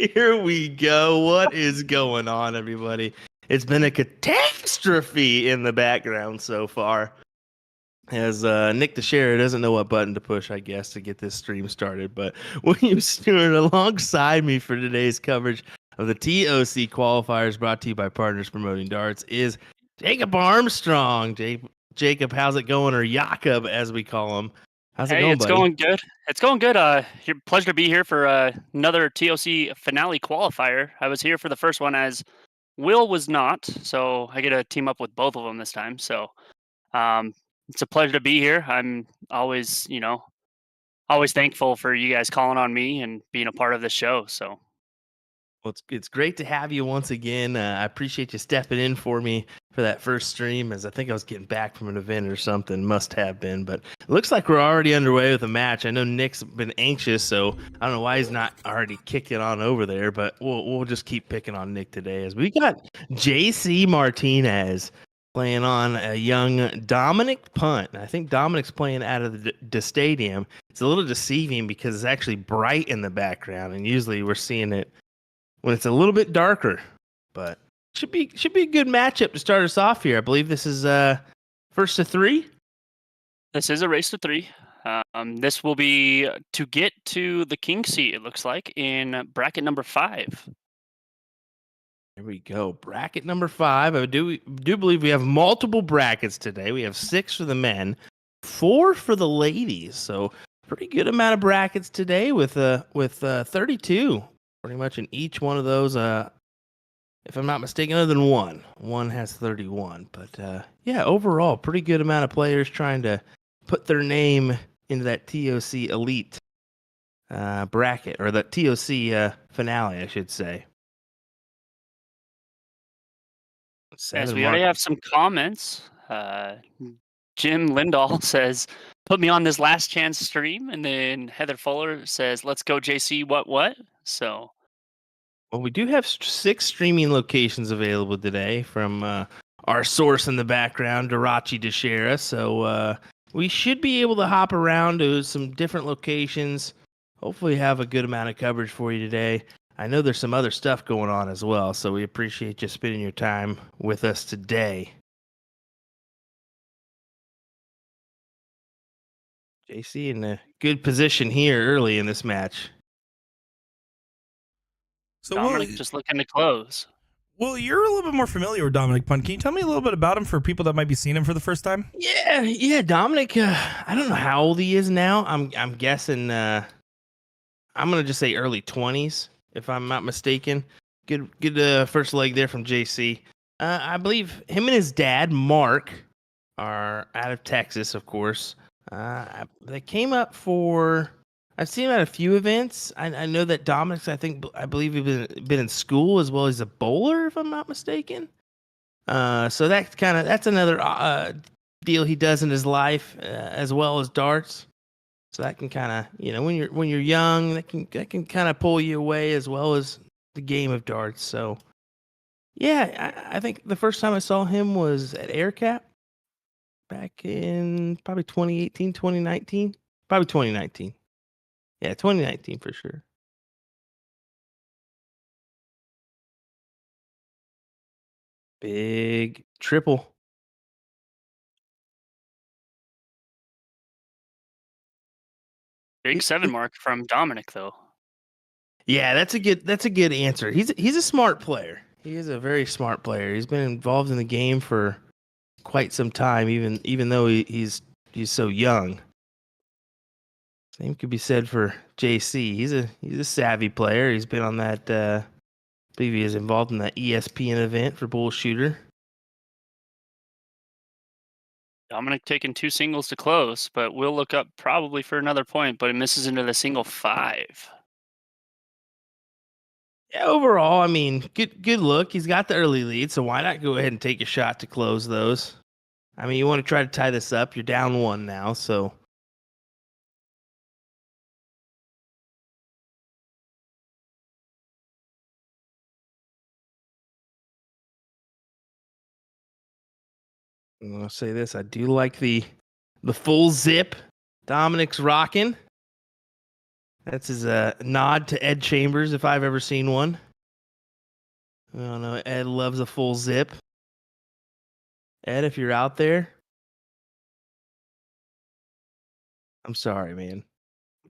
Here we go. What is going on, everybody? It's been a catastrophe in the background so far. As Nick the Share doesn't know what button to push, I guess, to get this stream started. But William Stewart alongside me for today's coverage of the TOC qualifiers brought to you by Partners Promoting Darts is Jacob Armstrong. Jacob, how's it going? Or Jakob, as we call him. How's it Hey, going, it's buddy? going good. It's going good. Pleasure to be here for another TOC finale qualifier. I was here for the first one as Will was not, so I get to team up with both of them this time. So um, it's a pleasure to be here. I'm always, always thankful for you guys calling on me and being a part of this show. So Well, it's great to have you once again. I appreciate you stepping in for me for that first stream, as I think I was getting back from an event or something. Must have been, but it looks like we're already underway with a match. I know Nick's been anxious, so I don't know why he's not already kicking on over there. But we'll just keep picking on Nick today, as we got JC Martinez playing on a young Dominic Punt. I think Dominic's playing out of the stadium. It's a little deceiving because it's actually bright in the background, and usually we're seeing it when it's a little bit darker, but should be a good matchup to start us off here. I believe this is first to three. this is a race to three. This will be to get to the king seat, it looks like, in bracket number 5. There we go. Bracket number 5. I do believe we have multiple brackets today. We have 6 for the men, 4 for the ladies. So pretty good amount of brackets today with 32 pretty much in each one of those. If I'm not mistaken, other than one has 31. But yeah, overall, pretty good amount of players trying to put their name into that TOC elite bracket, or the TOC finale, I should say. As we already have some comments, Jim Lindahl says, "Put me on this last chance stream," and then Heather Fuller says, "Let's go, JC." What? So, Well, we do have 6 streaming locations available today from our source in the background, Darachi Deshera. So we should be able to hop around to some different locations. Hopefully, have a good amount of coverage for you today. I know there's some other stuff going on as well, so we appreciate you spending your time with us today. JC in a good position here early in this match. So Dominic just looking to close. Well, you're a little bit more familiar with Dominic Punt. Can you tell me a little bit about him for people that might be seeing him for the first time? Yeah, Dominic. I don't know how old he is now. I'm guessing. I'm gonna just say early 20s, if I'm not mistaken. Good first leg there from JC. I believe him and his dad, Mark, are out of Texas, of course. They came up for. I've seen him at a few events. I know that Dominic's. I believe he's been in school as well as a bowler, if I'm not mistaken. So that's another deal he does in his life, as well as darts. So that can kind of, when you're young, that can kind of pull you away, as well as the game of darts. So yeah, I think the first time I saw him was at AirCap back in probably 2018, 2019, probably 2019. Yeah, 2019 for sure. Big triple. Big 7 mark from Dominic, though. Yeah, that's a good answer. He's a smart player. He is a very smart player. He's been involved in the game for quite some time, even though he's so young. Same could be said for JC. He's a savvy player. He's been on that. I believe he is involved in that ESPN event for bull shooter. Dominic taking 2 singles to close, but will look up probably for another point, but it misses into the single 5. Yeah, overall, I mean, good look. He's got the early lead, so why not go ahead and take a shot to close those? I mean, you want to try to tie this up. You're down 1 now, so. I'll say this: I do like the full zip Dominic's rocking. That's his nod to Ed Chambers, if I've ever seen one. I don't know. Ed loves a full zip. Ed, if you're out there, I'm sorry, man.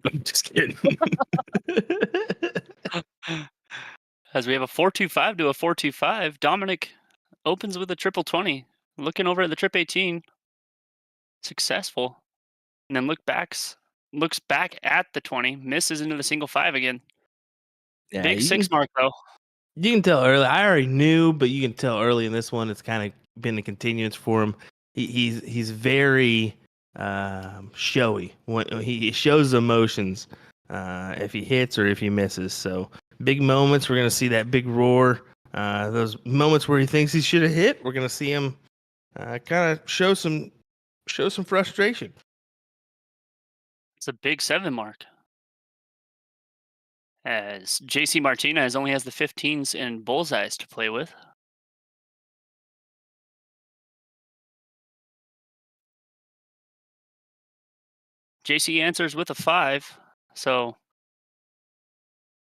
I'm just kidding. As we have a 4-2-5 to a 4-2-5, Dominic opens with a triple 20. Looking over at the trip 18, successful. And then looks back at the 20, misses into the single 5 again. Yeah, Big 6 mark though. you can tell early. I already knew, but you can tell early in this one, it's kind of been a continuance for him. He's very showy when he shows emotions if he hits or if he misses. So big moments, we're gonna see that big roar. Those moments where he thinks he should have hit, we're gonna see him kind of show some frustration. It's a big 7 mark. As JC Martinez only has the 15s and bullseyes to play with. JC answers with a 5, so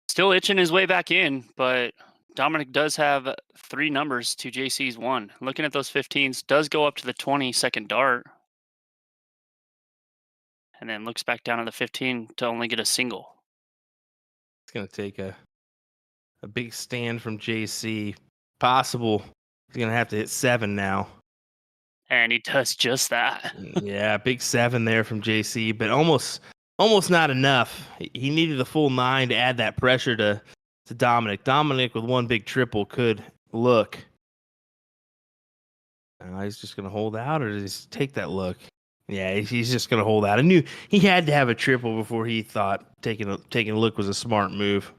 still itching his way back in, but Dominic does have 3 numbers to JC's 1. Looking at those 15s, does go up to the 20-second dart. And then looks back down at the 15 to only get a single. It's gonna take a big stand from JC. Possible he's gonna have to hit 7 now. And he does just that. Yeah, big 7 there from JC, but almost not enough. He needed a full 9 to add that pressure to Dominic. Dominic with one big triple could look. He's just gonna hold out, or does he take that look? Yeah, he's just gonna hold out. I knew he had to have a triple before he thought taking a look was a smart move.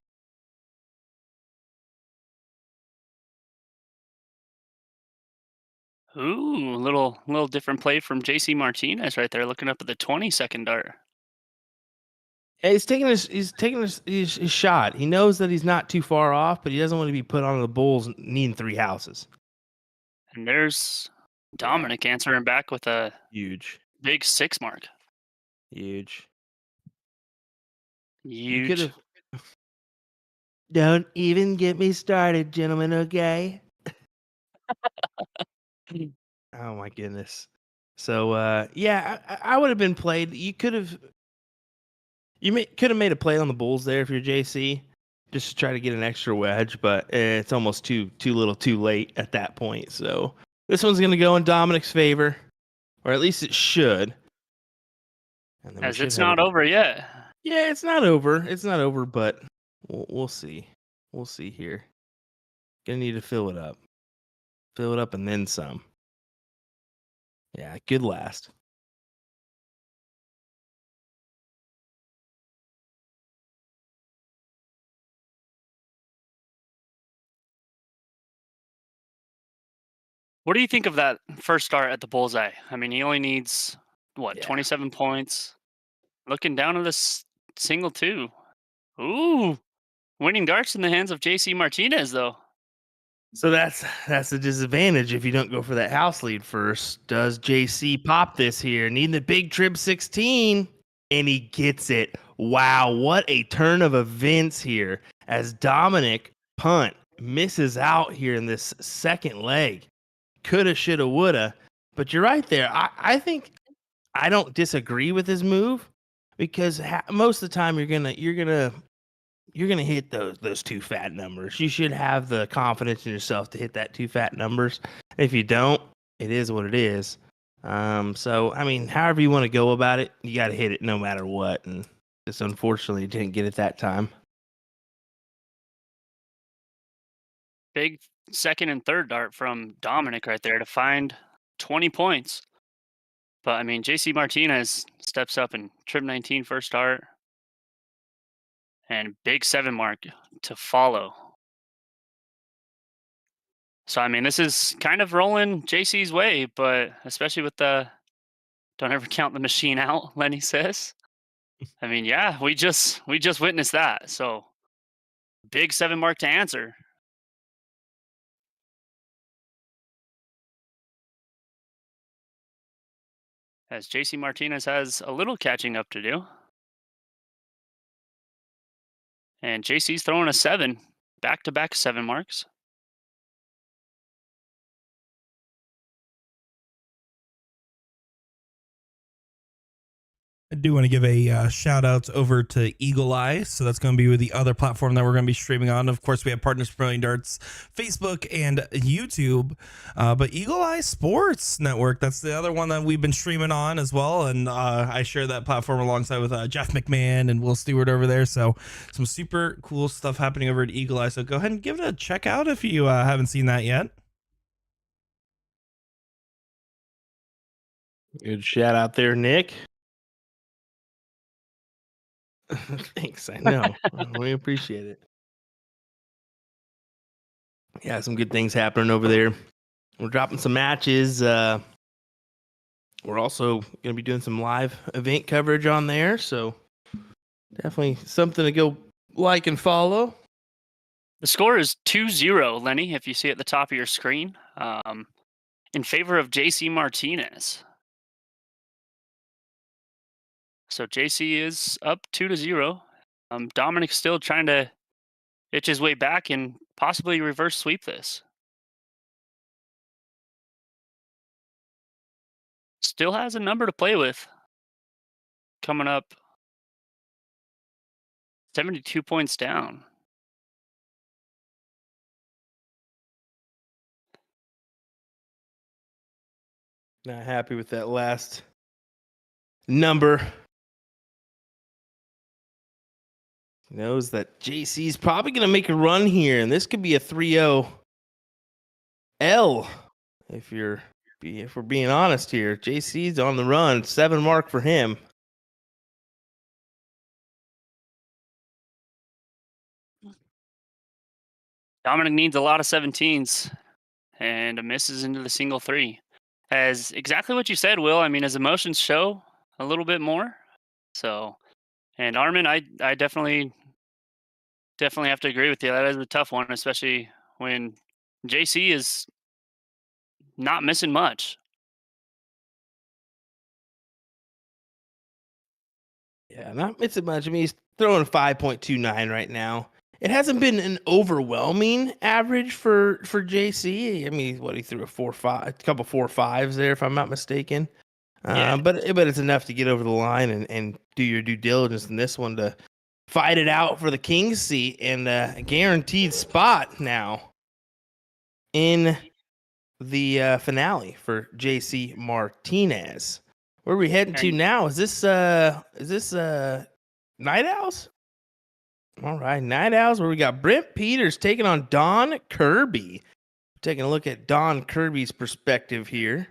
Ooh, little different play from JC Martinez right there, looking up at the 20-second dart. Yeah, he's taking his shot. He knows that he's not too far off, but he doesn't want to be put on the Bulls needing 3 houses. And there's Dominic answering back with a Huge. big 6 mark. Huge. You could Huge. have. Don't even get me started, gentlemen. Okay. Oh my goodness. So yeah, I would have been played. You could have. Could have made a play on the Bulls there if you're JC, just to try to get an extra wedge, but it's almost too little, too late at that point. So this one's gonna go in Dominic's favor, or at least it should. And then As it's not over yet. Yeah, it's not over. It's not over, but we'll see. We'll see here. Gonna need to fill it up. Fill it up and then some. Yeah, good last. What do you think of that first start at the bullseye? I mean, he only needs, what, Yeah. 27 points? Looking down at this single 2. Ooh, winning darts in the hands of JC Martinez, though. So that's the disadvantage if you don't go for that house lead first. Does JC pop this here? Needing the big trip 16, and he gets it. Wow, what a turn of events here as Dominic punt misses out here in this second leg. Coulda, shoulda, woulda. But you're right there. I think I don't disagree with his move because most of the time you're gonna hit those 2 fat numbers. You should have the confidence in yourself to hit that 2 fat numbers. If you don't, it is what it is. So I mean, however you want to go about it, you got to hit it no matter what. And just unfortunately, didn't get it that time. Big second and third dart from Dominic right there to find 20 points. But I mean, JC Martinez steps up and trip 19 first dart. And big 7 mark to follow. So I mean, this is kind of rolling JC's way, but especially with the don't ever count the machine out, Lenny says. I mean, yeah, we just witnessed that. So big 7 mark to answer. As JC Martinez has a little catching up to do. And JC's throwing a 7, back-to-back 7 marks. I do want to give a shout out over to Eagle Eye. So that's going to be with the other platform that we're going to be streaming on. Of course, we have partners for Brilliant Darts, Facebook and YouTube. But Eagle Eye Sports Network, that's the other one that we've been streaming on as well. And I share that platform alongside with Jeff McMahon and Will Stewart over there. So some super cool stuff happening over at Eagle Eye. So go ahead and give it a check out if you haven't seen that yet. Good shout out there, Nick. Thanks. I know. We appreciate it. Yeah, some good things happening over there. We're dropping some matches. We're also going to be doing some live event coverage on there. So definitely something to go like and follow. The score is 2-0, Lenny, if you see at the top of your screen, in favor of JC Martinez. So JC is up 2-0. Dominic's still trying to itch his way back and possibly reverse sweep this. Still has a number to play with. Coming up 72 points down. Not happy with that last number. Knows that JC's probably going to make a run here, and this could be a 3-0 L. If we're being honest here, JC's on the run, 7 mark for him. Dominic needs a lot of 17s and misses into the single 3. As exactly what you said, Will. I mean, his emotions show a little bit more. So, and Armin, I definitely have to agree with you. That is a tough one, especially when JC is not missing much. Yeah, not missing much. I mean, he's throwing 5.29 right now. It hasn't been an overwhelming average for JC. I mean, what, he threw a couple 4.5s there, if I'm not mistaken. Yeah. But it's enough to get over the line and do your due diligence in this one to fight it out for the King's seat and a guaranteed spot now in the finale for JC Martinez. Where are we heading to now? Is this Night Owls? All right, Night Owls, where we got Brent Peters taking on Don Kirby. Taking a look at Don Kirby's perspective here.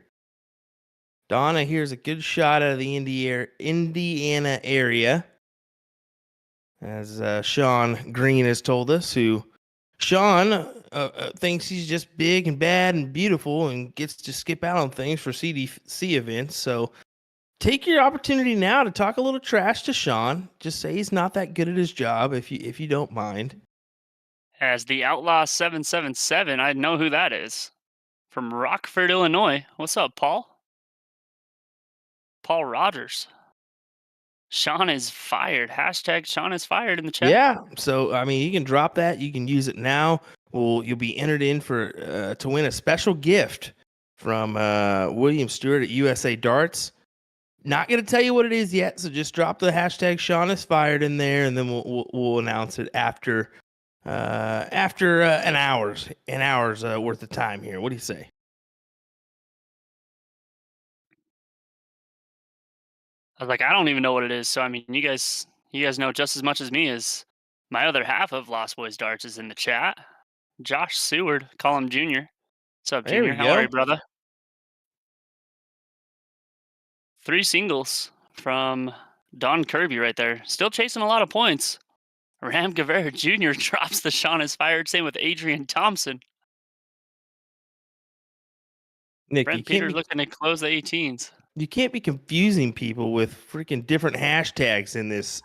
Donna here's a good shot out of the Indiana area, as Sean Green has told us. Sean thinks he's just big and bad and beautiful and gets to skip out on things for CDC events. So take your opportunity now to talk a little trash to Sean. Just say he's not that good at his job, if you don't mind. As the Outlaw 777, I know who that is. From Rockford, Illinois. What's up, Paul? Paul Rogers. Sean is fired. Hashtag Sean is fired in the chat. Yeah. So, I mean, you can drop that. You can use it now. You'll be entered in for to win a special gift from William Stewart at USA Darts. Not going to tell you what it is yet, so just drop the hashtag Sean is fired in there, and then we'll announce it after an hour's worth of time here. What do you say? I was like, I don't even know what it is. So I mean, you guys know just as much as me. As my other half of Lost Boys Darts is in the chat. Josh Seward, call him Junior. What's up, Junior? How are you, brother? 3 singles from Don Kirby right there. Still chasing a lot of points. Ram Guevara Jr. drops the Sean is fired. Same with Adrian Thompson. Nick, Brent Peters looking to close the 18s. You can't be confusing people with freaking different hashtags in this,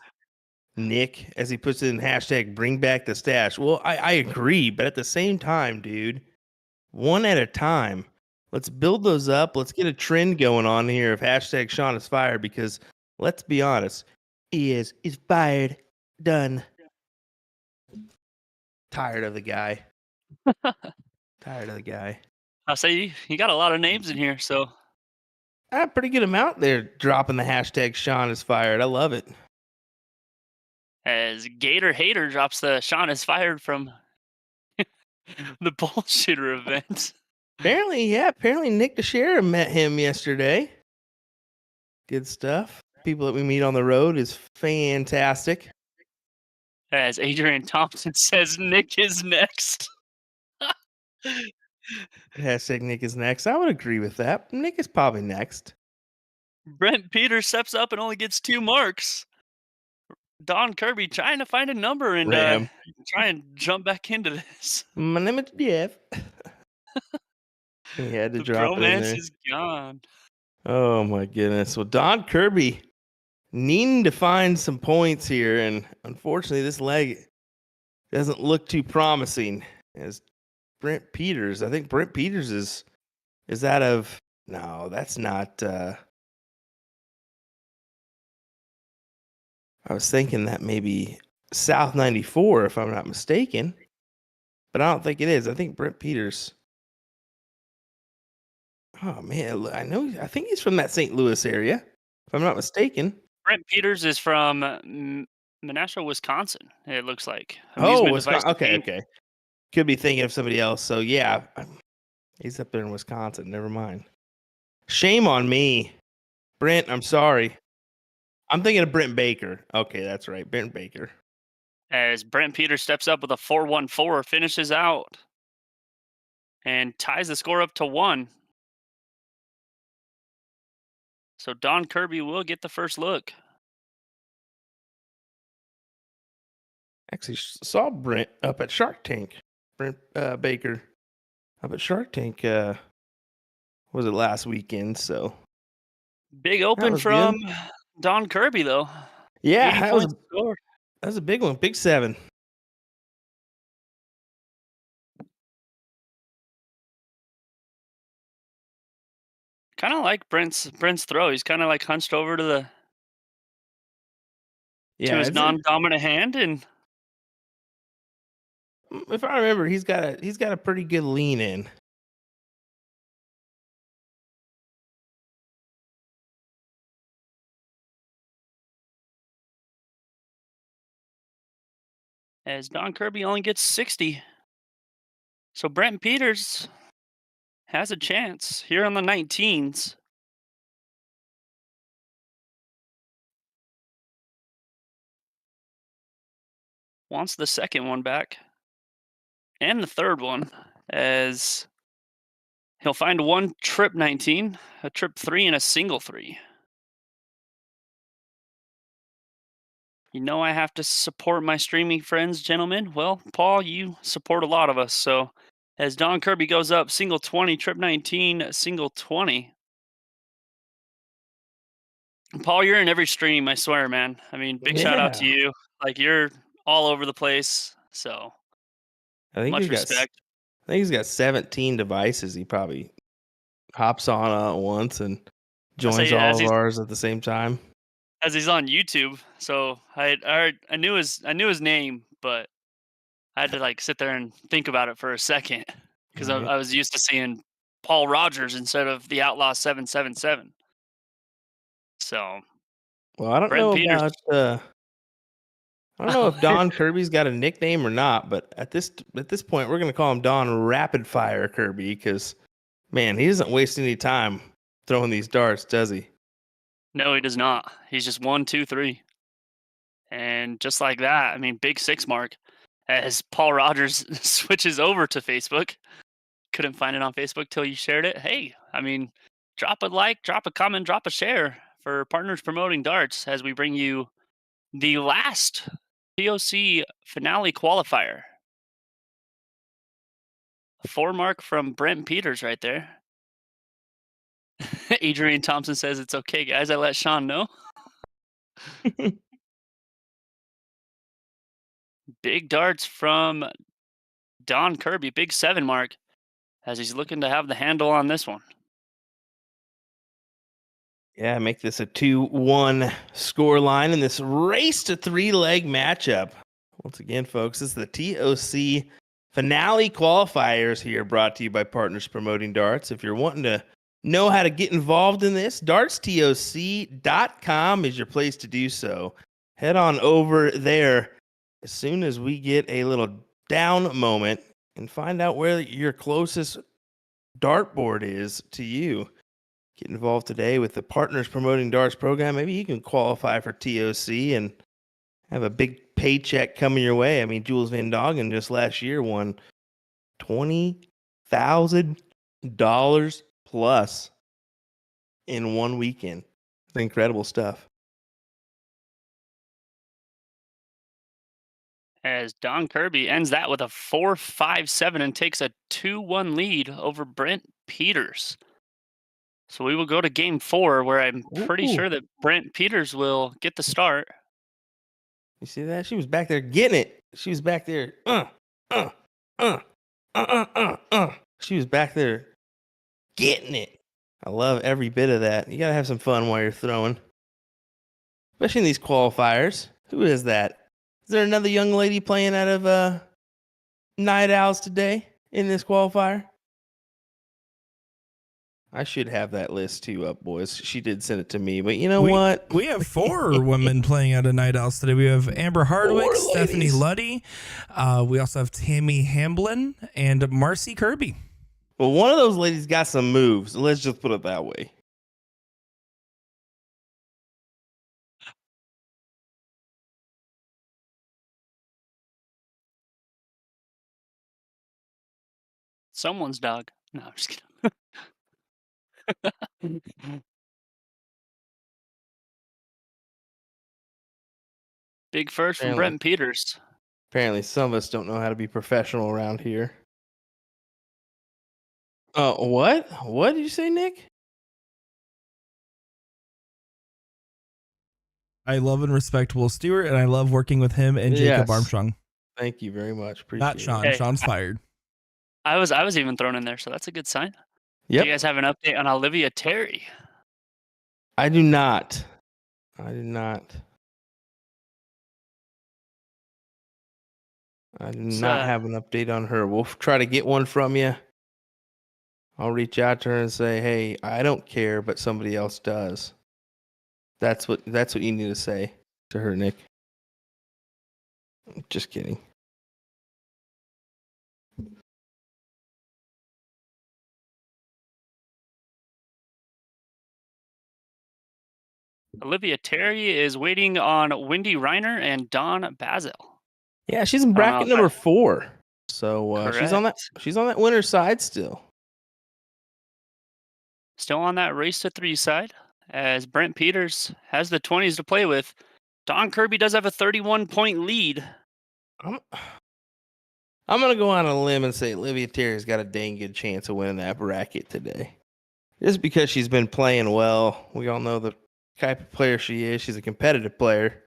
Nick, as he puts it in hashtag bring back the stash. Well, I agree, but at the same time, dude, one at a time. Let's build those up. Let's get a trend going on here of hashtag Sean is fired, because let's be honest, he is fired. Done. Tired of the guy. Tired of the guy. I'll say you got a lot of names in here, so A pretty good amount there dropping the hashtag Sean is fired. I love it. as Gator Hater drops the Sean is fired from the bullshitter event. Apparently Nick DeShera met him yesterday. Good stuff. People that we meet on the road is fantastic. As Adrian Thompson says, Nick is next. Hashtag Nick is next. I would agree with that. Nick is probably next. Brent Peters steps up and only gets 2 marks. Don Kirby trying to find a number and Ram. try and jump back into this. My name is Jeff. He had to The drop it in there. bromance is gone. Oh my goodness. Well, Don Kirby needing to find some points here, and unfortunately, this leg doesn't look too promising. As Brent Peters, I think Brent Peters is out of. No, that's not. I was thinking that maybe South 94, if I'm not mistaken, but I don't think it is. I think Brent Peters. Oh man, I think he's from that St. Louis area, if I'm not mistaken. Brent Peters is from Menasha, Wisconsin. It looks like. Oh, Device Wisconsin. Okay, Machine. okay. Could be thinking of somebody else. So yeah, he's up there in Wisconsin. Never mind. Shame on me, Brent. I'm sorry. I'm thinking of Brent Baker. Okay, that's right, Brent Baker. As Brent Peters steps up with a 4-1-4, finishes out, and ties the score up to 1. So Don Kirby will get the first look. Actually, saw Brent up at Shark Tank. Brent Baker up at Shark Tank. Was it last weekend? So Big open was from Don Kirby, though. yeah, 80 that points scored. was a big one. Big 7. Kind of like Brent's throw. He's kind of like hunched over to his non-dominant hand, and if I remember, he's got a pretty good lean in. as Don Kirby only gets 60. So Brent Peters has a chance here on the 19s. Wants the second one back. And the third one, as he'll find one trip 19, a trip 3, and a single 3. You know I have to support my streaming friends, gentlemen. Well, Paul, you support a lot of us. So as Don Kirby goes up, single 20, trip 19, single 20. Paul, you're in every stream, I swear, man. I mean, big shout out to you. Like, you're all over the place. So I think much respect. I think he's got 17 devices. He probably hops on at once and joins all of ours at the same time. As he's on YouTube, so I knew his name, but I had to like sit there and think about it for a second because I was used to seeing Paul Rogers instead of the Outlaw 777. So, well, I don't know if Don Kirby's got a nickname or not, but at this point, we're gonna call him Don Rapid Fire Kirby because, man, he doesn't waste any time throwing these darts, does he? No, he does not. He's just 1, 2, 3, and just like that. I mean, big 6 mark as Paul Rogers switches over to Facebook. Couldn't find it on Facebook till you shared it. Hey, I mean, drop a like, drop a comment, drop a share for Partners Promoting Darts as we bring you the last TOC finale qualifier. A 4 mark from Brent Peters right there. Adrian Thompson says it's okay, guys. I let Sean know. Big darts from Don Kirby, big 7 mark, as he's looking to have the handle on this one. Yeah, make this a 2-1 score line in this race to 3-leg matchup. Once again, folks, this is the TOC finale qualifiers here, brought to you by Partners Promoting Darts. If you're wanting to know how to get involved in this, dartstoc.com is your place to do so. Head on over there as soon as we get a little down moment and find out where your closest dartboard is to you. Get involved today with the Partners Promoting Darts program. Maybe you can qualify for TOC and have a big paycheck coming your way. I mean, Jules Van Doggen just last year won $20,000 plus in one weekend. It's incredible stuff. As Don Kirby ends that with a 4-5-7 and takes a 2-1 lead over Brent Peters. So we will go to game 4, where I'm pretty Ooh. sure that Brent Peters will get the start. You see that? She was back there getting it. She was back there. She was back there getting it. I love every bit of that. You got to have some fun while you're throwing, especially in these qualifiers. Who is that? Is there another young lady playing out of Night Owls today in this qualifier? I should have that list too up, boys. She did send it to me, but you know what? We have 4 women playing out of Night Owls today. We have Amber Hardwick, 4 Stephanie ladies. Luddy. We also have Tammy Hamblin and Marcy Kirby. Well, one of those ladies got some moves. Let's just put it that way. Someone's dog. No, I'm just kidding. Big first from Apparently. Brent Peters. Apparently, some of us don't know how to be professional around here. Oh, what? What did you say, Nick? I love and respect Will Stewart, and I love working with him and Jacob Yes. Armstrong. Thank you very much. Appreciate Not Sean. Hey, Sean's fired. I was even thrown in there, so that's a good sign. Yep. Do you guys have an update on Olivia Terry? I do not. I do not. I do not have an update on her. We'll try to get one from you. I'll reach out to her and say, "Hey, I don't care, but somebody else does." That's what you need to say to her, Nick. Just kidding. Olivia Terry is waiting on Wendy Reiner and Dawn Basil. Yeah, she's in bracket number 4. So she's on that winner's side still. Still on that race to 3 side, as Brent Peters has the 20s to play with. Don Kirby does have a 31-point lead. I'm going to go on a limb and say Olivia Terry's got a dang good chance of winning that bracket today. Just because she's been playing well. We all know the type of player she is. She's a competitive player.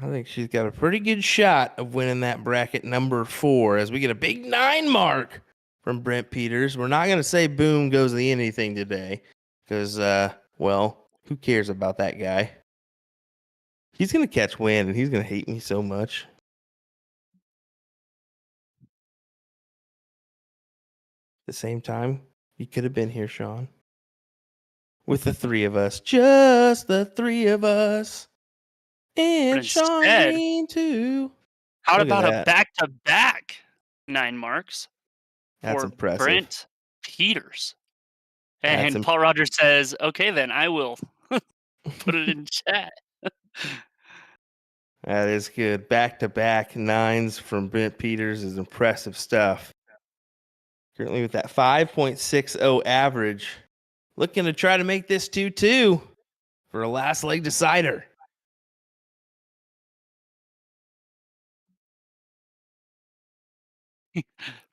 I think she's got a pretty good shot of winning that bracket number 4 as we get a big 9 mark from Brent Peters. We're not going to say boom goes the anything today because, well, who cares about that guy? He's going to catch wind and he's going to hate me so much. At the same time, you could have been here, Sean. With the 3 of us. Just the 3 of us. And Sean Green, too. How Look at about a that. back-to-back 9 marks That's for impressive. Brent Peters? That's And Paul Rogers says, okay, then I will put it in chat. That is good. Back-to-back 9s from Brent Peters is impressive stuff. Currently with that 5.60 average. Looking to try to make this 2-2 for a last leg decider.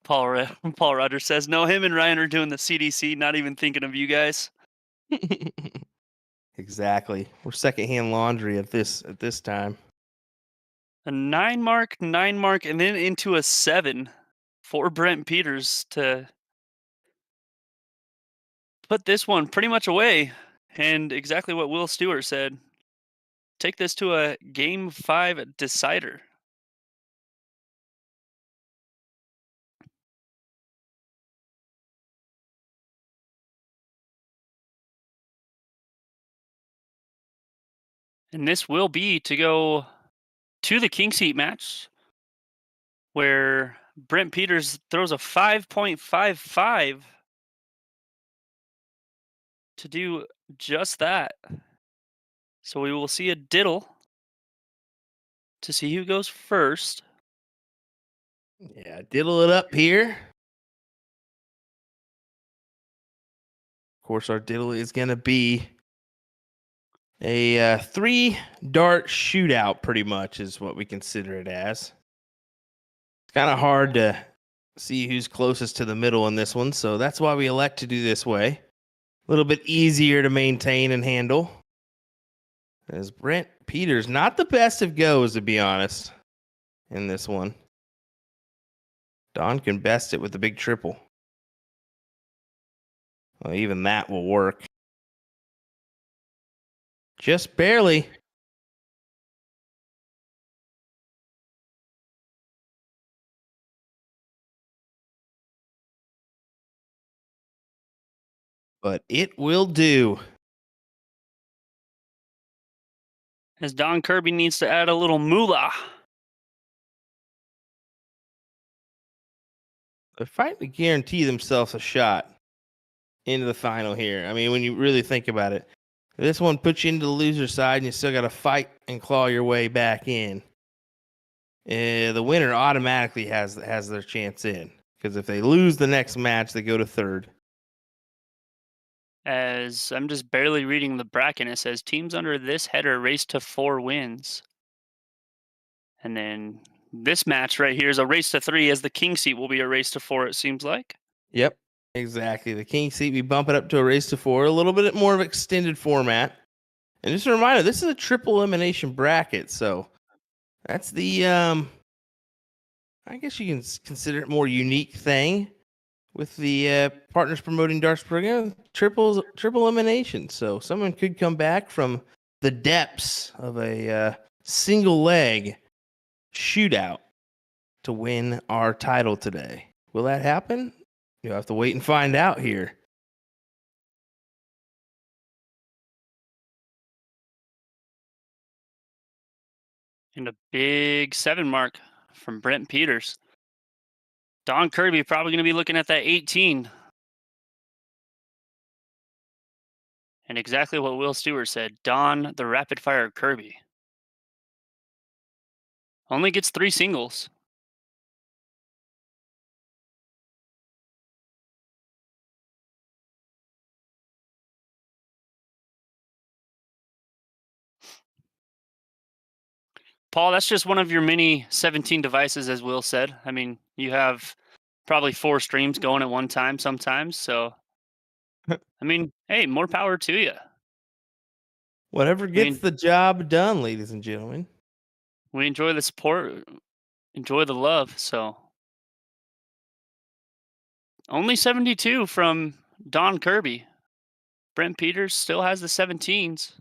Paul Rogers says, no, him and Ryan are doing the CDC, not even thinking of you guys. Exactly. We're secondhand laundry at this time. A 9 mark, and then into a 7 for Brent Peters to put this one pretty much away. And exactly what Will Stewart said. take this to a Game 5 decider. And this will be to go to the king seat match, where Brent Peters throws a 5.55 to do just that. So we will see a diddle to see who goes first. Yeah, diddle it up here. Of course, our diddle is going to be a 3-dart shootout, pretty much, is what we consider it as. It's kind of hard to see who's closest to the middle in this one, so that's why we elect to do this way. A little bit easier to maintain and handle. As Brent Peters, not the best of goes, to be honest, in this one. Don can best it with the big triple. Well, even that will work. Just barely. But it will do. As Don Kirby needs to add a little moolah. They're fighting to guarantee themselves a shot into the final here. I mean, when you really think about it, this one puts you into the loser side and you still got to fight and claw your way back in. The winner automatically has their chance in, because if they lose the next match, they go to third. As I'm just barely reading the bracket, it says teams under this header race to 4 wins. And then this match right here is a race to 3, as the king seat will be a race to 4, it seems like. Yep, exactly. The king seat, we bump it up to a race to 4, a little bit more of extended format. And just a reminder, this is a triple elimination bracket, so that's the I guess you can consider it more unique thing with the Partners Promoting Darts program, triple elimination. So someone could come back from the depths of a single leg shootout to win our title today. Will that happen? You'll have to wait and find out here. And a big 7 mark from Brent Peters. Don Kirby probably going to be looking at that 18. And exactly what Will Stewart said, Don the rapid fire Kirby. Only gets 3 singles. Paul, that's just one of your many 17 devices, as Will said. I mean, you have probably 4 streams going at one time sometimes. So, I mean, hey, more power to you. Whatever gets the job done, ladies and gentlemen. We enjoy the support, enjoy the love. So, only 72 from Don Kirby. Brent Peters still has the 17s.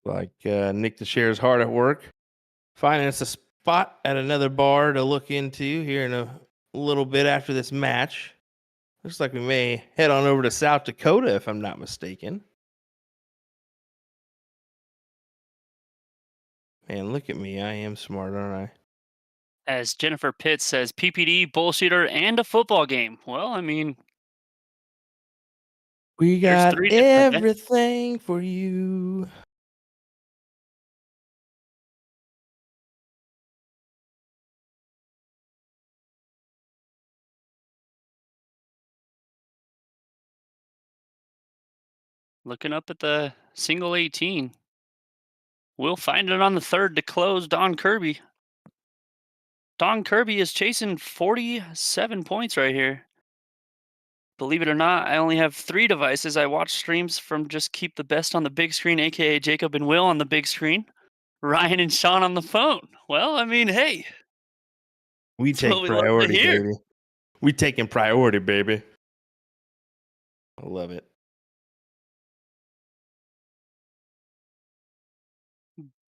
Like Nick DeShare's hard at work, finding us a spot at another bar to look into here in a little bit after this match. Looks like we may head on over to South Dakota, if I'm not mistaken. Man, look at me. I am smart, aren't I? As Jennifer Pitts says, PPD, bullshitter, and a football game. Well, I mean, we there's got 3 different everything for you. Looking up at the single 18. We'll find it on the 3rd to close Don Kirby. Don Kirby is chasing 47 points right here. Believe it or not, I only have 3 devices. I watch streams from Just Keep the Best on the big screen, aka Jacob and Will on the big screen, Ryan and Sean on the phone. Well, I mean, hey. We take priority, baby. We taking priority, baby. I love it.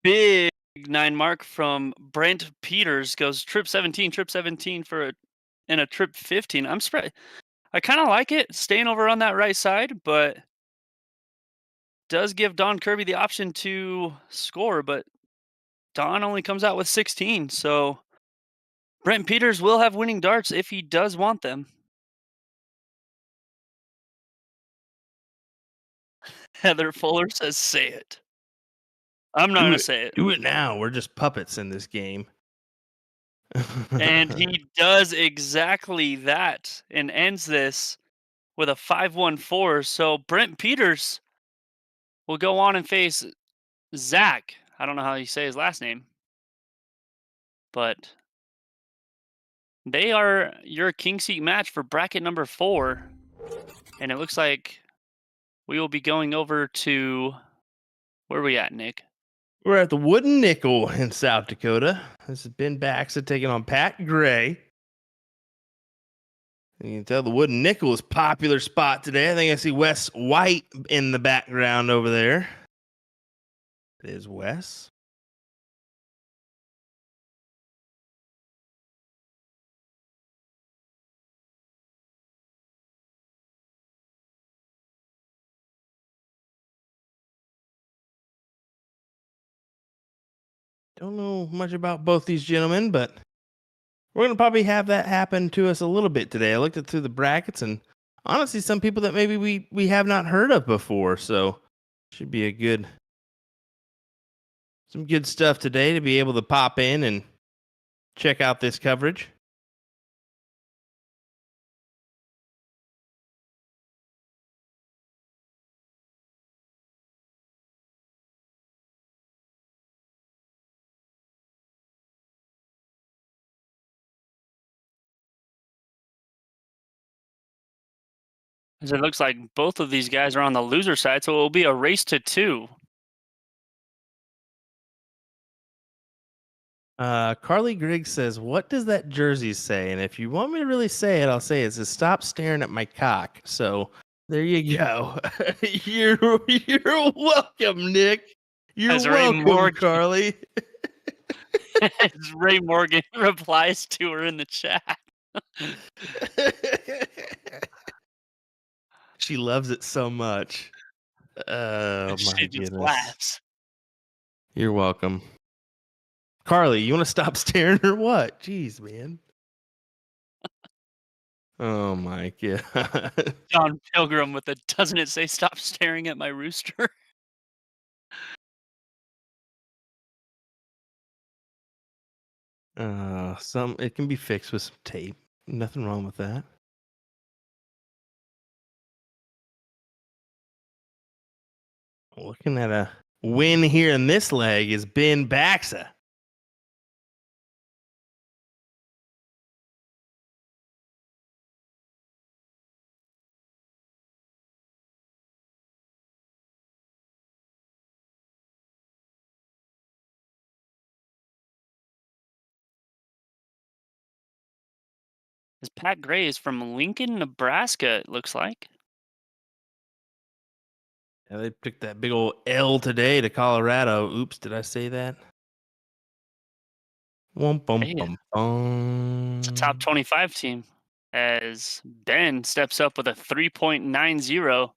Big 9 mark from Brent Peters goes trip 17 for and a trip 15. I'm surprised. I kind of like it staying over on that right side, but does give Don Kirby the option to score, but Don only comes out with 16. So Brent Peters will have winning darts if he does want them. Heather Fuller says, "Say it." I'm not going to say it. Do it now. We're just puppets in this game. And he does exactly that and ends this with a 5-1-4. So Brent Peters will go on and face Zach. I don't know how you say his last name, but they are your king seat match for bracket number 4. And it looks like we will be going over to, where are we at, Nick? We're at the Wooden Nickel in South Dakota. This is Ben Baxa taking on Pat Gray. And you can tell the Wooden Nickel is a popular spot today. I think I see Wes White in the background over there. It is Wes. Don't know much about both these gentlemen, but we're going to probably have that happen to us a little bit today. I looked through the brackets and honestly, some people that maybe we have not heard of before. So should be some good stuff today to be able to pop in and check out this coverage. As it looks like both of these guys are on the loser side, so it will be a race to 2. Carly Griggs says, "What does that jersey say?" And if you want me to really say it, I'll say it says, "Stop staring at my cock." So there you go. You're welcome, Nick. You're As Ray welcome, Morgan- Carly. As Ray Morgan replies to her in the chat. She loves it so much. Oh my She just goodness. laughs. You're welcome. Carly, you want to stop staring or what? Jeez, man. Oh my god. John Pilgrim with the "Doesn't it say stop staring at my rooster?" It can be fixed with some tape. Nothing wrong with that. Looking at a win here in this leg is Ben Baxa. As Pat Gray is from Lincoln, Nebraska, it looks like. Yeah, they took that big old L today to Colorado. Oops, did I say that? Womp bum Hey, bum bum. it's a top 25 team. As Ben steps up with a 3.90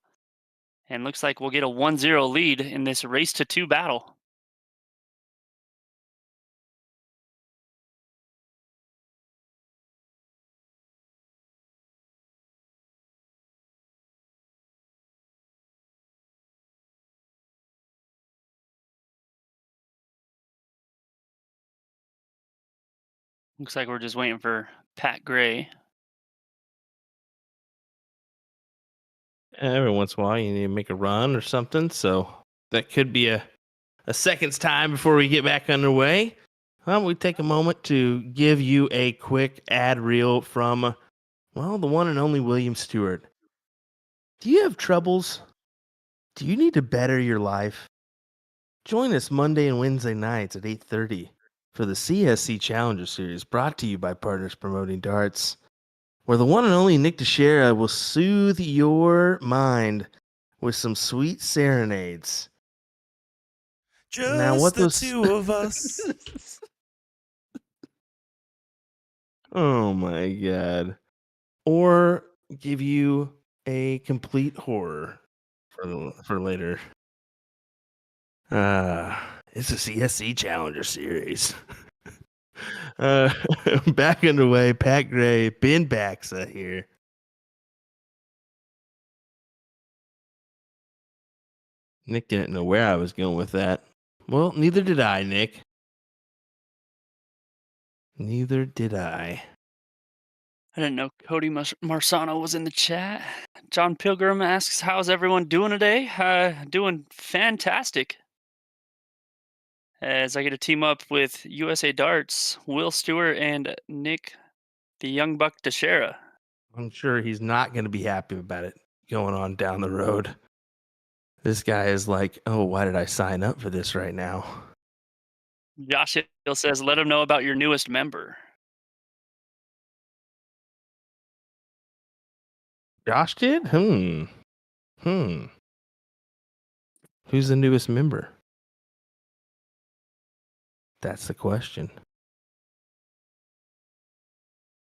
and looks like we'll get a 1-0 lead in this race to 2 battle. Looks like we're just waiting for Pat Gray. Every once in a while, you need to make a run or something. So that could be a second's time before we get back underway. Why don't we take a moment to give you a quick ad reel from, well, the one and only William Stewart. Do you have troubles? Do you need to better your life? Join us Monday and Wednesday nights at 8:30 for the CSC Challenger Series, brought to you by Partners Promoting Darts. where the one and only Nick Teixeira will soothe your mind with some sweet serenades. Just the two of us. Oh my god. Or give you a complete horror for later. It's a CSC Challenger Series. Uh, back underway. Pat Gray, Ben Baxa here. Nick didn't know where I was going with that. Well, neither did I, Nick. Neither did I. I didn't know Cody Marsano was in the chat. John Pilgrim asks, "How's everyone doing today?" Doing fantastic. As I get to team up with USA Darts, Will Stewart and Nick, the Young Buck Teixeira. I'm sure he's not going to be happy about it going on down the road. This guy is like, oh, why did I sign up for this right now? Josh Hill says, "Let him know about your newest member." Josh did? Who's the newest member? That's the question.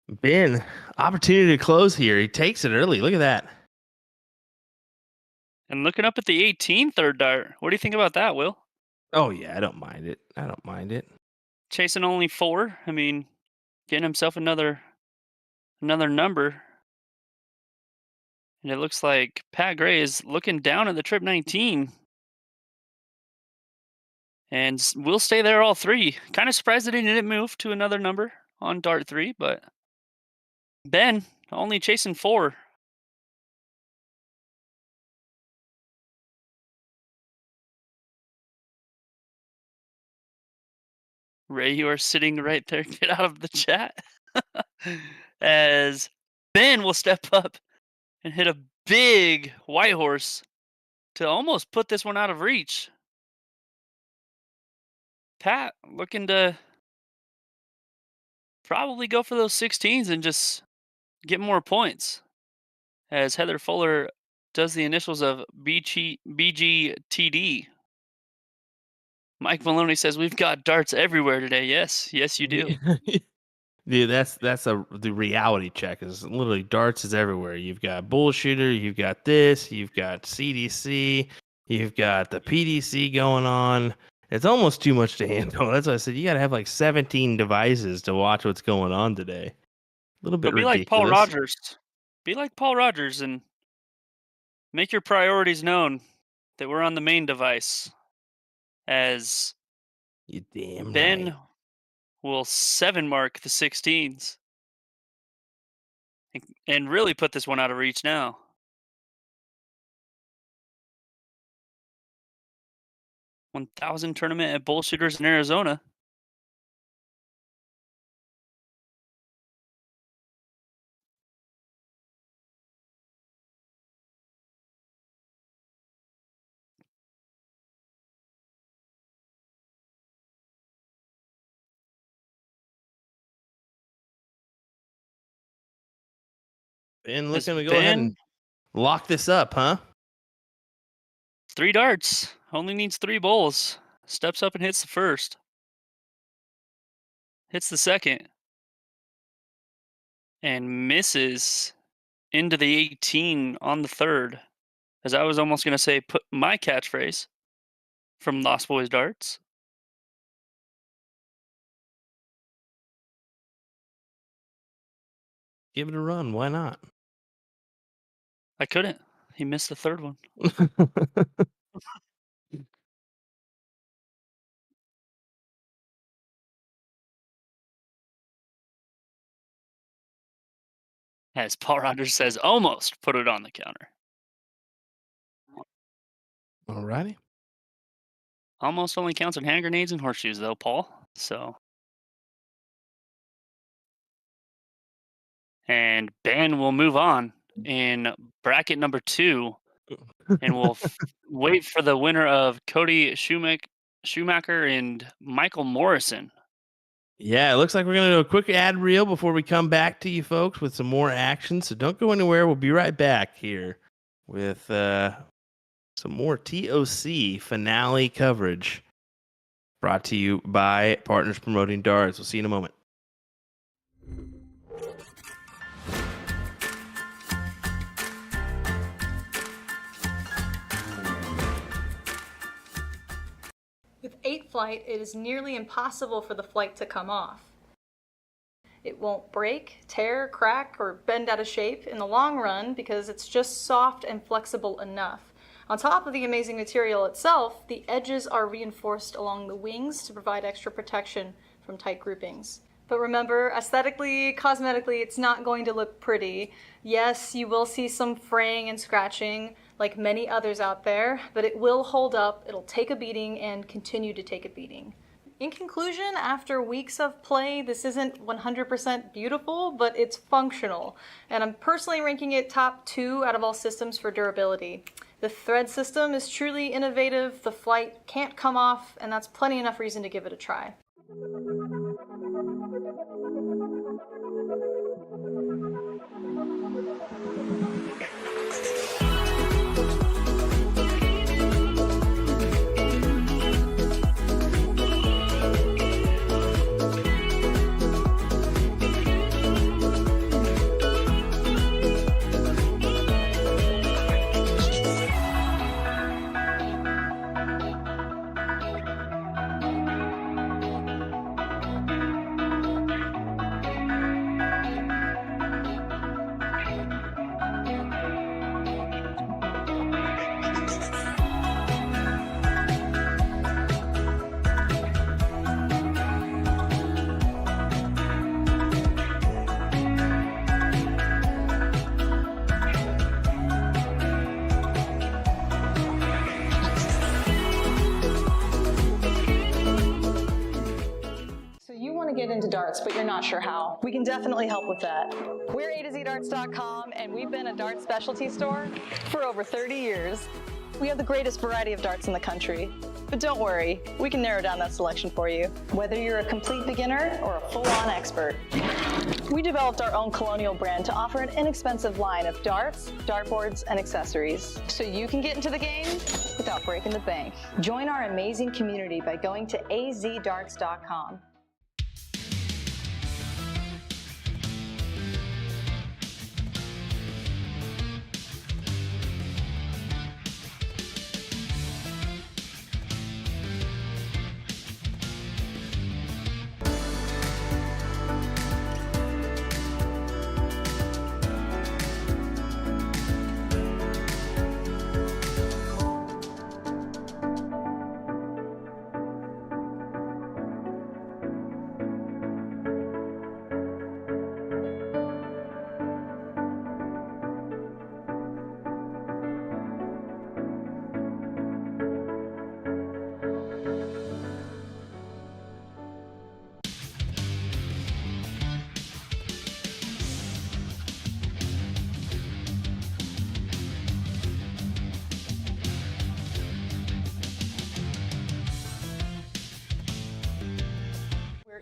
Ben, opportunity to close here. He takes it early. Look at that. And looking up at the 18 third dart, what do you think about that, Will? Oh, yeah, I don't mind it. Chasing only 4. I mean, getting himself another number. And it looks like Pat Gray is looking down at the trip 19. And we'll stay there all 3. Kind of surprised that he didn't move to another number on dart 3, but Ben only chasing 4. Ray, you are sitting right there. Get out of the chat. As Ben will step up and hit a big white horse to almost put this one out of reach. Pat looking to probably go for those 16s and just get more points. As Heather Fuller does the initials of BGTD. Mike Maloney says, "We've got darts everywhere today." Yes, you do. Dude, that's the reality check is literally darts is everywhere. You've got bullshooter, you've got this, you've got CDC, you've got the PDC going on. It's almost too much to handle. That's why I said you got to have like 17 devices to watch what's going on today. A little bit But be ridiculous. like Paul Rogers. Be like Paul Rogers and make your priorities known that we're on the main device. As You damn Ben right. will 7 mark the 16s and really put this one out of reach now. $1,000 tournament at Bullshooters in Arizona. Ben As looking to go ahead and lock this up, huh? 3 darts. Only needs 3 bowls. Steps up and hits the first. Hits the second. And misses into the 18 on the third. As I was almost going to say, put my catchphrase from Lost Boys Darts. Give it a run. Why not? I couldn't. He missed the third one. As Paul Rogers says, almost put it on the counter. Alrighty. Almost only counts in hand grenades and horseshoes, though, Paul. So. And Ben will move on in bracket number 2. And we'll wait for the winner of Cody Schumacher and Michael Morrison. Yeah, it looks like we're going to do a quick ad reel before we come back to you folks with some more action. So don't go anywhere. We'll be right back here with some more TOC finale coverage brought to you by Partners Promoting Darts. We'll see you in a moment. With 8 flight, it is nearly impossible for the flight to come off. It won't break, tear, crack, or bend out of shape in the long run because it's just soft and flexible enough. On top of the amazing material itself, the edges are reinforced along the wings to provide extra protection from tight groupings. But remember, aesthetically, cosmetically, it's not going to look pretty. Yes, you will see some fraying and scratching, like many others out there, but it will hold up, it'll take a beating, and continue to take a beating. In conclusion, after weeks of play, this isn't 100% beautiful, but it's functional. And I'm personally ranking it top 2 out of all systems for durability. The thread system is truly innovative, the flight can't come off, and that's plenty enough reason to give it a try. Get into darts, but you're not sure how. We can definitely help with that. We're A2ZDarts.com, and we've been a dart specialty store for over 30 years. We have the greatest variety of darts in the country. But don't worry, we can narrow down that selection for you, whether you're a complete beginner or a full-on expert. We developed our own Colonial brand to offer an inexpensive line of darts, dartboards, and accessories, so you can get into the game without breaking the bank. Join our amazing community by going to azdarts.com.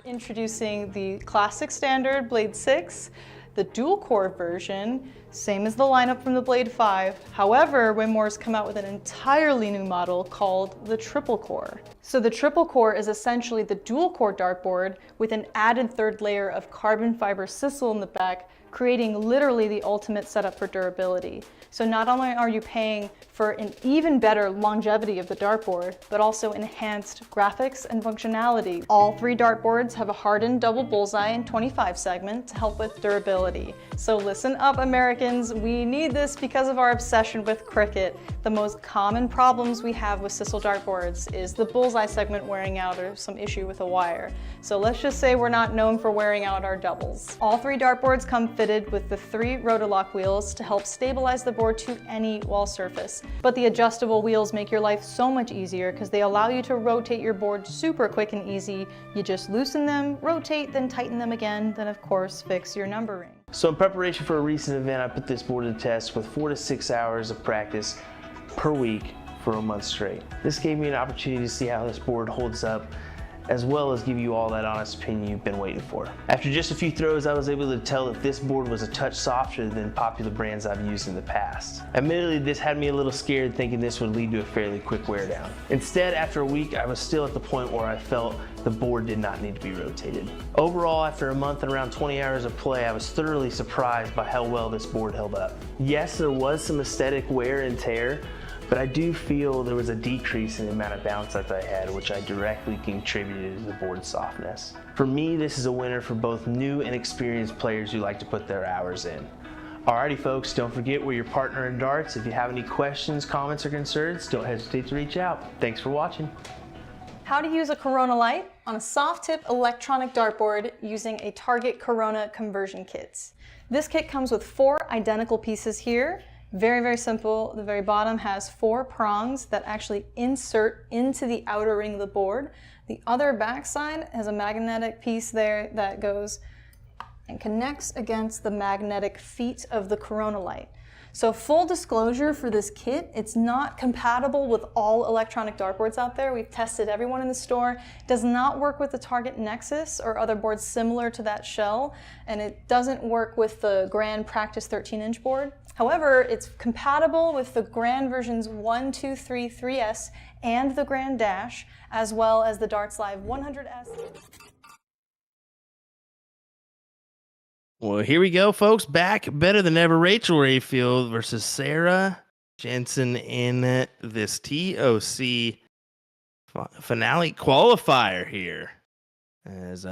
Introducing the classic standard Blade 6, the dual core version, same as the lineup from the Blade 5. However, Winmore's come out with an entirely new model called the triple core. So the triple core is essentially the dual core dartboard with an added third layer of carbon fiber sisal in the back, creating literally the ultimate setup for durability. So not only are you paying for an even better longevity of the dartboard, but also enhanced graphics and functionality. All 3 dartboards have a hardened double bullseye and 25 segment to help with durability. So listen up, Americans, we need this because of our obsession with cricket. The most common problems we have with sisal dartboards is the bullseye segment wearing out or some issue with a wire. So let's just say we're not known for wearing out our doubles. All 3 dartboards come fitted with the 3 rotor-lock wheels to help stabilize the board to any wall surface. But the adjustable wheels make your life so much easier because they allow you to rotate your board super quick and easy. You just loosen them, rotate, then tighten them again, then of course fix your numbering. So in preparation for a recent event, I put this board to the test with 4 to 6 hours of practice per week for a month straight. This gave me an opportunity to see how this board holds up as well as give you all that honest opinion you've been waiting for. After just a few throws, I was able to tell that this board was a touch softer than popular brands I've used in the past. Admittedly, this had me a little scared, thinking this would lead to a fairly quick wear down. Instead, after a week, I was still at the point where I felt the board did not need to be rotated. Overall, after a month and around 20 hours of play, I was thoroughly surprised by how well this board held up. Yes, there was some aesthetic wear and tear, but I do feel there was a decrease in the amount of bounce that I had, which I directly contributed to the board's softness. For me, this is a winner for both new and experienced players who like to put their hours in. Alrighty folks, don't forget we're your partner in darts. If you have any questions, comments, or concerns, don't hesitate to reach out. Thanks for watching. How to use a Corona light on a soft tip electronic dartboard using a Target Corona conversion kit. This kit comes with 4 identical pieces here. Very, very simple. The very bottom has 4 prongs that actually insert into the outer ring of the board. The other backside has a magnetic piece there that goes and connects against the magnetic feet of the Corona light. So full disclosure for this kit, it's not compatible with all electronic dartboards out there. We've tested everyone in the store. It does not work with the Target Nexus or other boards similar to that shell, and it doesn't work with the Grand Practice 13-inch board. However, it's compatible with the Grand versions 1, 2, 3, 3S, and the Grand Dash, as well as the Darts Live 100S. Well, here we go, folks. Back better than ever. Rachel Rayfield versus Sarah Jensen in this TOC finale qualifier here. As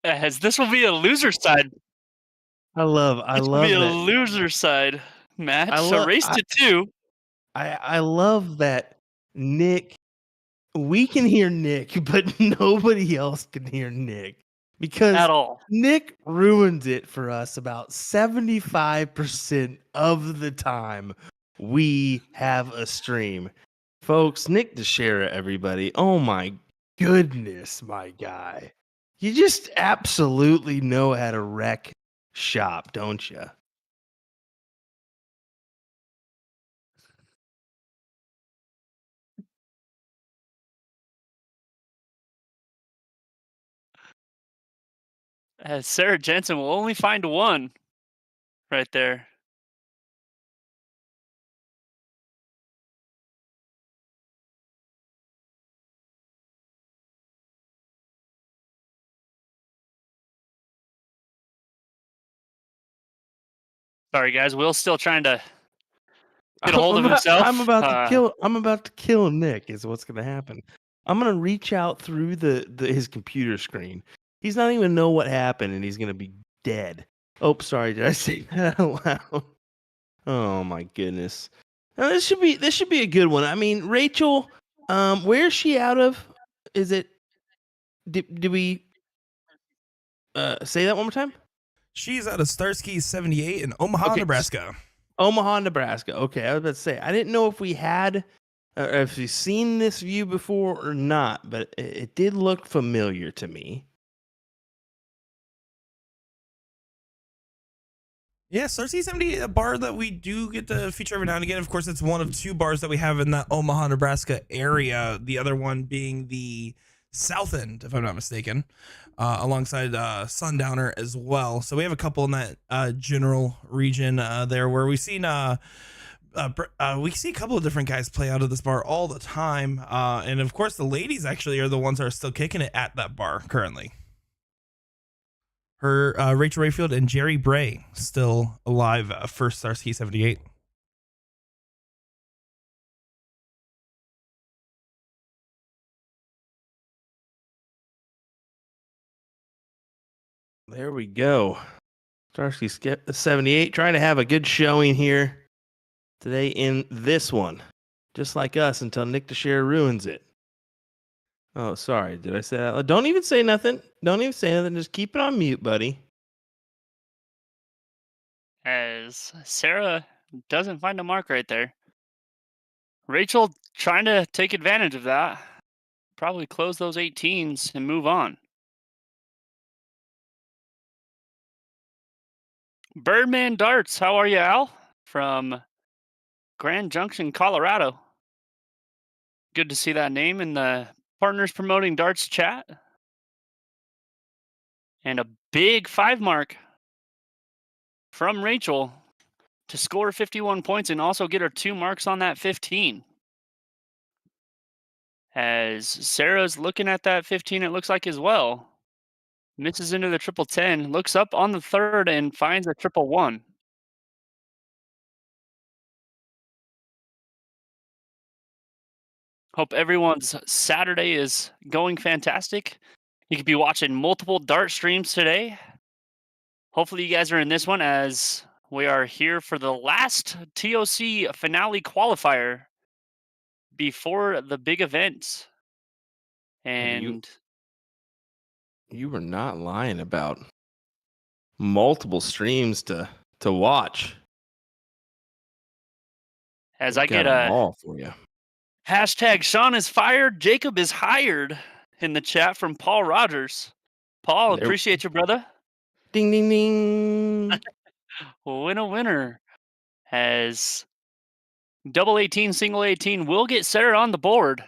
As this will be a loser side. I love This will be a that. loser side match. I So love race to 2. I love that Nick. We can hear Nick, but nobody else can hear Nick because At all. Nick ruins it for us about 75% of the time we have a stream. Folks, Nick DeShera, everybody. Oh my goodness, my guy. You just absolutely know how to wreck shop, don't you? As Sarah Jensen will only find 1 right there. Sorry, guys. Will's still trying to get a hold of himself. I'm about to kill Nick is what's gonna happen. I'm gonna reach out through his computer screen. He's not even know what happened and he's gonna be dead. Oh, sorry, did I say that out loud? Oh my goodness. Now, this should be a good one. I mean, Rachel, where is she out of? Is it did we say that one more time? She's out of Starsky 78 in Omaha, Okay. Nebraska. Omaha, Nebraska. Okay, I was about to say I didn't know if we had if we've seen this view before or not, but it did look familiar to me. Yeah, Starsky 78, a bar that we do get to feature every now and again. Of course, it's one of 2 bars that we have in that Omaha, Nebraska area. The other one being the South End, if I'm not mistaken, alongside Sundowner as well. So we have a couple in that general region there where we've seen we see a couple of different guys play out of this bar all the time. And of course, the ladies actually are the ones that are still kicking it at that bar currently. Rachel Rayfield and Jerry Bray still alive for Starsky 78. There we go. Starsky 78 trying to have a good showing here today in this one. Just like us until Nick DeShera ruins it. Oh, sorry. Did I say that? Don't even say nothing. Don't even say nothing. Just keep it on mute, buddy. As Sarah doesn't find a mark right there. Rachel trying to take advantage of that. Probably close those 18s and move on. Birdman Darts, how are you, Al? From Grand Junction, Colorado. Good to see that name in the Partners Promoting Darts chat. And a big 5 mark from Rachel to score 51 points and also get her 2 marks on that 15. As Sarah's looking at that 15, it looks like as well. Misses into the triple 10, looks up on the third and finds a triple 1. Hope everyone's Saturday is going fantastic. You could be watching multiple dart streams today. Hopefully you guys are in this one as we are here for the last TOC finale qualifier before the big event. And you were not lying about multiple streams to watch. as We've I got get 'em a all for you. hashtag Sean is fired, Jacob is hired in the chat from Paul Rogers. Paul, There- appreciate you, brother. Ding ding ding. Winner. As double 18, single 18 will get Sarah on the board.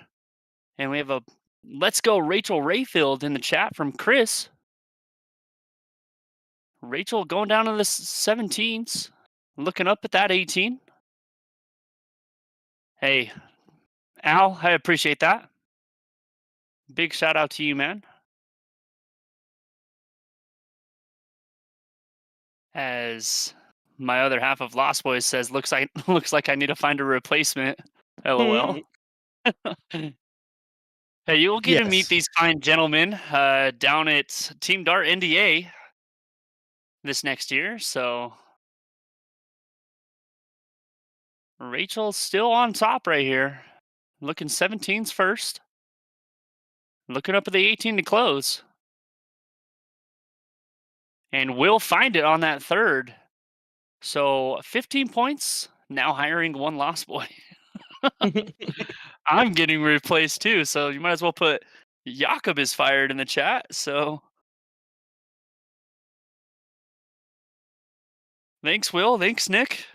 And we have a let's go Rachel Rayfield in the chat from Chris. Rachel going down to the 17s, looking up at that 18. Hey, Al, I appreciate that. Big shout out to you, man. As my other half of Lost Boys says, looks like I need to find a replacement. LOL. Hey, you will get to meet Yes. these fine gentlemen down at Team Dart NDA this next year. So Rachel's still on top right here. Looking 17s first. Looking up at the 18 to close. And will find it on that third. So 15 points, now hiring one Lost Boy. I'm getting replaced too, so you might as well put Jakob is fired in the chat. So thanks, Will. Thanks, Nick.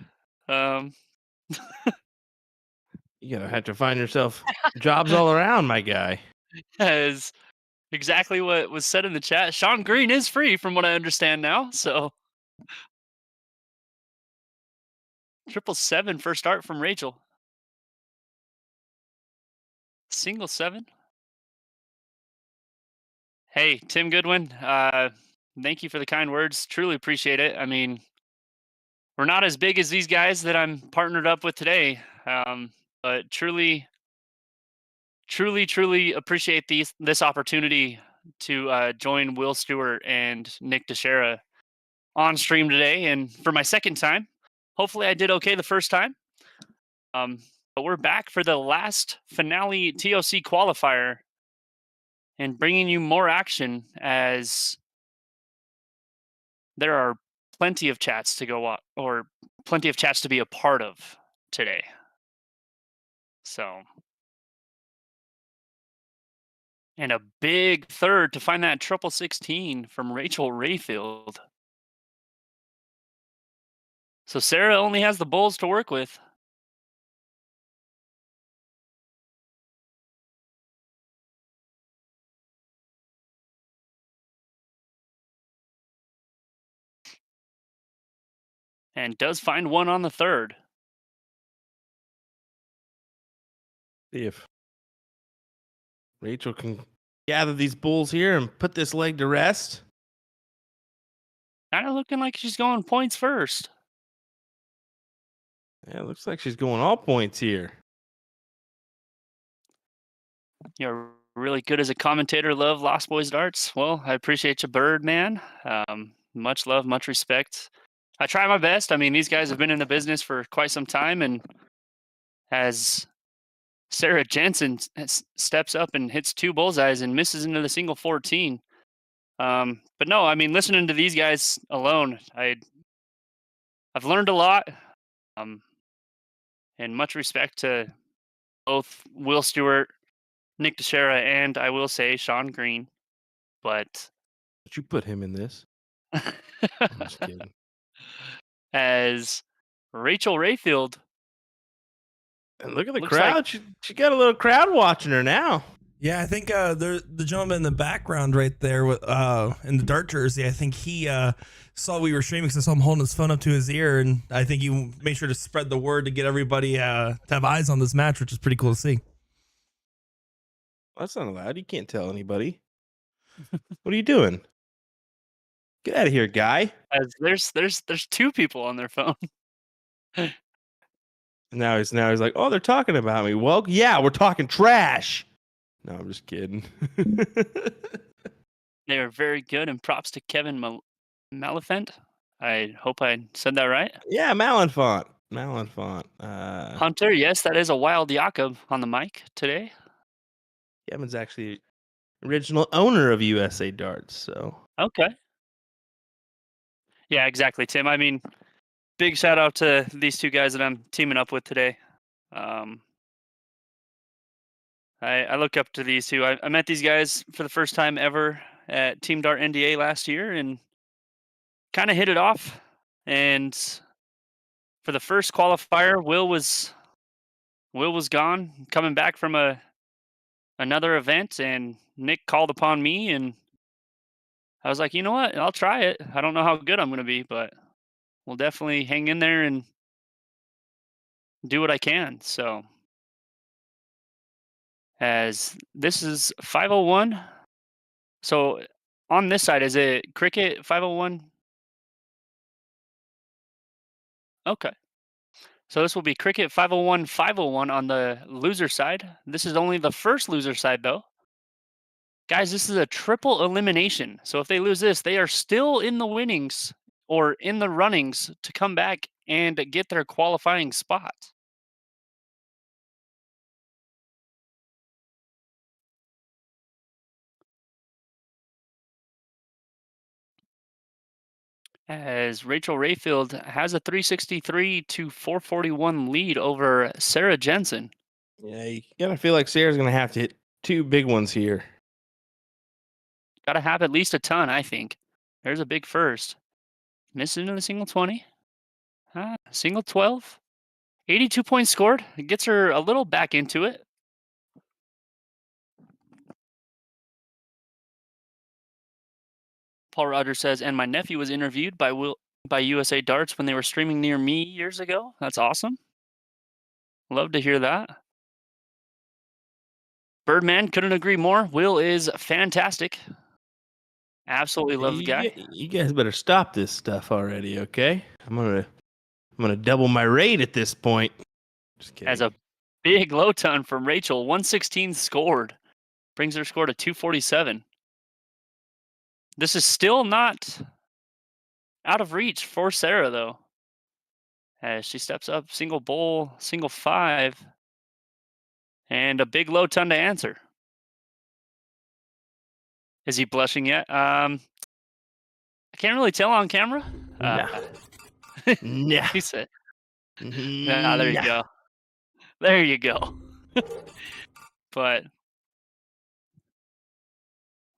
You're gonna have to find yourself jobs all around, my guy. As exactly what was said in the chat. Sean Green is free from what I understand now. So 777 first start from Rachel. Single 7. Hey, Tim Goodwin. Thank you for the kind words. Truly appreciate it. I mean, we're not as big as these guys that I'm partnered up with today, but truly appreciate this opportunity to join Will Stewart and Nick Teixeira on stream today, and for my second time. Hopefully, I did okay the first time. But we're back for the last finale TOC qualifier, and bringing you more action as there are plenty of chats to go up, or plenty of chats to be a part of today. So, and a big third to find that triple 16 from Rachel Rayfield. So Sarah only has the bulls to work with. And does find one on the third. See if Rachel can gather these bulls here and put this leg to rest. Kind of looking like she's going points first. Yeah, it looks like she's going all points here. You're really good as a commentator. Love Lost Boys Darts. Well, I appreciate you, Bird, man. Much love, much respect. I try my best. I mean, these guys have been in the business for quite some time, and as Sarah Jensen steps up and hits 2 bullseyes and misses into the single 14. But no, I mean, listening to these guys alone, I've learned a lot. And much respect to both Will Stewart, Nick Teixeira, and I will say Sean Green. But Did you put him in this? I'm just kidding. as Rachel Rayfield. And look at the Looks like- crowd. She got a little crowd watching her now. Yeah, I think the gentleman in the background right there with in the dart jersey, I think he saw we were streaming, so I saw him holding his phone up to his ear, and I think he made sure to spread the word to get everybody to have eyes on this match, which is pretty cool to see. That's not allowed. You can't tell anybody. What are you doing? Get out of here, guy. As there's 2 people on their phone. Now he's like, oh, they're talking about me. Well, yeah, we're talking trash. No, I'm just kidding. They are very good, and props to Kevin Malafent. I hope I said that right. Yeah, Malenfant. Hunter, yes, that is a wild Jakob on the mic today. Kevin's actually original owner of USA Darts. So Okay. Yeah, exactly, Tim. I mean, big shout out to these 2 guys that I'm teaming up with today. I look up to these 2. I met these guys for the first time ever at Team Dart NDA last year and kind of hit it off. And for the first qualifier, Will was gone, coming back from another event, and Nick called upon me, and I was like, you know what? I'll try it. I don't know how good I'm going to be, but we'll definitely hang in there and do what I can. So, as this is 501. So, on this side, is it cricket 501? Okay. So this will be cricket 501, 501 on the loser side. This is only the first loser side, though. Guys, this is a triple elimination. So if they lose this, they are still in the winnings or in the runnings to come back and get their qualifying spot. As Rachel Rayfield has a 363 to 441 lead over Sarah Jensen. yeah, you gotta feel like Sarah's gonna have to hit 2 big ones here. Got to have at least a ton, I think. There's a big first. Misses into the single 20. Single 12. 82 points scored. It gets her a little back into it. Paul Rogers says, and my nephew was interviewed by USA Darts when they were streaming near me years ago. That's awesome. Love to hear that. Birdman, couldn't agree more. Will is fantastic. Absolutely love the guy. You guys better stop this stuff already, okay? I'm gonna double my rate at this point. Just kidding. As a big low ton from Rachel, 116 scored. Brings her score to 247. This is still not out of reach for Sarah, though. As she steps up, single bowl, single 5, and a big low ton to answer. Is he blushing yet? I can't really tell on camera. Nah. Nah. He said, nah, there you go. There you go. But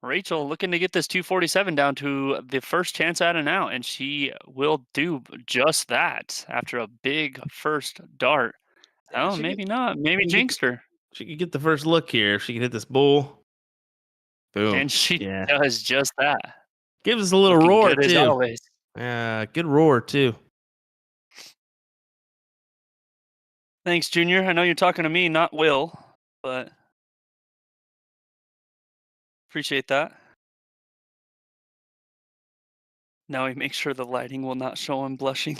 Rachel looking to get this 247 down to the first chance at an out, and she will do just that after a big first dart. Yeah, Oh, maybe not. Maybe she- jinxed her. She could get the first look here if she can hit this bull. Boom. And she Yeah. does just that. Gives us a little Looking roar good as too. always. Yeah, good roar too. Thanks, Junior. I know you're talking to me, not Will, but appreciate that. Now he makes sure the lighting will not show him blushing.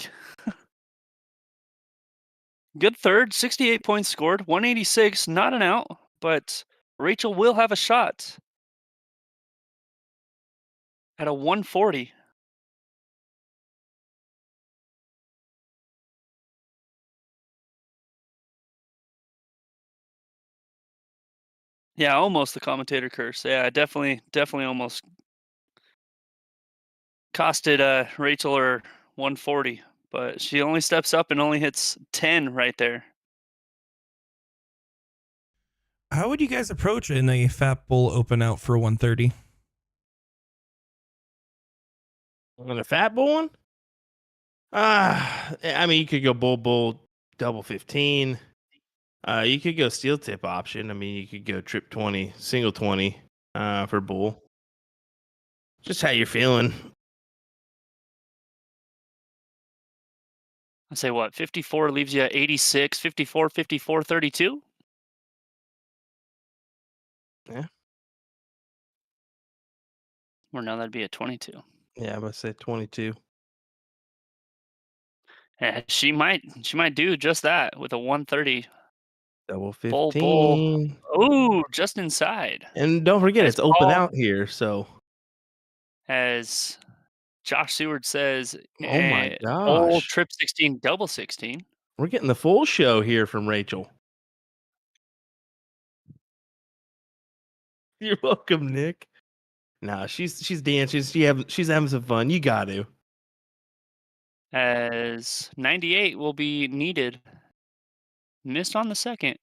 Good third, 68 points scored, 186, not an out, but Rachel will have a shot at a 140. Yeah, almost the commentator curse. Yeah, definitely almost costed Rachel her 140, but she only steps up and only hits 10 right there. How would you guys approach in a Fat Bull open out for 130? On a fat bull one? I mean, you could go bull, double 15. You could go steel tip option. I mean, you could go trip 20, single 20 for bull. Just how you're feeling. I say what? 54 leaves you at 86. 54, 54, 32. Yeah. Or no, that'd be a 22. Yeah, I'm gonna say 22. She might do just that with a 130. Double Bull. 15. Ooh, just inside. And don't forget, As it's open Paul- out here. So, As Josh Seward says, oh my bull gosh. trip 16, double 16. We're getting the full show here from Rachel. You're welcome, Nick. Nah, she's dancing. She's having some fun. You got to. As 98 will be needed. Missed on the second.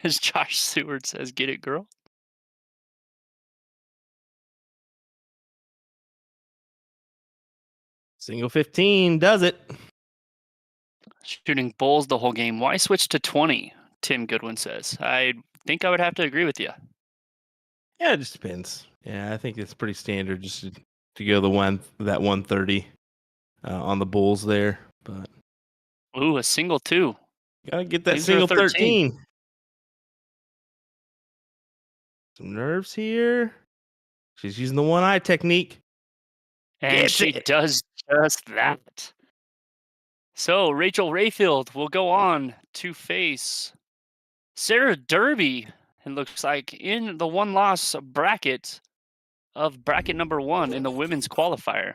As Josh Seward says, get it, girl. Single 15 does it. Shooting bulls the whole game. Why switch to 20? Tim Goodwin says. I think I would have to agree with you. Yeah, it just depends. Yeah, I think it's pretty standard just to go that 130 on the bulls there. But Ooh, a single 2. gotta get that Leaves her single 13. 13. Some nerves here. She's using the one eye technique. And Gets she it. does just that. So Rachel Rayfield will go on to face Sarah Derby. It looks like in the one-loss bracket of bracket number 1 in the women's qualifier.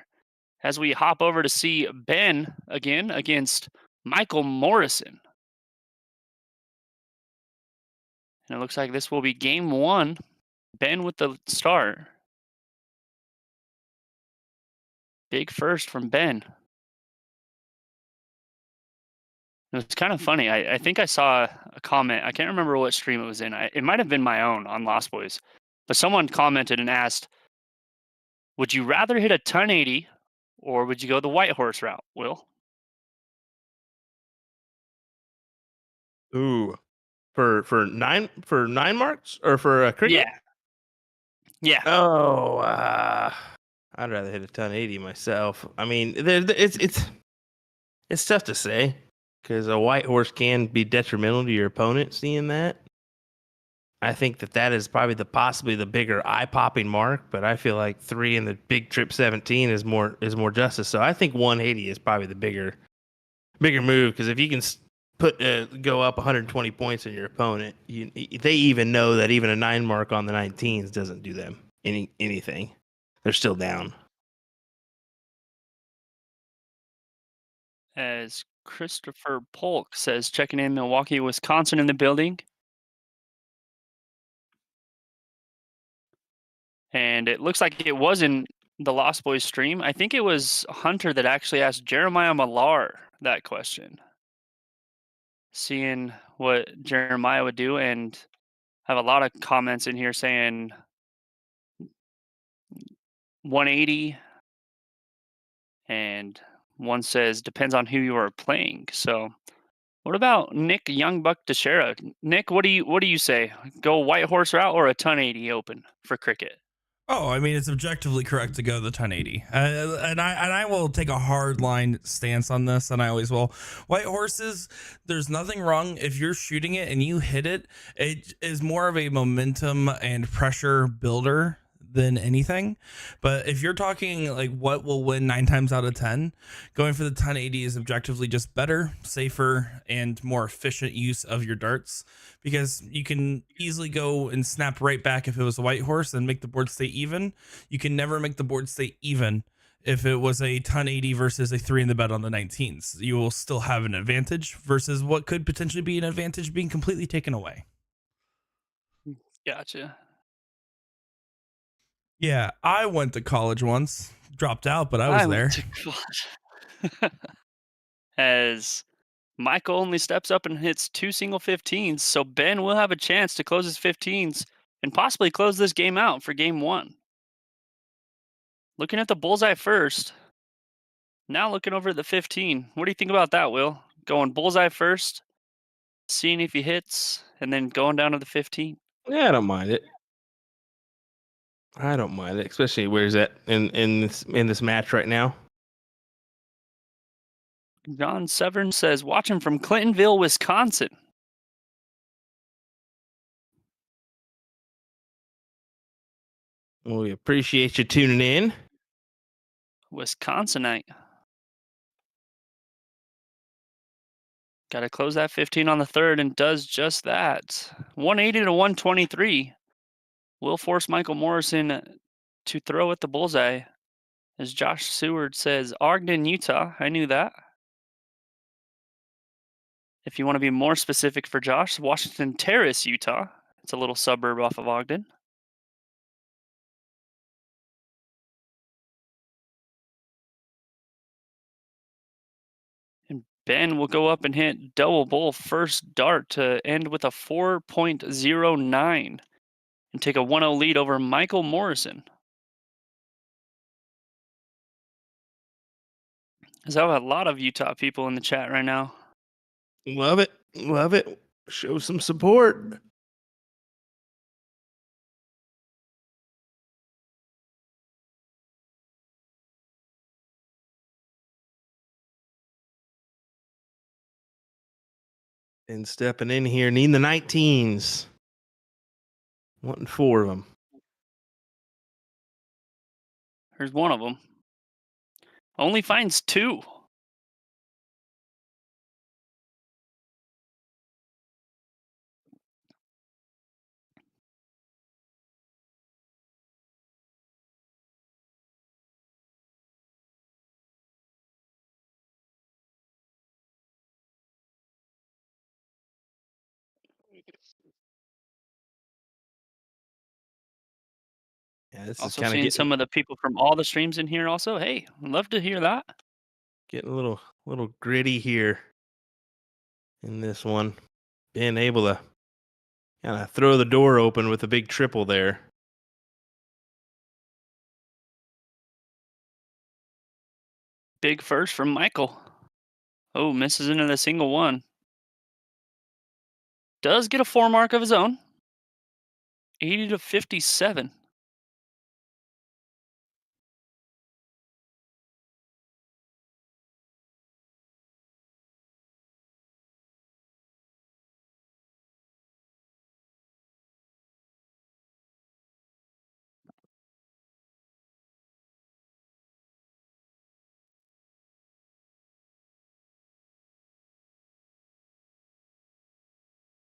As we hop over to see Ben again against Michael Morrison. And it looks like this will be game 1. Ben with the start. Big first from Ben. It's kind of funny. I think I saw a comment. I can't remember what stream it was in. It might have been my own on Lost Boys. But someone commented and asked, would you rather hit a 1080 or would you go the white horse route, Will? Ooh. For nine marks or for cricket? Yeah. Yeah. Oh, I'd rather hit a 1080 myself. I mean, it's tough to say because a white horse can be detrimental to your opponent. Seeing that, I think that is probably possibly the bigger eye-popping mark. But I feel like 3 in the big trip 17 is more justice. So I think 180 is probably the bigger move because if you can go up 120 points on your opponent, they even know that even a 9 mark on the 19s doesn't do them anything. They're still down. As Christopher Polk says, checking in Milwaukee, Wisconsin in the building. And it looks like it was in the Lost Boys stream. I think it was Hunter that actually asked Jeremiah Millar that question. Seeing what Jeremiah would do, and have a lot of comments in here saying 180, and one says depends on who you are playing. So what about Nick Youngbuck Teixeira? Nick, what do you say? Go white horse route or a 1080 open for cricket? Oh, I mean, it's objectively correct to go the 1080, and I will take a hard line stance on this, and I always will. White horses, there's nothing wrong if you're shooting it and you hit it. It is more of a momentum and pressure builder than anything. But if you're talking like what will win 9 times out of 10, going for the 1080 is objectively just better, safer, and more efficient use of your darts, because you can easily go and snap right back if it was a white horse and make the board stay even. You can never make the board stay even if it was a 1080 versus a 3 in the bed on the 19s. You will still have an advantage versus what could potentially be an advantage being completely taken away. Gotcha. Yeah, I went to college once, dropped out, but I was there. As Michael only steps up and hits 2 single 15s, so Ben will have a chance to close his 15s and possibly close this game out for game 1. Looking at the bullseye first, Now looking over at the 15. What do you think about that, Will? Going bullseye first, seeing if he hits, and then going down to the 15. Yeah, I don't mind it. I don't mind it, especially where's that in this match right now. John Severn says, watching from Clintonville, Wisconsin. Well, we appreciate you tuning in. Wisconsinite. Got to close that 15 on the third and does just that. 180 to 123. Will force Michael Morrison to throw at the bullseye. As Josh Seward says, Ogden, Utah. I knew that. If you want to be more specific for Josh, Washington Terrace, Utah. It's a little suburb off of Ogden. And Ben will go up and hit double bull first dart to end with a 4.09 and take a 1-0 lead over Michael Morrison. There's a lot of Utah people in the chat right now. Love it. Love it. Show some support. And stepping in here, needing the 19s. Wanting 4 of them. Here's one of them. Only finds 2. Yeah, this is Also kind of seeing getting some of the people from all the streams in here also. Hey, I'd love to hear that. getting a little gritty here in this one. Being able to kind of throw the door open with a big triple there. Big first from Michael. Oh, misses into the single one. Does get a 4 mark of his own. 80 to 57.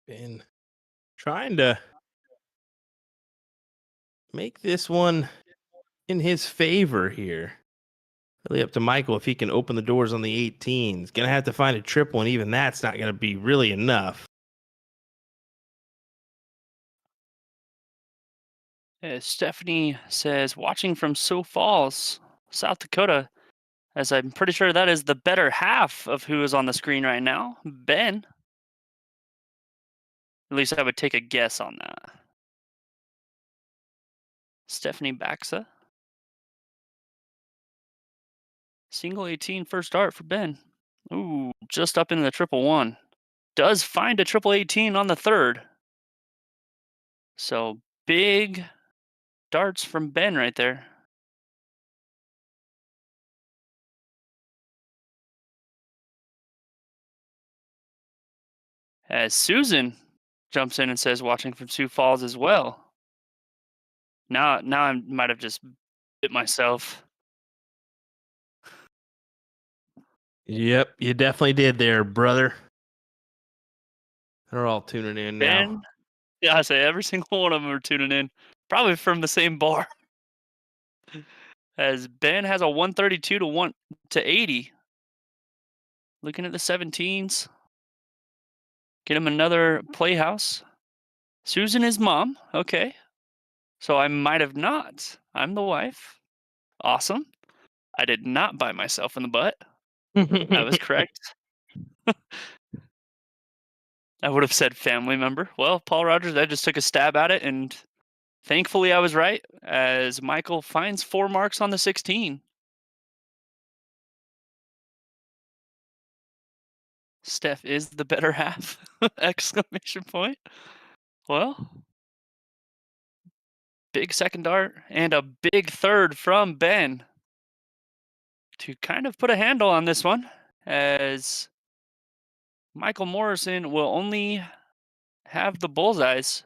Been trying to make this one in his favor here. Really up to Michael if he can open the doors on the 18s. Gonna have to find a triple, and even that's not gonna be really enough. Stephanie says, watching from Sioux Falls, South Dakota, as I'm pretty sure that is the better half of who is on the screen right now, Ben. At least I would take a guess on that. Stephanie Baxa. Single 18 first dart for Ben. Ooh, just up into the triple one. Does find a triple 18 on the third. So big darts from Ben right there. As Susan jumps in and says, watching from Sioux Falls as well. Now I might have just bit myself. Yep, you definitely did there, brother. They're all tuning in now. Ben, yeah, I say every single one of them are tuning in, probably from the same bar. As Ben has a 132 to 80. Looking at the 17s. Get him another playhouse. Susan is mom. Okay. So I might have not. I'm the wife. Awesome. I did not bite myself in the butt. I was correct. I would have said family member. Well, Paul Rogers, I just took a stab at it, and thankfully I was right, as Michael finds 4 marks on the 16. Steph is the better half! Exclamation point. Well, big second dart and a big third from Ben to kind of put a handle on this one, as Michael Morrison will only have the bullseyes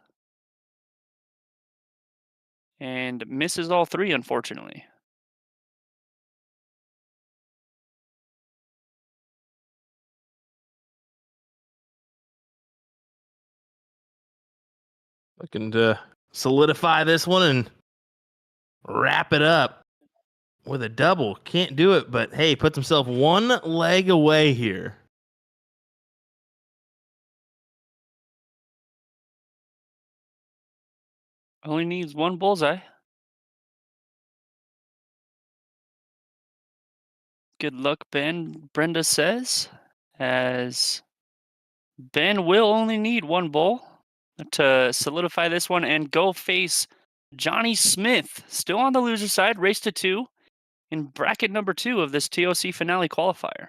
and misses all three, unfortunately. Looking to solidify this one and wrap it up with a double. Can't do it, but hey, puts himself one leg away here. Only needs one bullseye. Good luck, Ben, Brenda says, as Ben will only need one bowl to solidify this one and go face Johnny Smith, still on the loser side, race to 2 in bracket number 2 of this TOC finale qualifier.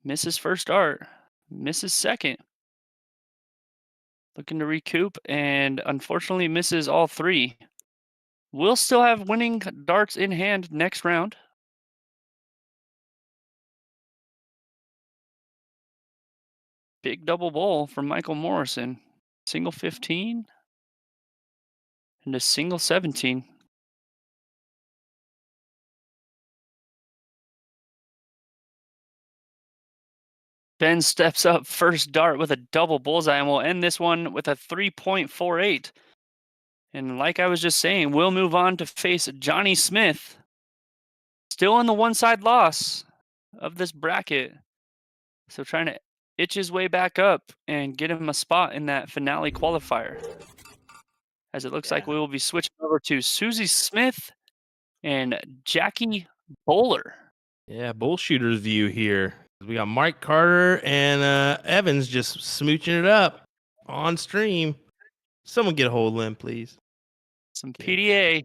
Misses first dart, misses second. Looking to recoup and unfortunately misses all three. Will still have winning darts in hand next round. Big double bowl from Michael Morrison. Single 15 and a single 17. Ben steps up first dart with a double bullseye and will end this one with a 3.48. And like I was just saying, we'll move on to face Johnny Smith. Still in the one-side loss of this bracket. So trying to itch his way back up and get him a spot in that finale qualifier. As it looks like we will be switching over to Susie Smith and Jackie Bowler. Yeah, bullshooter's view here. We got Mike Carter and Evans just smooching it up on stream. Someone get a hold of them, please. Some PDA.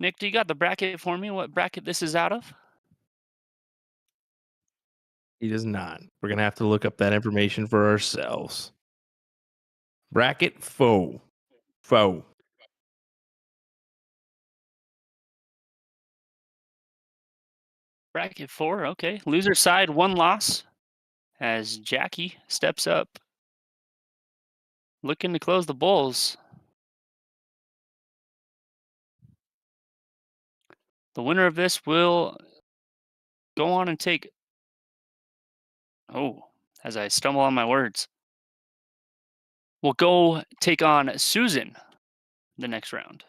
Nick, do you got the bracket for me? What bracket this is out of? He does not. We're going to have to look up that information for ourselves. Bracket foe. Bracket 4, okay. Loser side, 1 loss. As Jackie steps up. Looking to close the bowls. The winner of this will go on and take... Oh, as I stumble on my words. We'll go take on Susan the next round.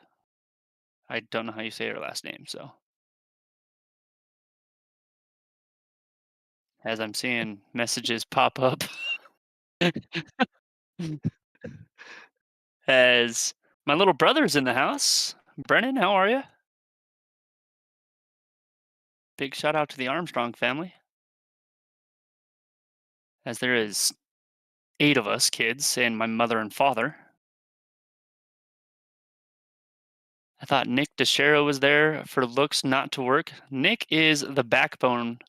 I don't know how you say her last name, so. As I'm seeing messages pop up. As my little brother's in the house. Brennan, how are you? Big shout out to the Armstrong family. As there is 8 of us kids and my mother and father. I thought Nick DeShero was there for looks not to work. Nick is the backbone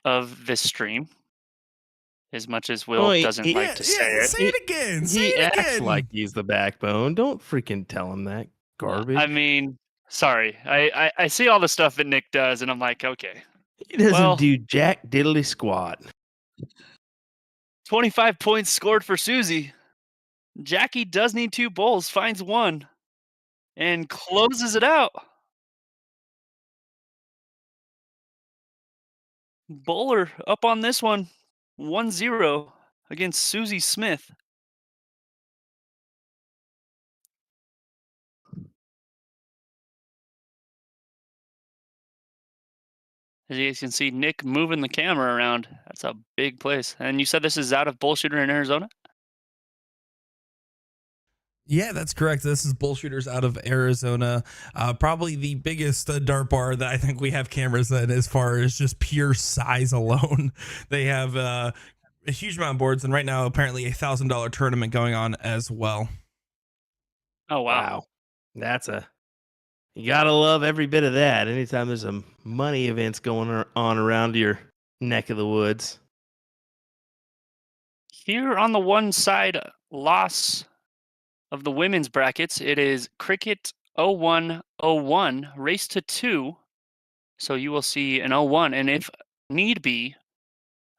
of this stream. As much as Will doesn't like to say it. Say it again. Say He it acts again. like he's the backbone. Don't freaking tell him that garbage. I mean, sorry. I see all the stuff that Nick does, and I'm like, okay. He doesn't Well- do jack diddly squat. 25 points scored for Susie. Jackie does need 2 bowls, finds 1, and closes it out. Bowler up on this one, 1-0 against Susie Smith. As you guys can see, Nick moving the camera around. That's a big place. And you said this is out of Bullshooter in Arizona? Yeah, that's correct. This is Bullshooters out of Arizona. Probably the biggest dart bar that I think we have cameras in as far as just pure size alone. They have a huge amount of boards, and right now apparently $1,000 tournament going on as well. Oh wow. Wow. That's you gotta love every bit of that. Anytime there's some money events going on around your neck of the woods. Here on the one side loss of the women's brackets, it is Cricket 0101 race to 2. So you will see an 01, and if need be,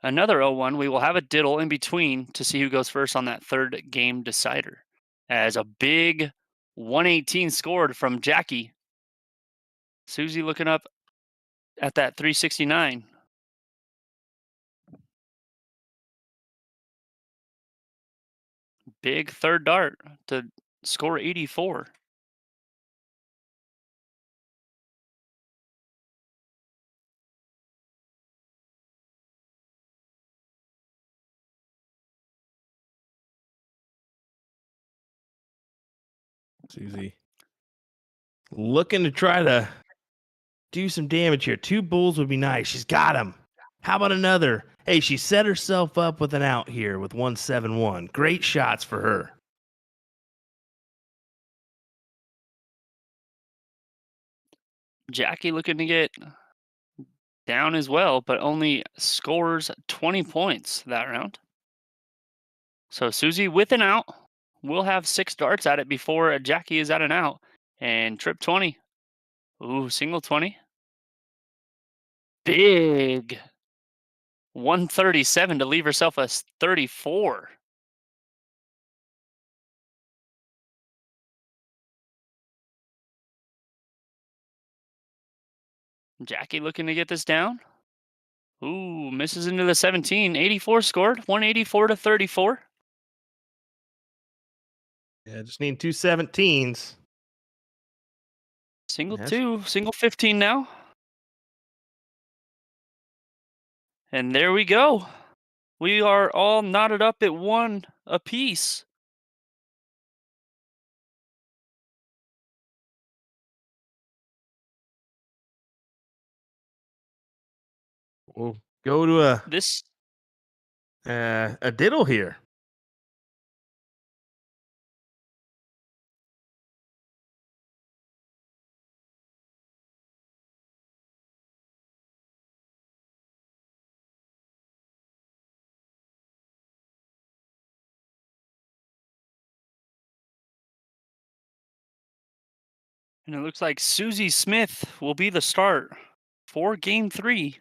another 01. We will have a diddle in between to see who goes first on that third game decider. As a big 118 scored from Jackie. Susie looking up at that 369. Big third dart to score 84. Susie looking to try to do some damage here. 2 bulls would be nice. She's got him. How about another? Hey, she set herself up with an out here with 171. Great shots for her. Jackie looking to get down as well, but only scores 20 points that round. So Susie with an out. We'll have 6 darts at it before Jackie is at an out. And trip 20. Ooh, single 20. Big 137 to leave herself a 34. Jackie looking to get this down. Ooh, misses into the 17. 84 scored. 184 to 34. Yeah, just need 2 17s. Single Yes. 2, single 15 now. And there we go. We are all knotted up at 1 apiece. We'll go to This a diddle here. and it looks like Susie Smith will be the start for game 3.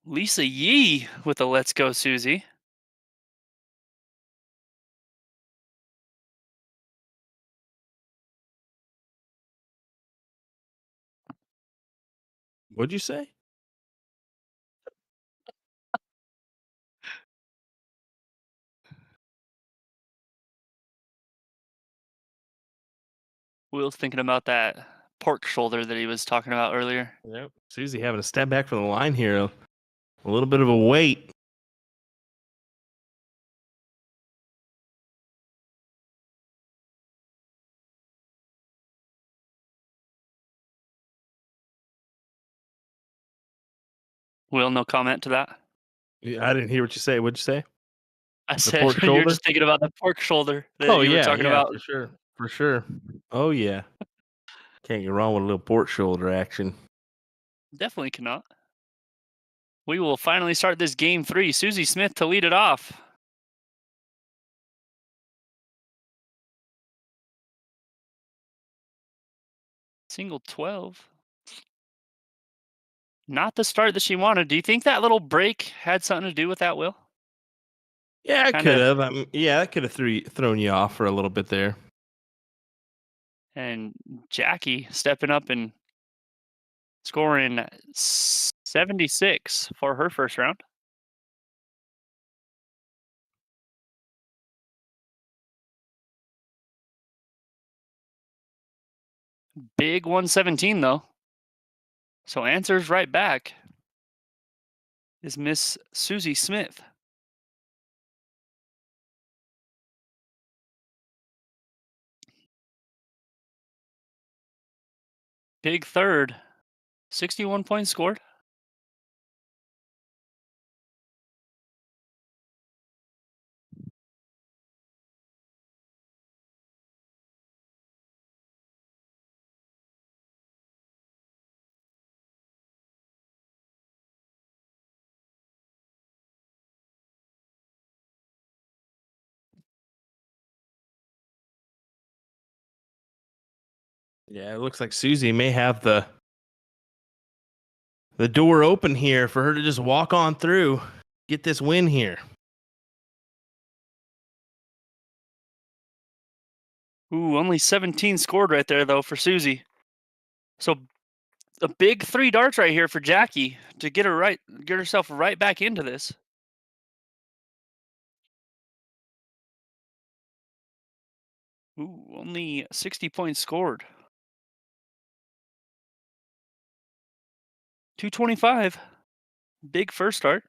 Lisa Yee with a let's go, Susie. What'd you say? Will's thinking about that pork shoulder that he was talking about earlier. Yep. Susie having to step back from the line here. A little bit of a wait. Will, no comment to that? I didn't hear what you say. What'd you say? I The said pork you're shoulder? just thinking about the pork shoulder that Oh you were yeah, talking yeah, about. for sure, for sure. Oh yeah, can't get wrong with a little pork shoulder action. Definitely cannot. We will finally start this game 3. Susie Smith to lead it off. Single 12. Not the start that she wanted. Do you think that little break had something to do with that, Will? Yeah, I Kinda- could have. Yeah, that could have thrown you off for a little bit there. And Jackie stepping up and scoring 76 for her first round. Big 117 though. So answers right back is Miss Susie Smith. Big third. 61 points scored. Yeah, it looks like Susie may have the door open here for her to just walk on through, get this win here. Ooh, only 17 scored right there, though, for Susie. So a big 3 darts right here for Jackie to get herself right back into this. Ooh, only 60 points scored. 225. Big first start.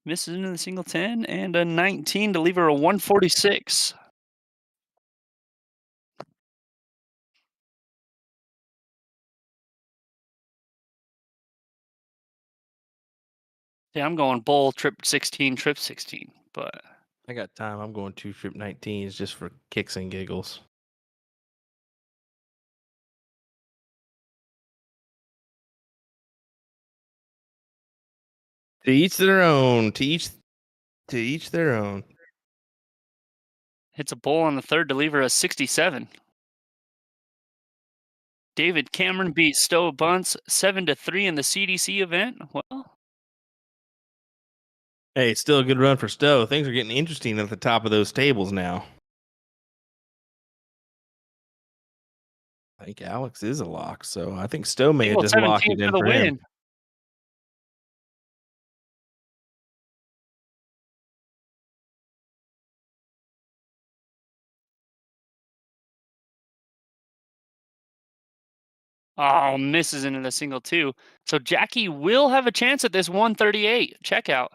Misses into the single 10 and a 19 to leave her a 146. Yeah, I'm going bull, trip 16, trip 16, but I got time. I'm going 2 trip 19s just for kicks and giggles. To each their own. To each their own. hits a bull on the third to leave her a 67. David Cameron beats Stowe Bunce 7-3 in the CDC event. Well, Hey, it's still a good run for Stowe. Things are getting interesting at the top of those tables now. I think Alex is a lock, so I think Stowe may have single just locked 17 it in for the for him. win. Oh, misses into the single 2. So Jackie will have a chance at this 138 checkout.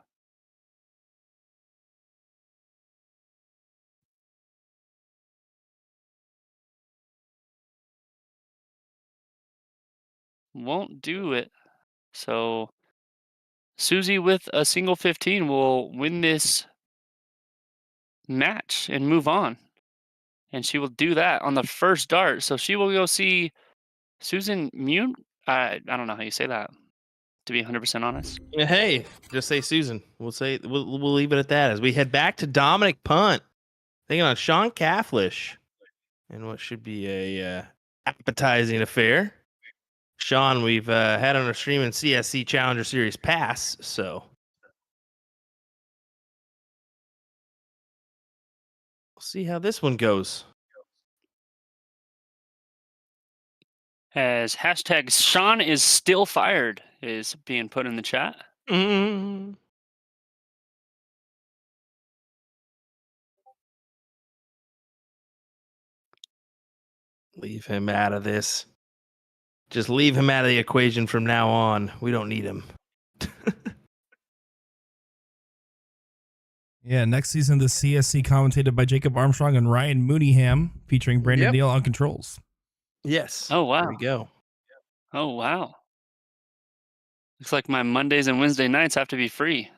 Won't do it. So Susie with a single 15 will win this match and move on. And she will do that on the first dart. So she will go see Susan Mune. I don't know how you say that, to be 100% honest. Yeah, hey, just say Susan. We'll leave it at that as we head back to Dominic Punt, taking on Sean Cafflish, and what should be a appetizing affair. Sean, we've had on our stream in CSC Challenger Series pass, so we'll see how this one goes. As hashtag Sean is still fired is being put in the chat. Mm. Leave him out of this. Just leave him out of the equation from now on. We don't need him. Yeah, next season, the CSC commentated by Jacob Armstrong and Ryan Mooneyham, featuring Brandon Yep. Neal on controls. Yes. Oh, wow. There we go. Oh, wow. Looks like my Mondays and Wednesday nights have to be free.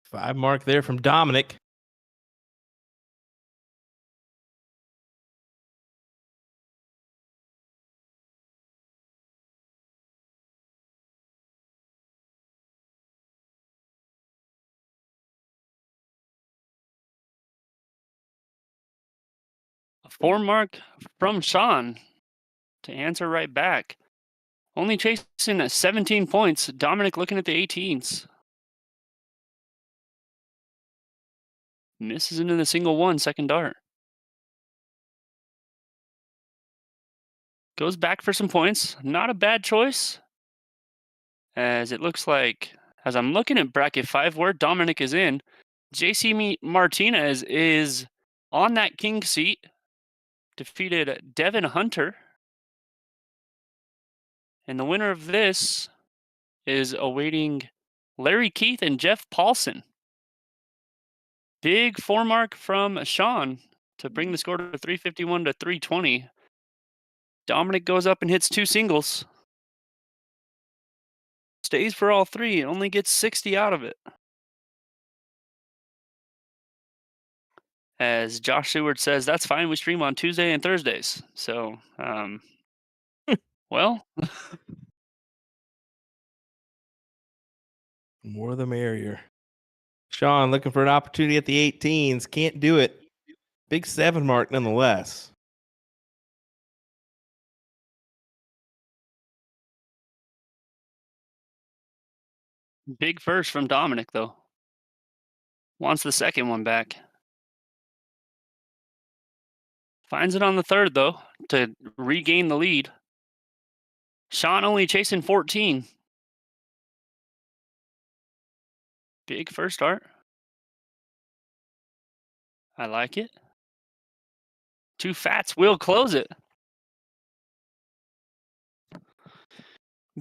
Five mark there from Dominic. A 4 mark from Sean to answer right back. Only chasing at 17 points. Dominic looking at the 18s. Misses into the single 1, second dart. Goes back for some points. Not a bad choice. As it looks like, as I'm looking at bracket 5 where Dominic is in, JC Martinez is on that king seat. Defeated Devin Hunter And the winner of this is awaiting Larry Keith and Jeff Paulson. Big 4 mark from Sean to bring the score to 351 to 320. Dominic goes up and hits 2 singles. Stays for all 3, only gets 60 out of it. As Josh Seward says, that's fine. We stream on Tuesday and Thursdays. So, well, More the merrier. Sean looking for an opportunity at the 18s. Can't do it. Big 7 mark nonetheless. big first from Dominic, though. Wants the second one back. Finds it on the third, though, to regain the lead. Sean only chasing 14. Big first start. I like it. 2 fats will close it.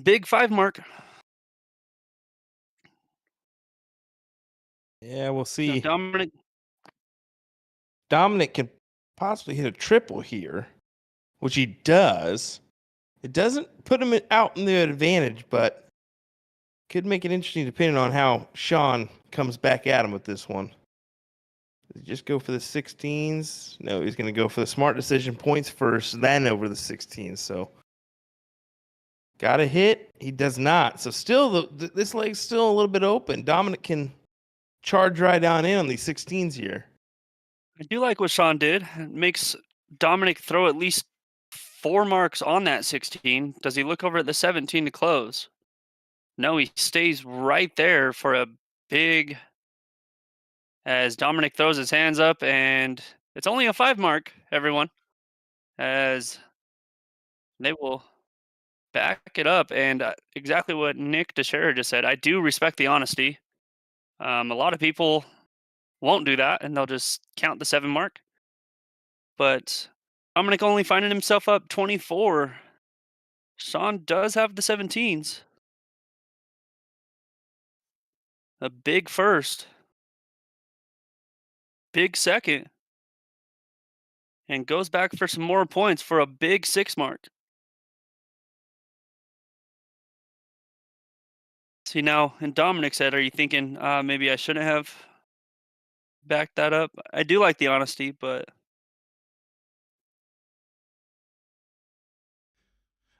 Big 5 mark. Yeah, we'll Now, see. Dominic can possibly hit a triple here, which he does. It doesn't put him out in the advantage, but could make it interesting depending on how Sean comes back at him with this one. Does he just go for the 16s? No, he's going to go for the smart decision points first, then over the 16s. So, got a hit. He does not. So, still, this leg's still a little bit open. Dominic can charge right down in on these 16s here. I do like what Sean did. It makes Dominic throw at least 4 marks on that 16. Does he look over at the 17 to close? No, he stays right there for a big, as Dominic throws his hands up, and it's only a 5 mark, everyone, as they will back it up. And exactly what Nick Teixeira just said, I do respect the honesty. A lot of people won't do that, and they'll just count the 7 mark. But Dominic only finding himself up 24. Sean does have the 17s. A big first. Big second. And goes back for some more points for a big 6 mark. See now, and Dominic said, are you thinking maybe I shouldn't have backed that up? I do like the honesty, but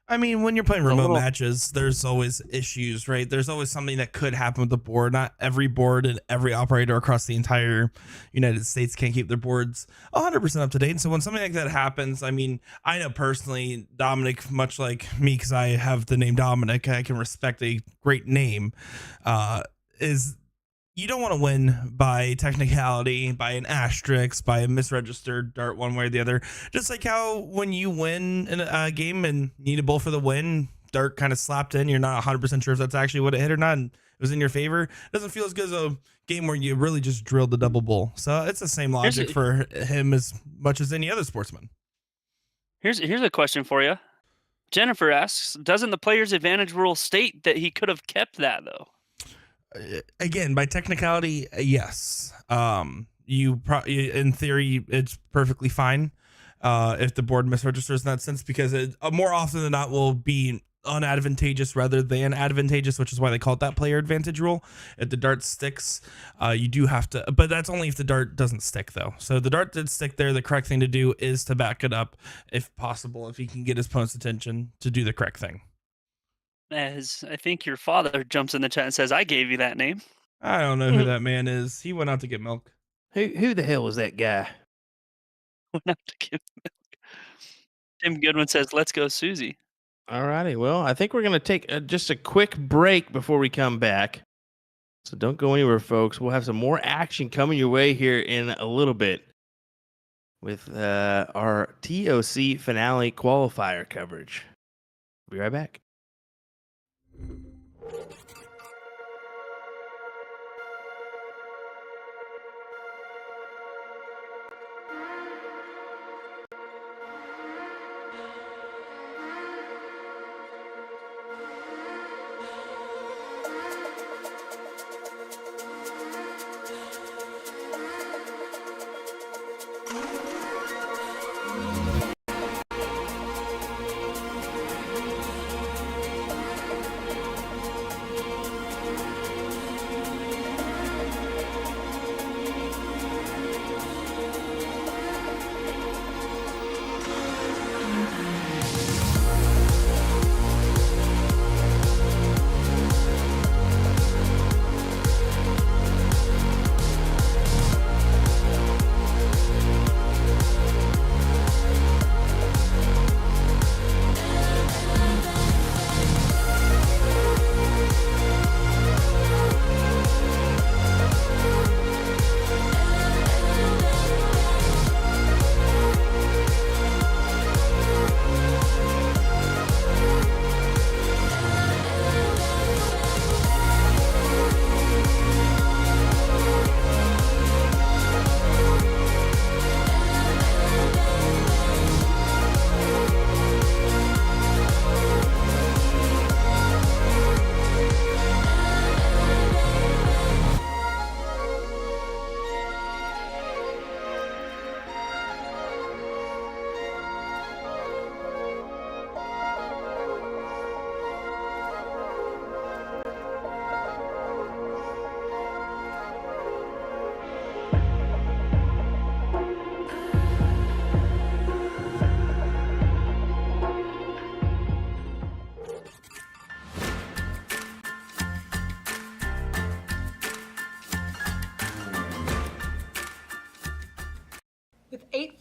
I mean, when you're playing A remote little- matches, there's always issues, right? There's always something that could happen with the board. Not every board and every operator across the entire United States can keep their boards 100% up to date. And so when something like that happens, I mean, I know personally, Dominic, much like me, because I have the name Dominic, I can respect a great name, is you don't want to win by technicality, by an asterisk, by a misregistered dart one way or the other. Just like how when you win in a game and need a bull for the win, dart kind of slapped in, you're not 100% sure if that's actually what it hit or not, and it was in your favor. It doesn't feel as good as a game where you really just drilled the double bull. So it's the same logic for him as much as any other sportsman. Here's a question for you. Jennifer asks, doesn't the player's advantage rule state that he could have kept that, though? Again, by technicality, yes. In theory, it's perfectly fine if the board misregisters in that sense, because it more often than not will be unadvantageous rather than advantageous, which is why they call it that player advantage rule. If the dart sticks, you do have to, but that's only if the dart doesn't stick, though. So the dart did stick there. The correct thing to do is to back it up if possible, if he can get his opponent's attention to do the correct thing. As I think your father jumps in the chat and says, I gave you that name. I don't know who that man is. He went out to get milk. Who the hell was that guy? Went out to give milk. Tim Goodwin says, let's go, Susie. All righty. Well, I think we're going to take just a quick break before we come back. So don't go anywhere, folks. We'll have some more action coming your way here in a little bit with our TOC finale qualifier coverage. Be right back.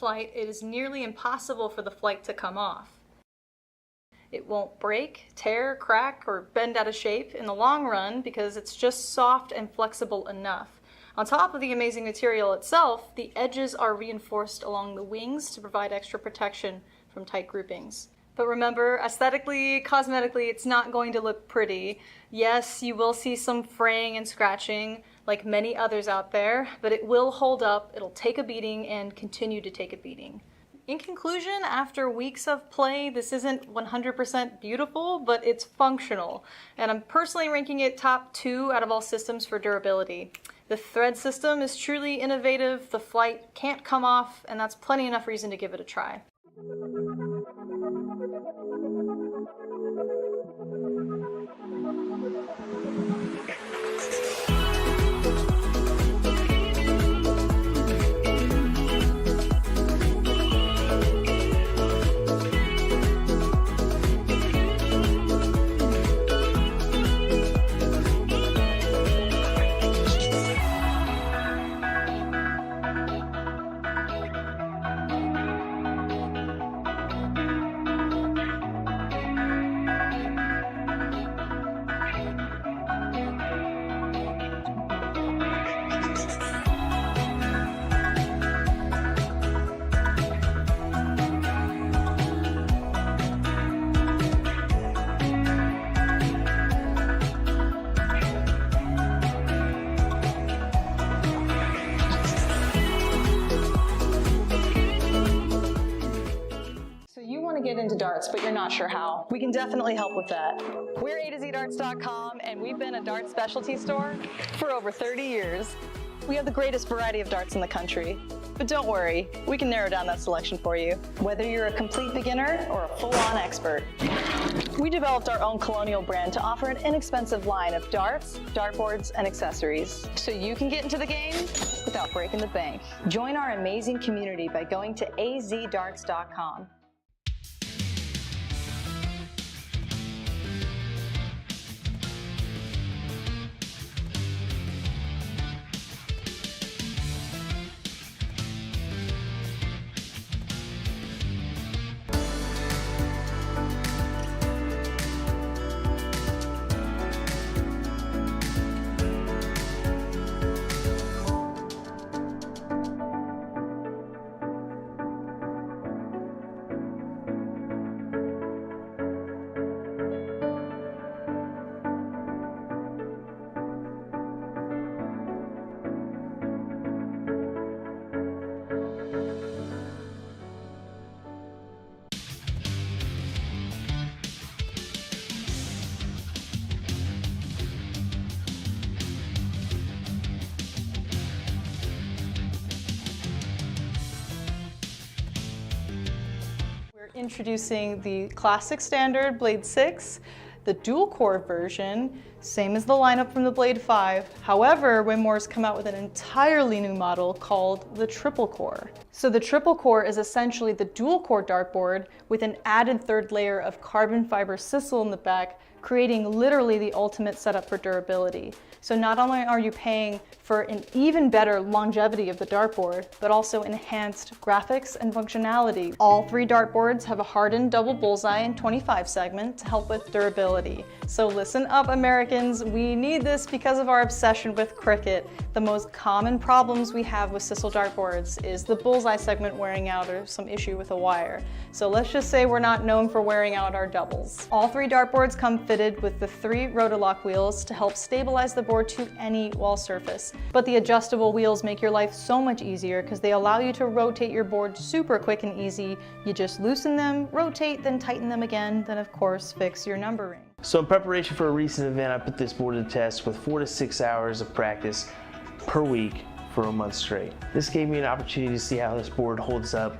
flight, it is nearly impossible for the flight to come off. It won't break, tear, crack, or bend out of shape in the long run because it's just soft and flexible enough. On top of the amazing material itself, the edges are reinforced along the wings to provide extra protection from tight groupings. But remember, aesthetically, cosmetically, it's not going to look pretty. Yes, you will see some fraying and scratching like many others out there, but it will hold up, it'll take a beating and continue to take a beating. In conclusion, after weeks of play, this isn't 100% beautiful, but it's functional. And I'm personally ranking it top 2 out of all systems for durability. The thread system is truly innovative, the flight can't come off, and that's plenty enough reason to give it a try. Get into darts, but you're not sure how. We can definitely help with that. We're A2ZDarts.com, and we've been a dart specialty store for over 30 years. We have the greatest variety of darts in the country. But don't worry, we can narrow down that selection for you, whether you're a complete beginner or a full-on expert. We developed our own Colonial brand to offer an inexpensive line of darts, dartboards, and accessories, so you can get into the game without breaking the bank. Join our amazing community by going to azdarts.com. Introducing the classic standard Blade 6, the dual core version, same as the lineup from the Blade 5. However, Winmore's come out with an entirely new model called the triple core. So the triple core is essentially the dual core dartboard with an added third layer of carbon fiber sisal in the back, creating literally the ultimate setup for durability. So not only are you paying for an even better longevity of the dartboard, but also enhanced graphics and functionality. All 3 dartboards have a hardened double bullseye and 25 segment to help with durability. So listen up, Americans, we need this because of our obsession with cricket. The most common problems we have with sisal dartboards is the bullseye segment wearing out or some issue with a wire. So let's just say we're not known for wearing out our doubles. All 3 dartboards come fitted with the 3 Rotolock wheels to help stabilize the board to any wall surface. But the adjustable wheels make your life so much easier because they allow you to rotate your board super quick and easy. You just loosen them, rotate, then tighten them again, then of course fix your numbering. So in preparation for a recent event, I put this board to the test with 4 to 6 hours of practice per week for a month straight. This gave me an opportunity to see how this board holds up,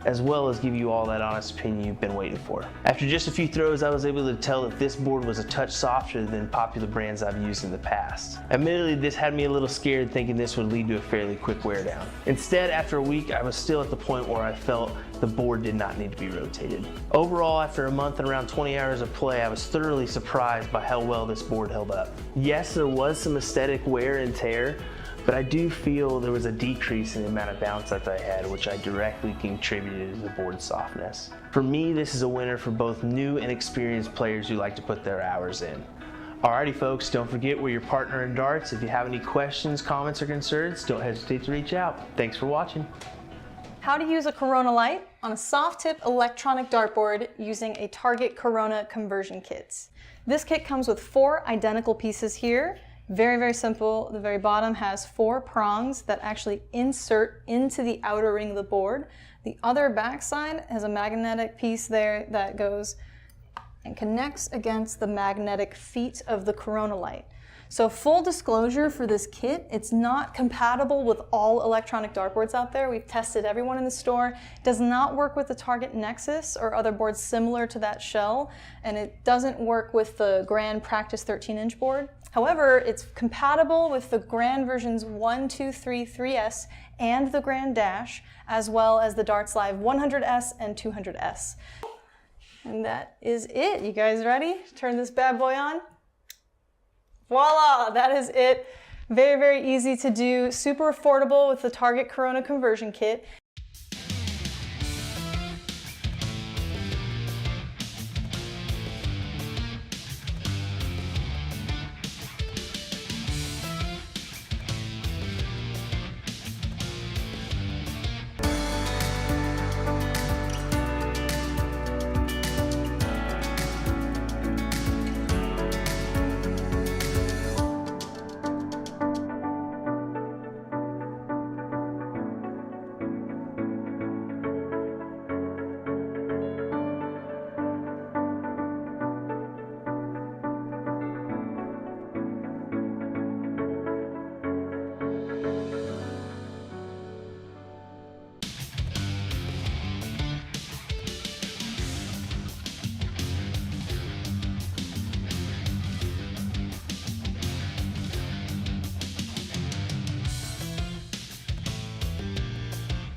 as well as give you all that honest opinion you've been waiting for. After just a few throws, I was able to tell that this board was a touch softer than popular brands I've used in the past. Admittedly, this had me a little scared, thinking this would lead to a fairly quick wear down. Instead, after a week, I was still at the point where I felt the board did not need to be rotated. Overall, after a month and around 20 hours of play, I was thoroughly surprised by how well this board held up. Yes, there was some aesthetic wear and tear, but I do feel there was a decrease in the amount of bounce that I had, which I directly contributed to the board softness. For me, this is a winner for both new and experienced players who like to put their hours in. Alrighty folks, don't forget we're your partner in darts. If you have any questions, comments, or concerns, don't hesitate to reach out. Thanks for watching. How to use a Corona light on a soft tip electronic dartboard using a Target Corona conversion kit. This kit comes with 4 identical pieces here. Very, very simple. The very bottom has 4 prongs that actually insert into the outer ring of the board. The other backside has a magnetic piece there that goes and connects against the magnetic feet of the Corona light. So full disclosure for this kit, it's not compatible with all electronic dartboards out there. We've tested everyone in the store. It does not work with the Target Nexus or other boards similar to that shell, and it doesn't work with the Grand Practice 13-inch board. However, it's compatible with the Grand versions 1, 2, 3, 3S, and the Grand Dash, as well as the Darts Live 100S and 200S. And that is it. You guys ready? Turn this bad boy on. Voila, that is it. Very, very easy to do, super affordable with the Target Corona conversion kit.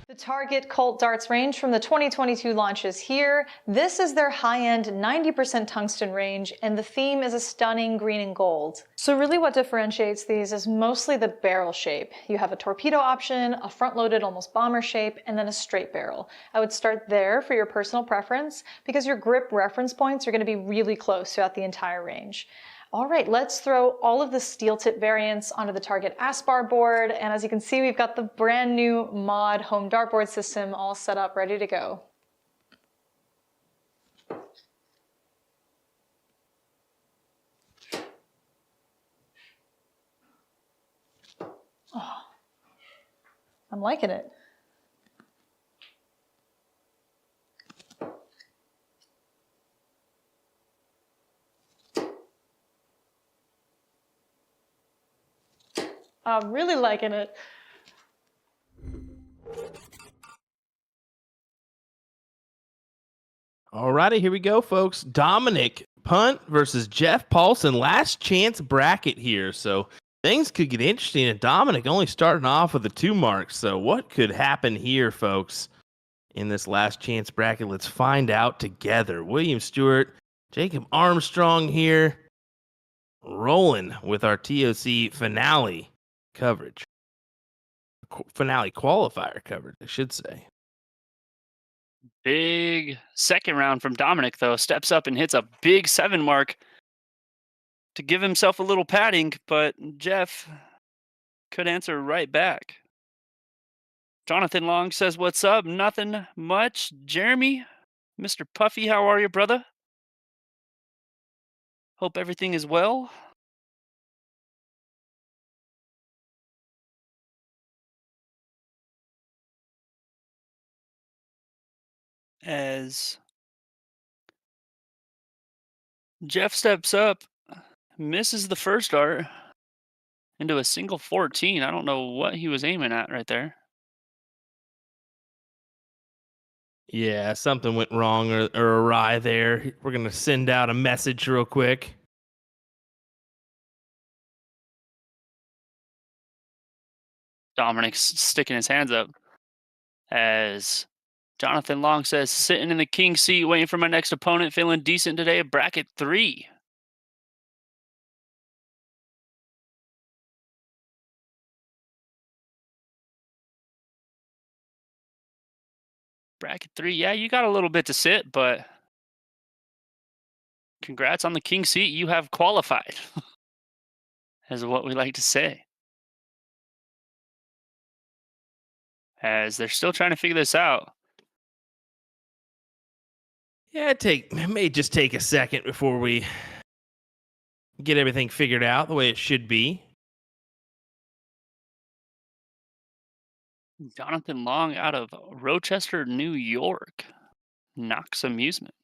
The Target Cult Darts range from the 2022 launches here. This is their high-end 90% tungsten range, and the theme is a stunning green and gold. So really what differentiates these is mostly the barrel shape. You have a torpedo option, a front-loaded almost bomber shape, and then a straight barrel. I would start there for your personal preference because your grip reference points are going to be really close throughout the entire range. All right, let's throw all of the steel tip variants onto the Target Aspar board. And as you can see, we've got the brand new mod home dartboard system all set up, ready to go. Oh, I'm liking it. I'm really liking it. Alrighty, here we go, folks. Dominic Punt versus Jeff Paulson. Last chance bracket here. So things could get interesting. And Dominic only starting off with a 2 marks. So what could happen here, folks, in this last chance bracket? Let's find out together. William Stewart, Jacob Armstrong here, rolling with our TOC finale coverage. Finale qualifier coverage, I should say. Big second round from Dominic, though. Steps up and hits a big 7 mark to give himself a little padding, but Jeff could answer right back. Jonathan Long says, "What's up? Nothing much." Jeremy, Mr. Puffy, how are you, brother? Hope everything is well. As Jeff steps up, misses the first dart into a single 14. I don't know what he was aiming at right there. Yeah, something went wrong or awry there. We're going to send out a message real quick. Dominic's sticking his hands up as Jonathan Long says, "Sitting in the king seat, waiting for my next opponent, feeling decent today, bracket 3. bracket 3. Yeah, you got a little bit to sit, but congrats on the king seat. You have qualified, is what we like to say. As they're still trying to figure this out. Yeah, it may just take a second before we get everything figured out the way it should be. Jonathan Long out of Rochester, New York. Knox Amusement.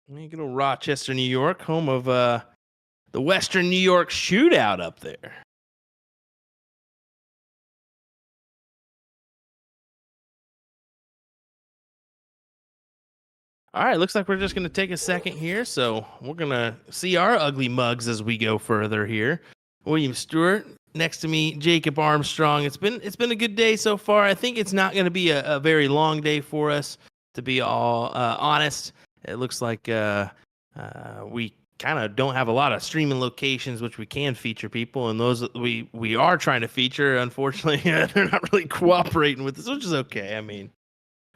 Good old Rochester, New York, home of the Western New York shootout up there. All right, looks like we're just going to take a second here. So we're going to see our ugly mugs as we go further here. William Stewart, next to me, Jacob Armstrong. It's been a good day so far. I think it's not going to be a very long day for us, to be all honest. It looks like we kind of don't have a lot of streaming locations which we can feature people, and those that we are trying to feature, unfortunately, they're not really cooperating with us, which is okay. I mean,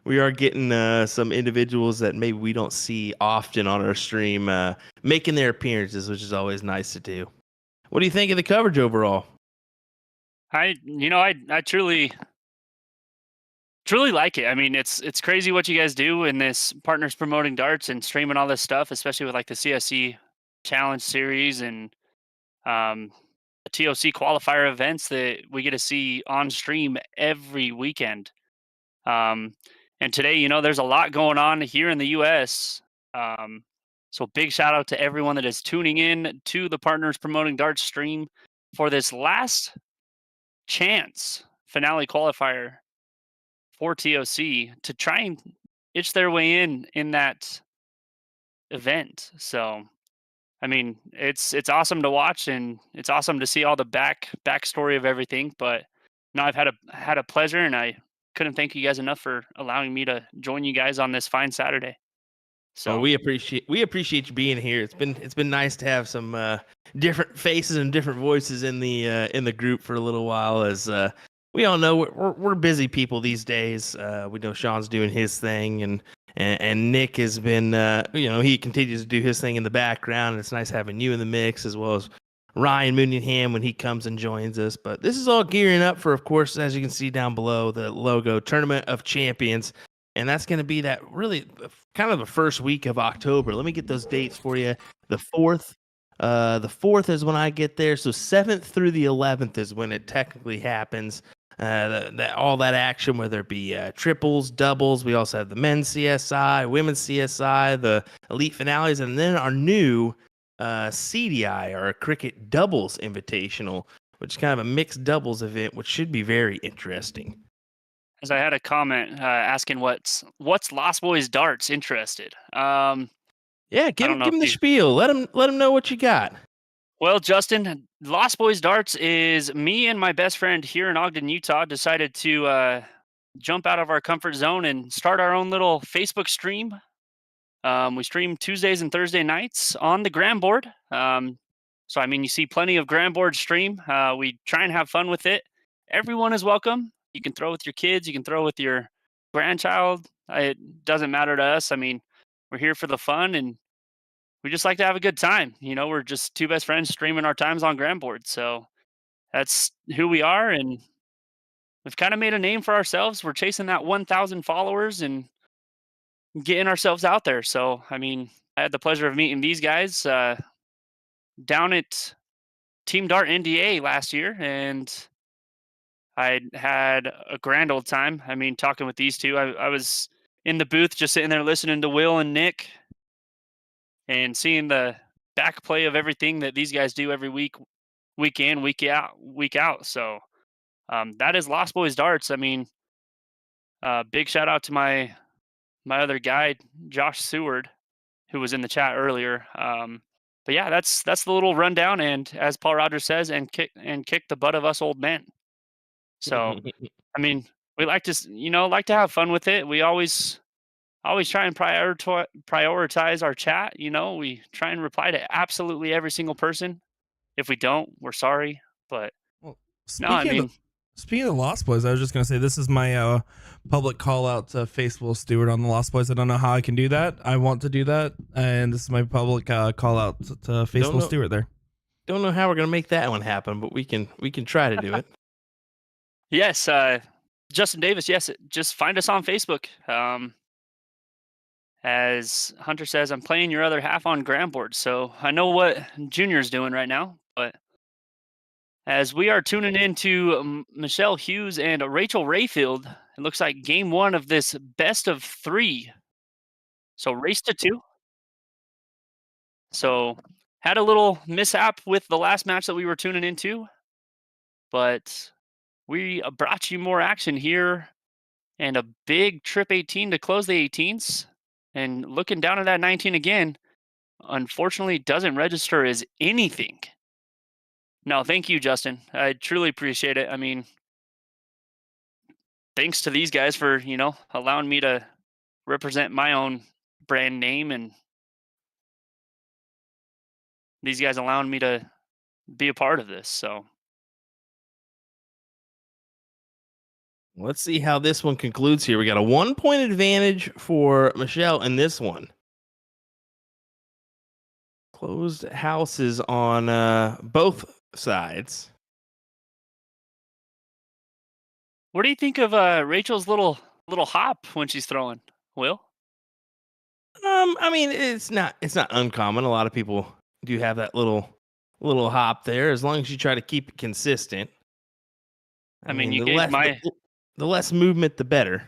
we are getting some individuals that maybe we don't see often on our stream making their appearances, which is always nice to do. What do you think of the coverage overall? I truly like it. I mean, it's crazy what you guys do in this Partners Promoting Darts and streaming all this stuff, especially with like the CSC Challenge Series and the TOC qualifier events that we get to see on stream every weekend. And today, there's a lot going on here in the U.S. So big shout out to everyone that is tuning in to the Partners Promoting Darts stream for this last chance finale qualifier for TOC to try and itch their way in that event. So, I mean, it's awesome to watch, and it's awesome to see all the backstory of everything. But no, I've had a pleasure, and I couldn't thank you guys enough for allowing me to join you guys on this fine Saturday. So we appreciate you being here. It's been nice to have some different faces and different voices in the group for a little while, as we all know we're busy people these days. We know Sean's doing his thing, and Nick has been he continues to do his thing in the background. And it's nice having you in the mix, as well as Ryan Mooneyham when he comes and joins us. But this is all gearing up for, of course, as you can see down below, the logo Tournament of Champions. And that's going to be that really kind of the first week of October. Let me get those dates for you. The 4th. The 4th is when I get there. So 7th through the 11th is when it technically happens. All that action, whether it be triples, doubles. We also have the men's CSI, women's CSI, the elite finales, and then our new CDI, our cricket doubles invitational, which is kind of a mixed doubles event, which should be very interesting. As I had a comment asking what's Lost Boys Darts interested. Yeah, give him the spiel. Let him know what you got. Well, Justin, Lost Boys Darts is me and my best friend here in Ogden, Utah, decided to jump out of our comfort zone and start our own little Facebook stream. We stream Tuesdays and Thursday nights on the Gramboard. So, I mean, you see plenty of Gramboard stream. We try and have fun with it. Everyone is welcome. You can throw with your kids. You can throw with your grandchild. It doesn't matter to us. I mean, we're here for the fun, and we just like to have a good time. We're just two best friends streaming our times on Gramboard. So that's who we are, and we've kind of made a name for ourselves. We're chasing that 1,000 followers and getting ourselves out there. So, I mean, I had the pleasure of meeting these guys down at Team Dart NDA last year, and I had a grand old time. I mean, talking with these two, I was in the booth just sitting there listening to Will and Nick and seeing the back play of everything that these guys do every week in, week out. So that is Lost Boys Darts. I mean, big shout out to my other guy, Josh Seward, who was in the chat earlier. But yeah, that's the little rundown. And as Paul Rogers says, and kick the butt of us old men. So, I mean, we like to have fun with it. We always try and prioritize our chat. We try and reply to absolutely every single person. If we don't, we're sorry. But Speaking of the Lost Boys, I was just gonna say this is my public call out to Faithful Stewart on the Lost Boys. I don't know how I can do that. I want to do that, and this is my public call out to Faithful know- Stewart there. Don't know how we're gonna make that one happen, but we can try to do it. Yes, Justin Davis. Yes, just find us on Facebook. As Hunter says, I'm playing your other half on Grandboard, so I know what Junior's doing right now. But as we are tuning into Michelle Hughes and Rachel Rayfield, it looks like game one of this best of 3. So race to 2. So had a little mishap with the last match that we were tuning into, but we brought you more action here and a big trip 18 to close the 18s. And looking down at that 19 again, unfortunately doesn't register as anything. No, thank you, Justin. I truly appreciate it. I mean, thanks to these guys for, allowing me to represent my own brand name, and these guys allowing me to be a part of this. So Let's see how this one concludes here. We got a 1-point advantage for Michelle in this one. Closed houses on both sides. what do you think of Rachel's little hop when she's throwing, Will? I mean, it's not uncommon. A lot of people do have that little hop there, as long as you try to keep it consistent. I mean, you the gave the less movement, the better.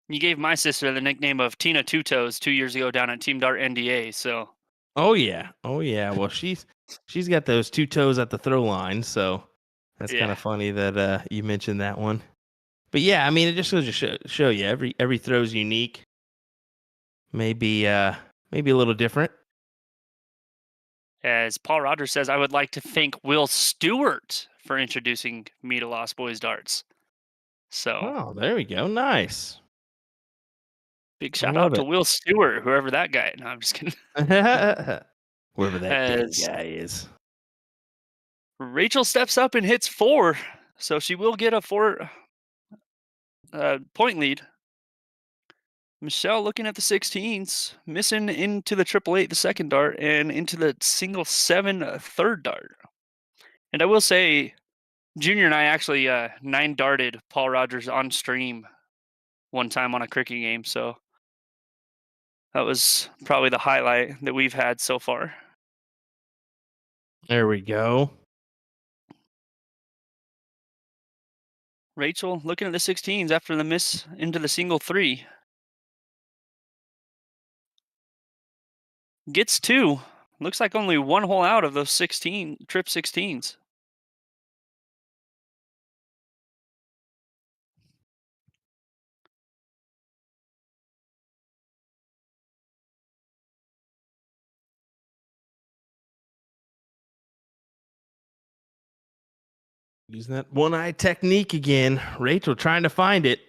You gave my sister the nickname of Tina Two Toes 2 years ago down at Team Dart NDA. So Oh yeah. Well, she's got those 2 toes at the throw line, so that's kind Yeah. of funny that you mentioned that one. But yeah, I mean, it just goes to show you every throw's unique. Maybe a little different. as Paul Rogers says, I would like to thank Will Stewart for introducing me to Lost Boys Darts. So Oh, there we go. Nice. big I shout love out to it. Will Stewart, whoever that guy. No, I'm just kidding. Wherever that dead As guy is. Rachel steps up and hits 4, so she will get a 4 point lead. Michelle looking at the 16s, missing into the triple 8 the second dart and into the single 7 third dart. And I will say, Junior and I actually 9 darted Paul Rogers on stream one time on a cricket game, so that was probably the highlight that we've had so far. There we go. Rachel looking at the 16s after the miss into the single 3. Gets 2. Looks like only 1 hole out of those 16 trip 16s. Using that one-eye technique again. Rachel trying to find it.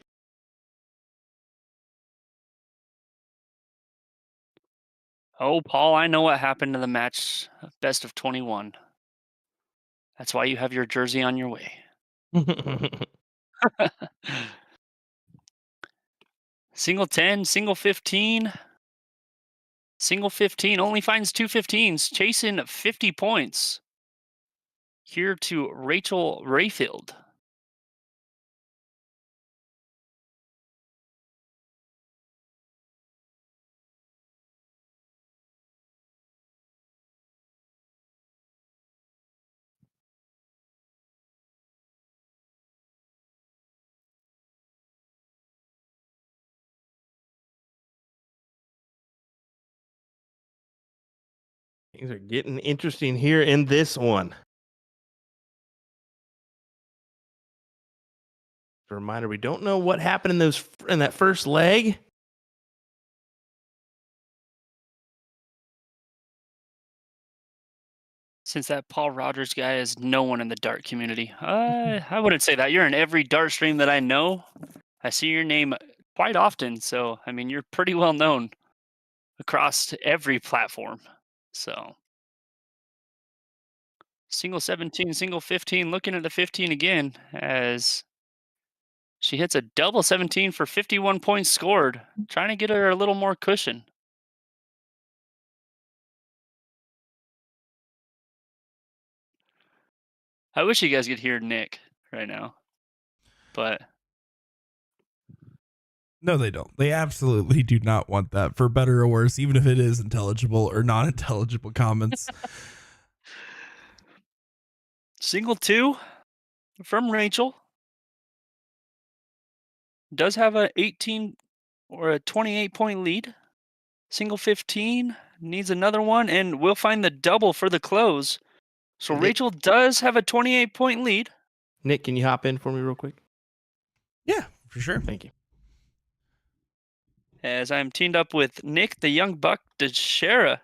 Oh, Paul, I know what happened to the match best of 21. That's why you have your jersey on your way. Single 10, single 15. Single 15 only finds 2 15s, chasing 50 points. Here to Rachel Rayfield. Things are getting interesting here in this one. A reminder, we don't know what happened in that first leg. Since that Paul Rogers guy is no one in the dart community. I wouldn't say that. You're in every dart stream that I know. I see your name quite often, so I mean you're pretty well known across every platform. So single 17, single 15, looking at the 15 again as She hits a double 17 for 51 points scored, trying to get her a little more cushion. I wish you guys could hear Nick right now, but No, they don't. They absolutely do not want that, for better or worse, even if it is intelligible or non-intelligible comments. single 2 from Rachel. Does have a 18 or a 28 point lead. Single 15 needs another one, and we'll find the double for the close. So Nick- Rachel does have a 28 point lead. Nick, can you hop in for me real quick? Yeah, for sure. Thank you. As I'm teamed up with Nick, the young buck, DeShera.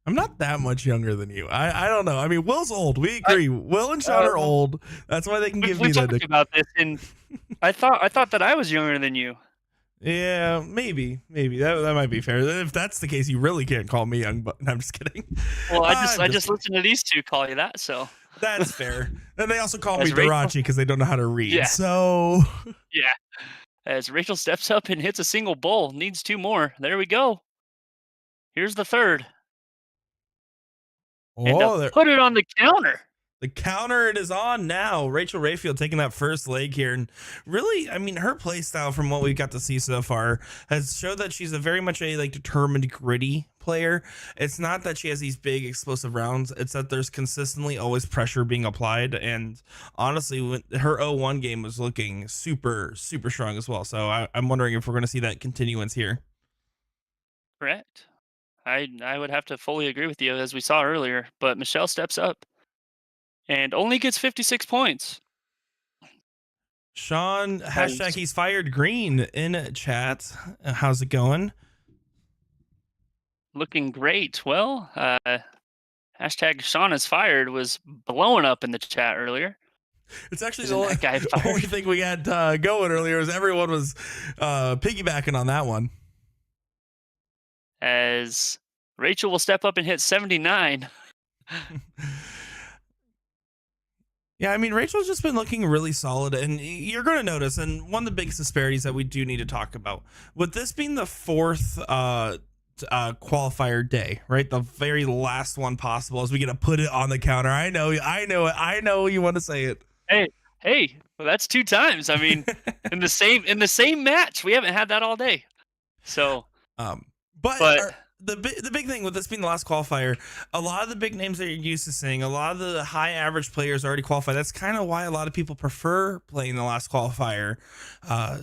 I'm not that much younger than you. I don't know. I mean, Will's old. We agree. Will and Sean are old. That's why they can give me We that. talked about this, and I thought that I was younger than you. Yeah, maybe that might be fair. If that's the case, you really can't call me young. But I'm just kidding. Well, I I'm just listened to these two call you that, so That's fair. And they also call me As Rachel- Darachi because they don't know how to read. Yeah. So yeah. As Rachel steps up and hits a single bull, needs 2 more. There we go. Here's the third. And put it on the counter. the counter it is on now. Rachel Rayfield taking that first leg here, and really, I mean, her play style from what we've got to see so far has showed that she's a very much a determined, gritty player. It's not that she has these big explosive rounds. It's that there's consistently always pressure being applied. And honestly, when her 0-1 game was looking super, super strong as well. So I'm wondering if we're going to see that continuance here. Correct. I would have to fully agree with you, as we saw earlier. But Michelle steps up and only gets 56 points. Sean, Nice. hashtag he's fired green in chat. How's it going? Looking great. Well, hashtag Sean is fired was blowing up in the chat earlier. It's actually Isn't the that guy fired? only thing we had going earlier was everyone was piggybacking on that one. As Rachel will step up and hit 79. Yeah, I mean, Rachel's just been looking really solid, and you're going to notice, and one of the biggest disparities that we do need to talk about, with this being the fourth qualifier day, right? The very last one possible, as we get to put it on the counter. I know you want to say it. Hey, well, that's 2 times. I mean, in the same match, we haven't had that all day. So, But the big thing with this being the last qualifier, a lot of the big names that you're used to seeing, a lot of the high average players already qualified. That's kind of why a lot of people prefer playing the last qualifier,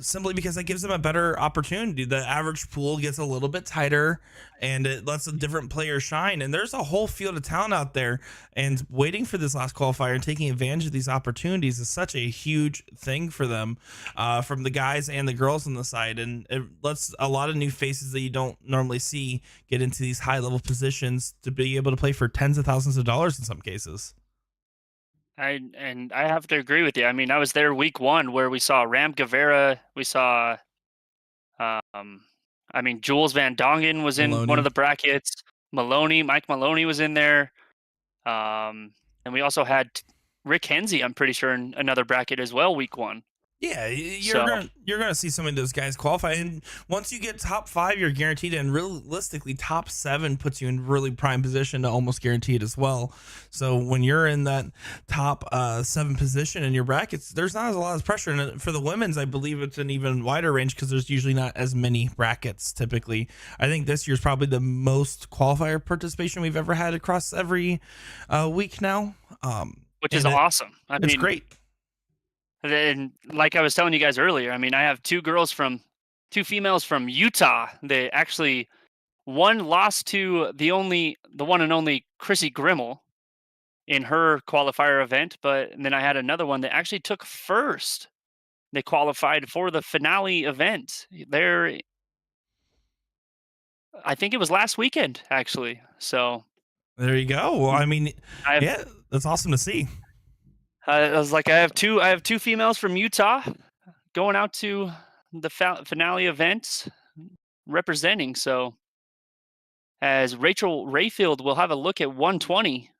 simply because that gives them a better opportunity. The average pool gets a little bit tighter, and it lets a different player shine. And there's a whole field of talent out there, and waiting for this last qualifier and taking advantage of these opportunities is such a huge thing for them, from the guys and the girls on the side. And it lets a lot of new faces that you don't normally see get into these high level positions to be able to play for tens of thousands of dollars in some cases. I have to agree with you. I mean, I was there week 1 where we saw Ram Guevara, we saw Jules Van Dongen was in Maloney. one of the brackets. Mike Maloney was in there. And we also had Rick Hensey, I'm pretty sure, in another bracket as well, week 1. Yeah, you're gonna see some of those guys qualify, and once you get top 5, you're guaranteed, and realistically, top 7 puts you in really prime position to almost guarantee it as well. So when you're in that top 7 position in your brackets, there's not a lot of pressure. And for the women's, I believe it's an even wider range because there's usually not as many brackets typically. I think this year's probably the most qualifier participation we've ever had across every week now, Which is awesome. It's great. And like I was telling you guys earlier, I mean, I have 2 females from Utah. They actually, one lost to the one and only Chrissy Grimmel in her qualifier event, but then I had another one that actually took first. They qualified for the finale event. I think it was last weekend, actually. So there you go. Well, I mean, yeah, that's awesome to see. I was like, I have two females from Utah going out to the finale events representing. So as Rachel Rayfield will have a look at 120.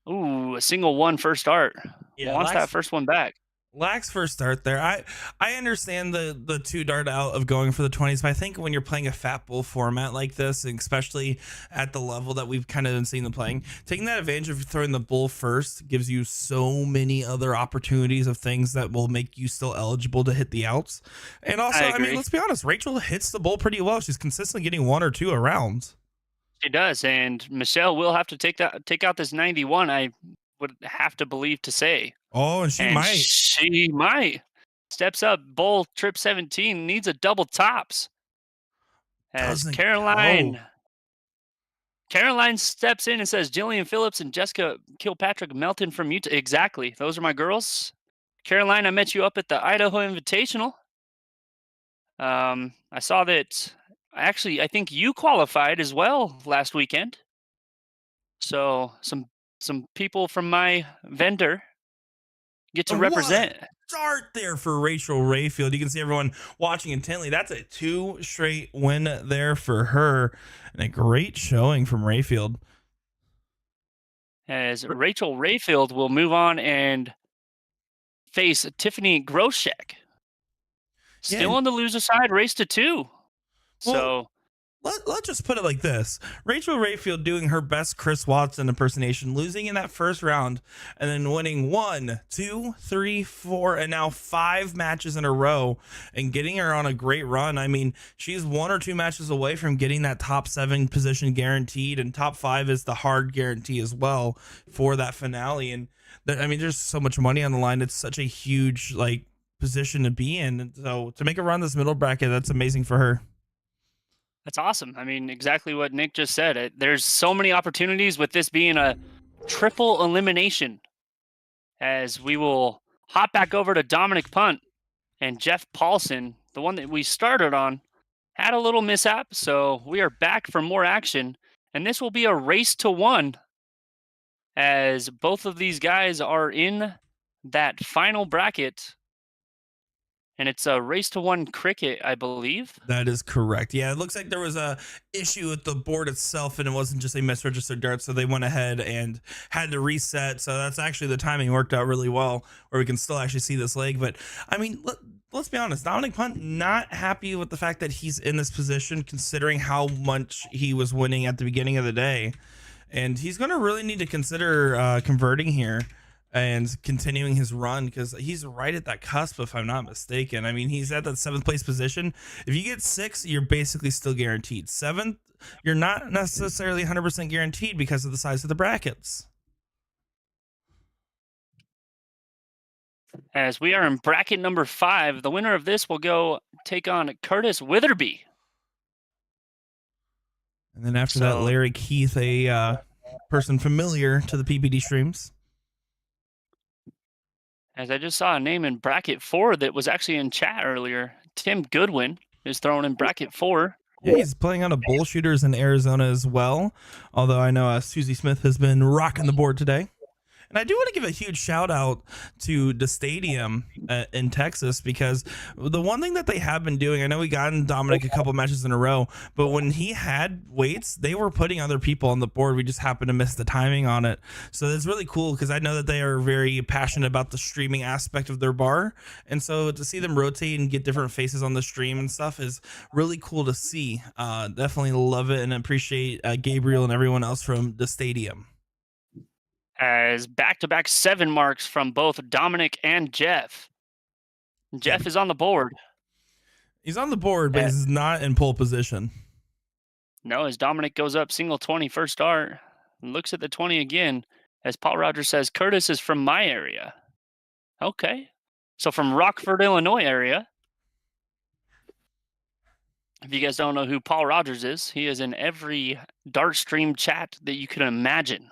Ooh, a single 1 first start. Yeah, Wants that first one back. Lax first start there. I understand the two dart out of going for the 20s, but I think when you're playing a fat bull format like this, and especially at the level that we've kind of been seeing them playing, taking that advantage of throwing the bull first gives you so many other opportunities of things that will make you still eligible to hit the outs. And also, I mean, agree. let's be honest, Rachel hits the bull pretty well. She's consistently getting 1 or 2 a round. She does, and Michelle will have to take out this 91. I would have to believe to say, Oh, and she and might. she might steps up. Bull trip 17 needs a double tops as Doesn't Caroline. go. Caroline steps in and says, Jillian Phillips and Jessica Kilpatrick Melton from Utah. Exactly. Those are my girls. Caroline, I met you up at the Idaho Invitational. I saw that actually, I think you qualified as well last weekend. So some people from my vendor get to And represent. what a start there for Rachel Rayfield. You can see everyone watching intently. That's a 2 straight win there for her, and a great showing from Rayfield. As Rachel Rayfield will move on and face Tiffany Groshek. Still on the loser side, race to 2. So Let's just put it like this. Rachel Rayfield doing her best Chris Watson impersonation, losing in that first round, and then winning 1, 2, 3, 4, and now 5 matches in a row and getting her on a great run. I mean, she's 1 or 2 matches away from getting that top 7 position guaranteed, and top 5 is the hard guarantee as well for that finale. And I mean, there's so much money on the line. It's such a huge position to be in. And so to make a run this middle bracket, that's amazing for her. that's awesome. I mean, exactly what Nick just said. There's so many opportunities with this being a triple elimination, as we will hop back over to Dominic Punt and Jeff Paulson, the one that we started on, had a little mishap. So we are back for more action, and this will be a race to 1, as both of these guys are in that final bracket. And it's a race to 1 cricket, I believe. That is correct. Yeah, it looks like there was a issue with the board itself, and it wasn't just a misregistered dart, so they went ahead and had to reset. So that's actually, the timing worked out really well, where we can still actually see this leg. But I mean, let's be honest, Dominic Punt not happy with the fact that he's in this position, considering how much he was winning at the beginning of the day, and he's going to really need to consider converting here and continuing his run, because he's right at that cusp, if I'm not mistaken. I mean, he's at that 7th place position. If you get 6, you're basically still guaranteed. 7th, you're not necessarily 100% guaranteed because of the size of the brackets. As we are in bracket number 5, the winner of this will go take on Curtis Witherby. And then after that, Larry Keith, a person familiar to the PPD streams. As I just saw a name in bracket 4 that was actually in chat earlier. Tim Goodwin is thrown in bracket 4. Yeah, he's playing on a bullshooters in Arizona as well. Although I know Susie Smith has been rocking the board today. And I do want to give a huge shout out to the stadium in Texas, because the one thing that they have been doing, I know we got in Dominic a couple matches in a row, but when he had weights, they were putting other people on the board. We just happened to miss the timing on it. So it's really cool, because I know that they are very passionate about the streaming aspect of their bar. And so to see them rotate and get different faces on the stream and stuff is really cool to see. Definitely love it and appreciate Gabriel and everyone else from the stadium. As back-to-back 7 marks from both Dominic and Jeff. Jeff is on the board. He's on the board, but he's not in pole position. No, as Dominic goes up single 20 first start, looks at the 20 again, as Paul Rogers says, Curtis is from my area. Okay. So from Rockford, Illinois area. If you guys don't know who Paul Rogers is, he is in every Dart Stream chat that you can imagine.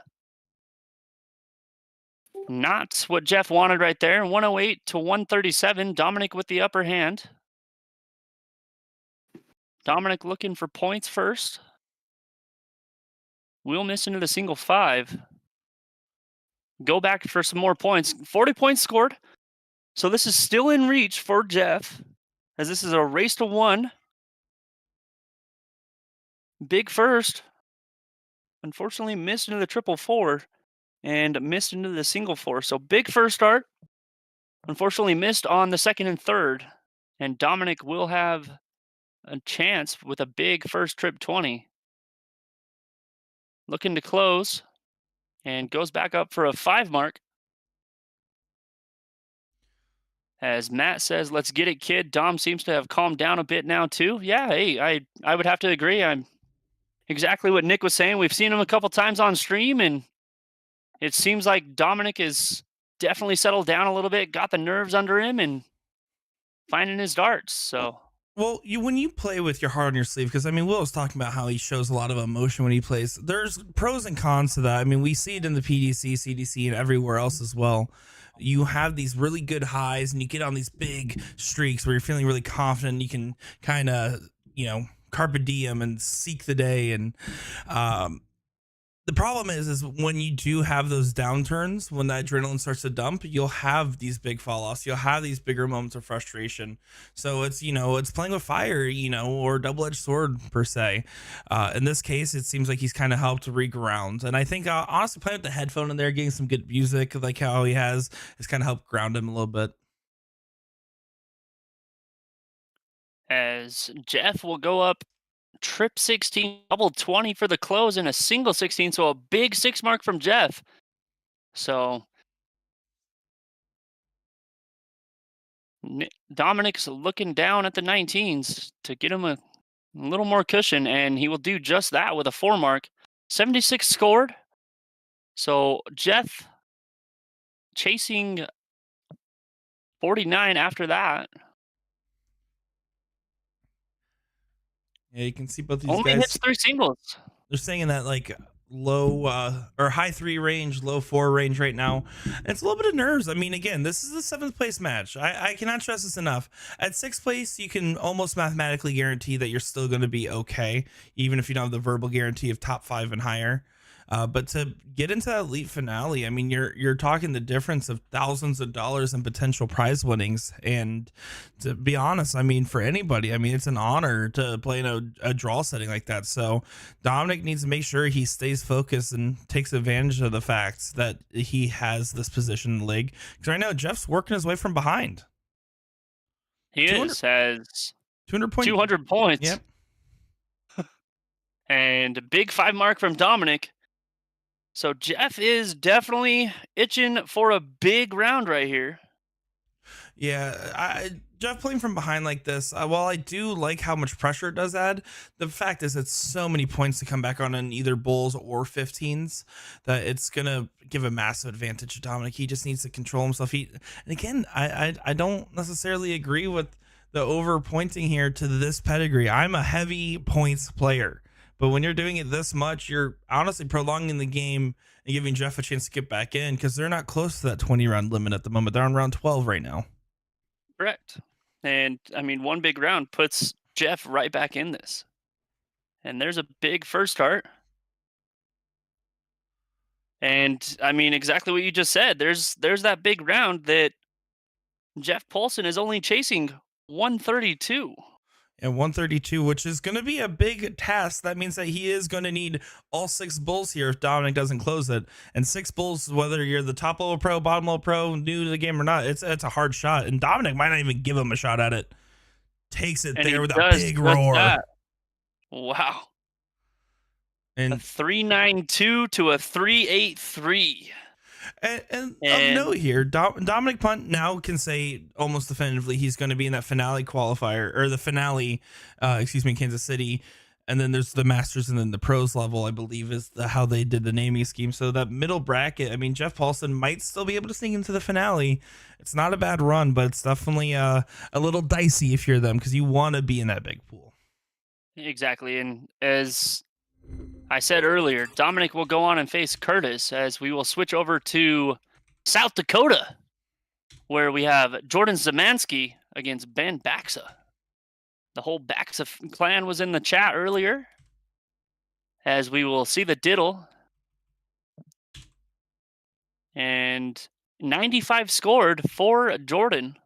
Not what Jeff wanted right there. 108 to 137. Dominic with the upper hand. Dominic looking for points first. We'll miss into the single 5. Go back for some more points. 40 points scored. So this is still in reach for Jeff, as this is a race to 1. Big first. Unfortunately missed into the triple 4. And missed into the single 4. So big first start unfortunately missed on the second and third, and Dominic will have a chance with a big first trip 20. Looking to close and goes back up for a 5 mark. As Matt says, let's get it, kid. Dom seems to have calmed down a bit now, too. Yeah, hey, I would have to agree. I'm exactly what Nick was saying. We've seen him a couple times on stream, and it seems like Dominic is definitely settled down a little bit, got the nerves under him, and finding his darts. So, Well, when you play with your heart on your sleeve, because I mean, Will was talking about how he shows a lot of emotion when he plays. There's pros and cons to that. I mean, we see it in the PDC, CDC, and everywhere else as well. You have these really good highs, and you get on these big streaks where you're feeling really confident. You can kind of, carpe diem and seek the day. And the problem is when you do have those downturns, when that adrenaline starts to dump, you'll have these big fall offs. You'll have these bigger moments of frustration. So it's, it's playing with fire, or double-edged sword per se. In this case, it seems like he's kind of helped reground. And I think honestly playing with the headphone in there, getting some good music like how he has kind of helped ground him a little bit. as Jeff will go up trip 16, double 20 for the close, and a single 16. So a big 6 mark from Jeff. So Dominic's looking down at the 19s to get him a little more cushion, and he will do just that with a 4 mark. 76 scored. So Jeff chasing 49 after that. Yeah, you can see both these Only guys. hits 3 singles. They're staying in that like low or high 3 range, low 4 range right now. And it's a little bit of nerves. I mean, again, this is a 7th place match. I cannot stress this enough. At 6th place, you can almost mathematically guarantee that you're still going to be okay, even if you don't have the verbal guarantee of top 5 and higher. But to get into that elite finale, I mean, you're talking the difference of thousands of dollars in potential prize winnings. And to be honest, I mean, for anybody, I mean, it's an honor to play in a draw setting like that. So Dominic needs to make sure he stays focused and takes advantage of the fact that he has this position in the league. Because right now, Jeff's working his way from behind. He has 200 points. 200 points. Yep. And a big 5 mark from Dominic. So Jeff is definitely itching for a big round right here. Yeah, Jeff playing from behind like this, while I do like how much pressure it does add, the fact is it's so many points to come back on in either bulls or 15s that it's going to give a massive advantage to Dominic. He just needs to control himself. And again, I don't necessarily agree with the over pointing here to this pedigree. I'm a heavy points player. But when you're doing it this much, you're honestly prolonging the game and giving Jeff a chance to get back in because they're not close to that 20 round limit at the moment. They're on round 12 right now. Correct. And I mean, one big round puts Jeff right back in this. And there's a big first start. And I mean, exactly what you just said. There's that big round that Jeff Paulson is only chasing 132. And 132, which is going to be a big task. That means that he is going to need all 6 bulls here if Dominic doesn't close it. And 6 bulls, whether you're the top level pro, bottom level pro, new to the game or not, it's a hard shot. And Dominic might not even give him a shot at it. Takes it And there with a big roar. That. Wow. And a 392 to a 383. And of note here, Dominic Punt now can say almost definitively he's going to be in that finale qualifier or the finale, Kansas City. And then there's the Masters and then the pros level, I believe, is how they did the naming scheme. So that middle bracket, I mean, Jeff Paulson might still be able to sneak into the finale. It's not a bad run, but it's definitely a little dicey if you're them because you want to be in that big pool. Exactly. And as I said earlier, Dominic will go on and face Curtis as we will switch over to South Dakota, where we have Jordan Zemansky against Ben Baxa. The whole Baxa clan was in the chat earlier, as we will see the diddle. And 95 scored for Jordan.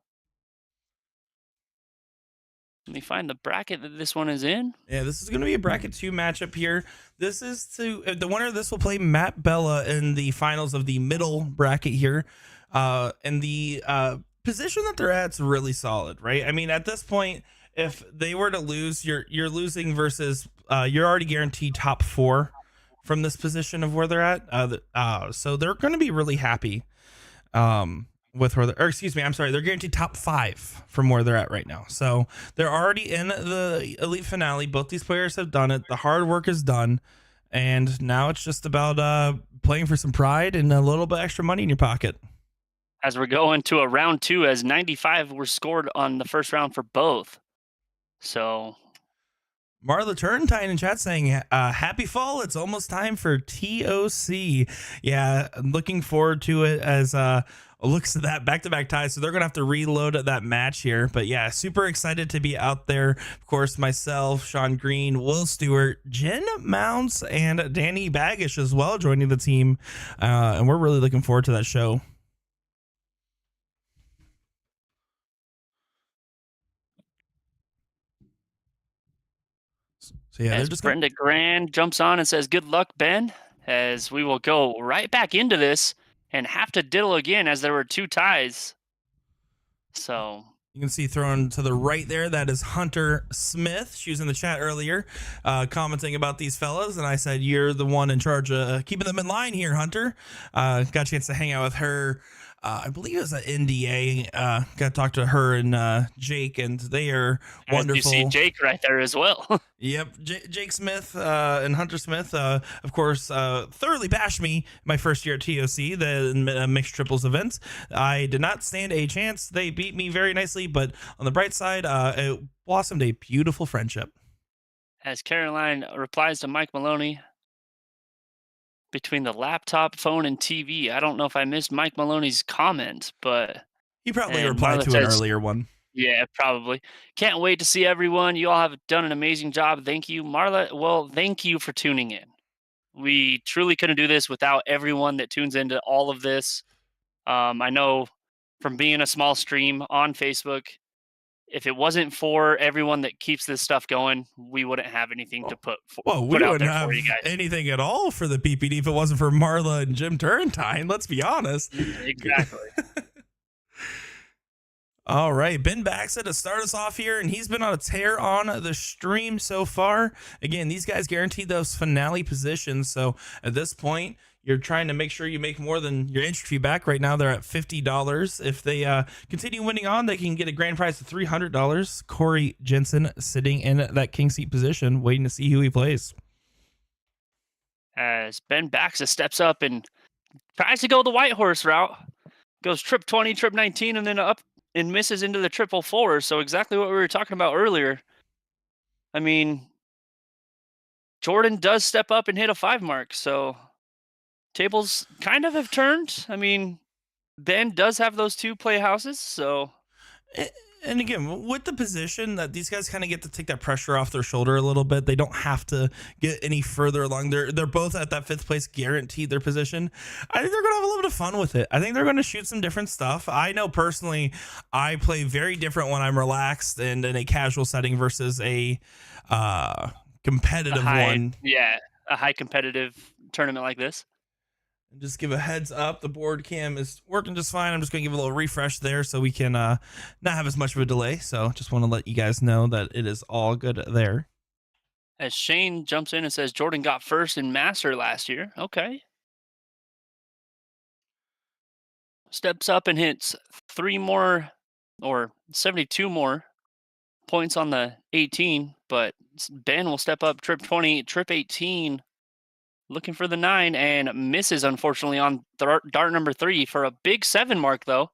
Let me find the bracket that this one is in. Yeah, this is going to be a bracket 2 matchup here. This is the winner of this will play Matt Bella in the finals of the middle bracket here. And the position that they're at's really solid, right? I mean, at this point, if they were to lose, you're losing versus you're already guaranteed top 4 from this position of where they're at. So they're going to be really happy with where or excuse me, I'm sorry, they're guaranteed top 5 from where they're at right now. So they're already in the elite finale. Both these players have done it. The hard work is done. And now it's just about playing for some pride and a little bit extra money in your pocket. As we're going to a round 2, as 95 were scored on the first round for both. So Marla Turntine in chat saying, happy fall. It's almost time for TOC. Yeah, I'm looking forward to it as looks at that back-to-back ties. So they're going to have to reload that match here. But yeah, super excited to be out there. Of course, myself, Sean Green, Will Stewart, Jen Mounts, and Danny Baggish as well joining the team. And we're really looking forward to that show. So yeah, as Brenda Grand jumps on and says, good luck, Ben, as we will go right back into this and have to diddle again as there were 2 ties. So you can see thrown to the right there, that is Hunter Smith. She was in the chat earlier commenting about these fellas, and I said, you're the one in charge of keeping them in line here, Hunter. Got a chance to hang out with her. I believe it was an NDA. Got to talk to her and Jake, and they are wonderful. You see Jake right there as well. Yep, Jake Smith and Hunter Smith, of course, thoroughly bashed me my first year at TOC, the mixed triples event. I did not stand a chance. They beat me very nicely, but on the bright side, it blossomed a beautiful friendship. As Caroline replies to Mike Maloney, between the laptop, phone, and TV. I don't know if I missed Mike Maloney's comment, but he probably replied to an earlier one. Yeah, probably. Can't wait to see everyone. You all have done an amazing job. Thank you, Marla. Well, thank you for tuning in. We truly couldn't do this without everyone that tunes into all of this. I know from being a small stream on Facebook, if it wasn't for everyone that keeps this stuff going, we wouldn't have anything to put we wouldn't have anything at all for the PPD if it wasn't for Marla and Jim Turrentine. Let's be honest. Exactly. All right, Ben Baxa to start us off here, and he's been on a tear on the stream so far. Again, these guys guaranteed those finale positions, so at this point, you're trying to make sure you make more than your entry fee back. Right now, they're at $50. If they continue winning on, they can get a grand prize of $300. Corey Jensen sitting in that king seat position, waiting to see who he plays. As Ben Baxa steps up and tries to go the white horse route, goes trip 20, trip 19, and then up and misses into the triple 4. So exactly what we were talking about earlier. I mean, Jordan does step up and hit a 5 mark, so tables kind of have turned. I mean, Ben does have those 2 playhouses, so. And again, with the position that these guys kind of get to take that pressure off their shoulder a little bit, they don't have to get any further along. They're both at that 5th place, guaranteed their position. I think they're going to have a little bit of fun with it. I think they're going to shoot some different stuff. I know personally, I play very different when I'm relaxed and in a casual setting versus a competitive one. Yeah, a high competitive tournament like this. And just give a heads up, the board cam is working just fine. I'm just going to give a little refresh there so we can not have as much of a delay. So just want to let you guys know that it is all good there. As Shane jumps in and says Jordan got first in Master last year. Okay. Steps up and hits 3 more or 72 more points on the 18, but Ben will step up trip 20, trip 18. Looking for the 9 and misses, unfortunately, on dart number 3 for a big 7 mark, though.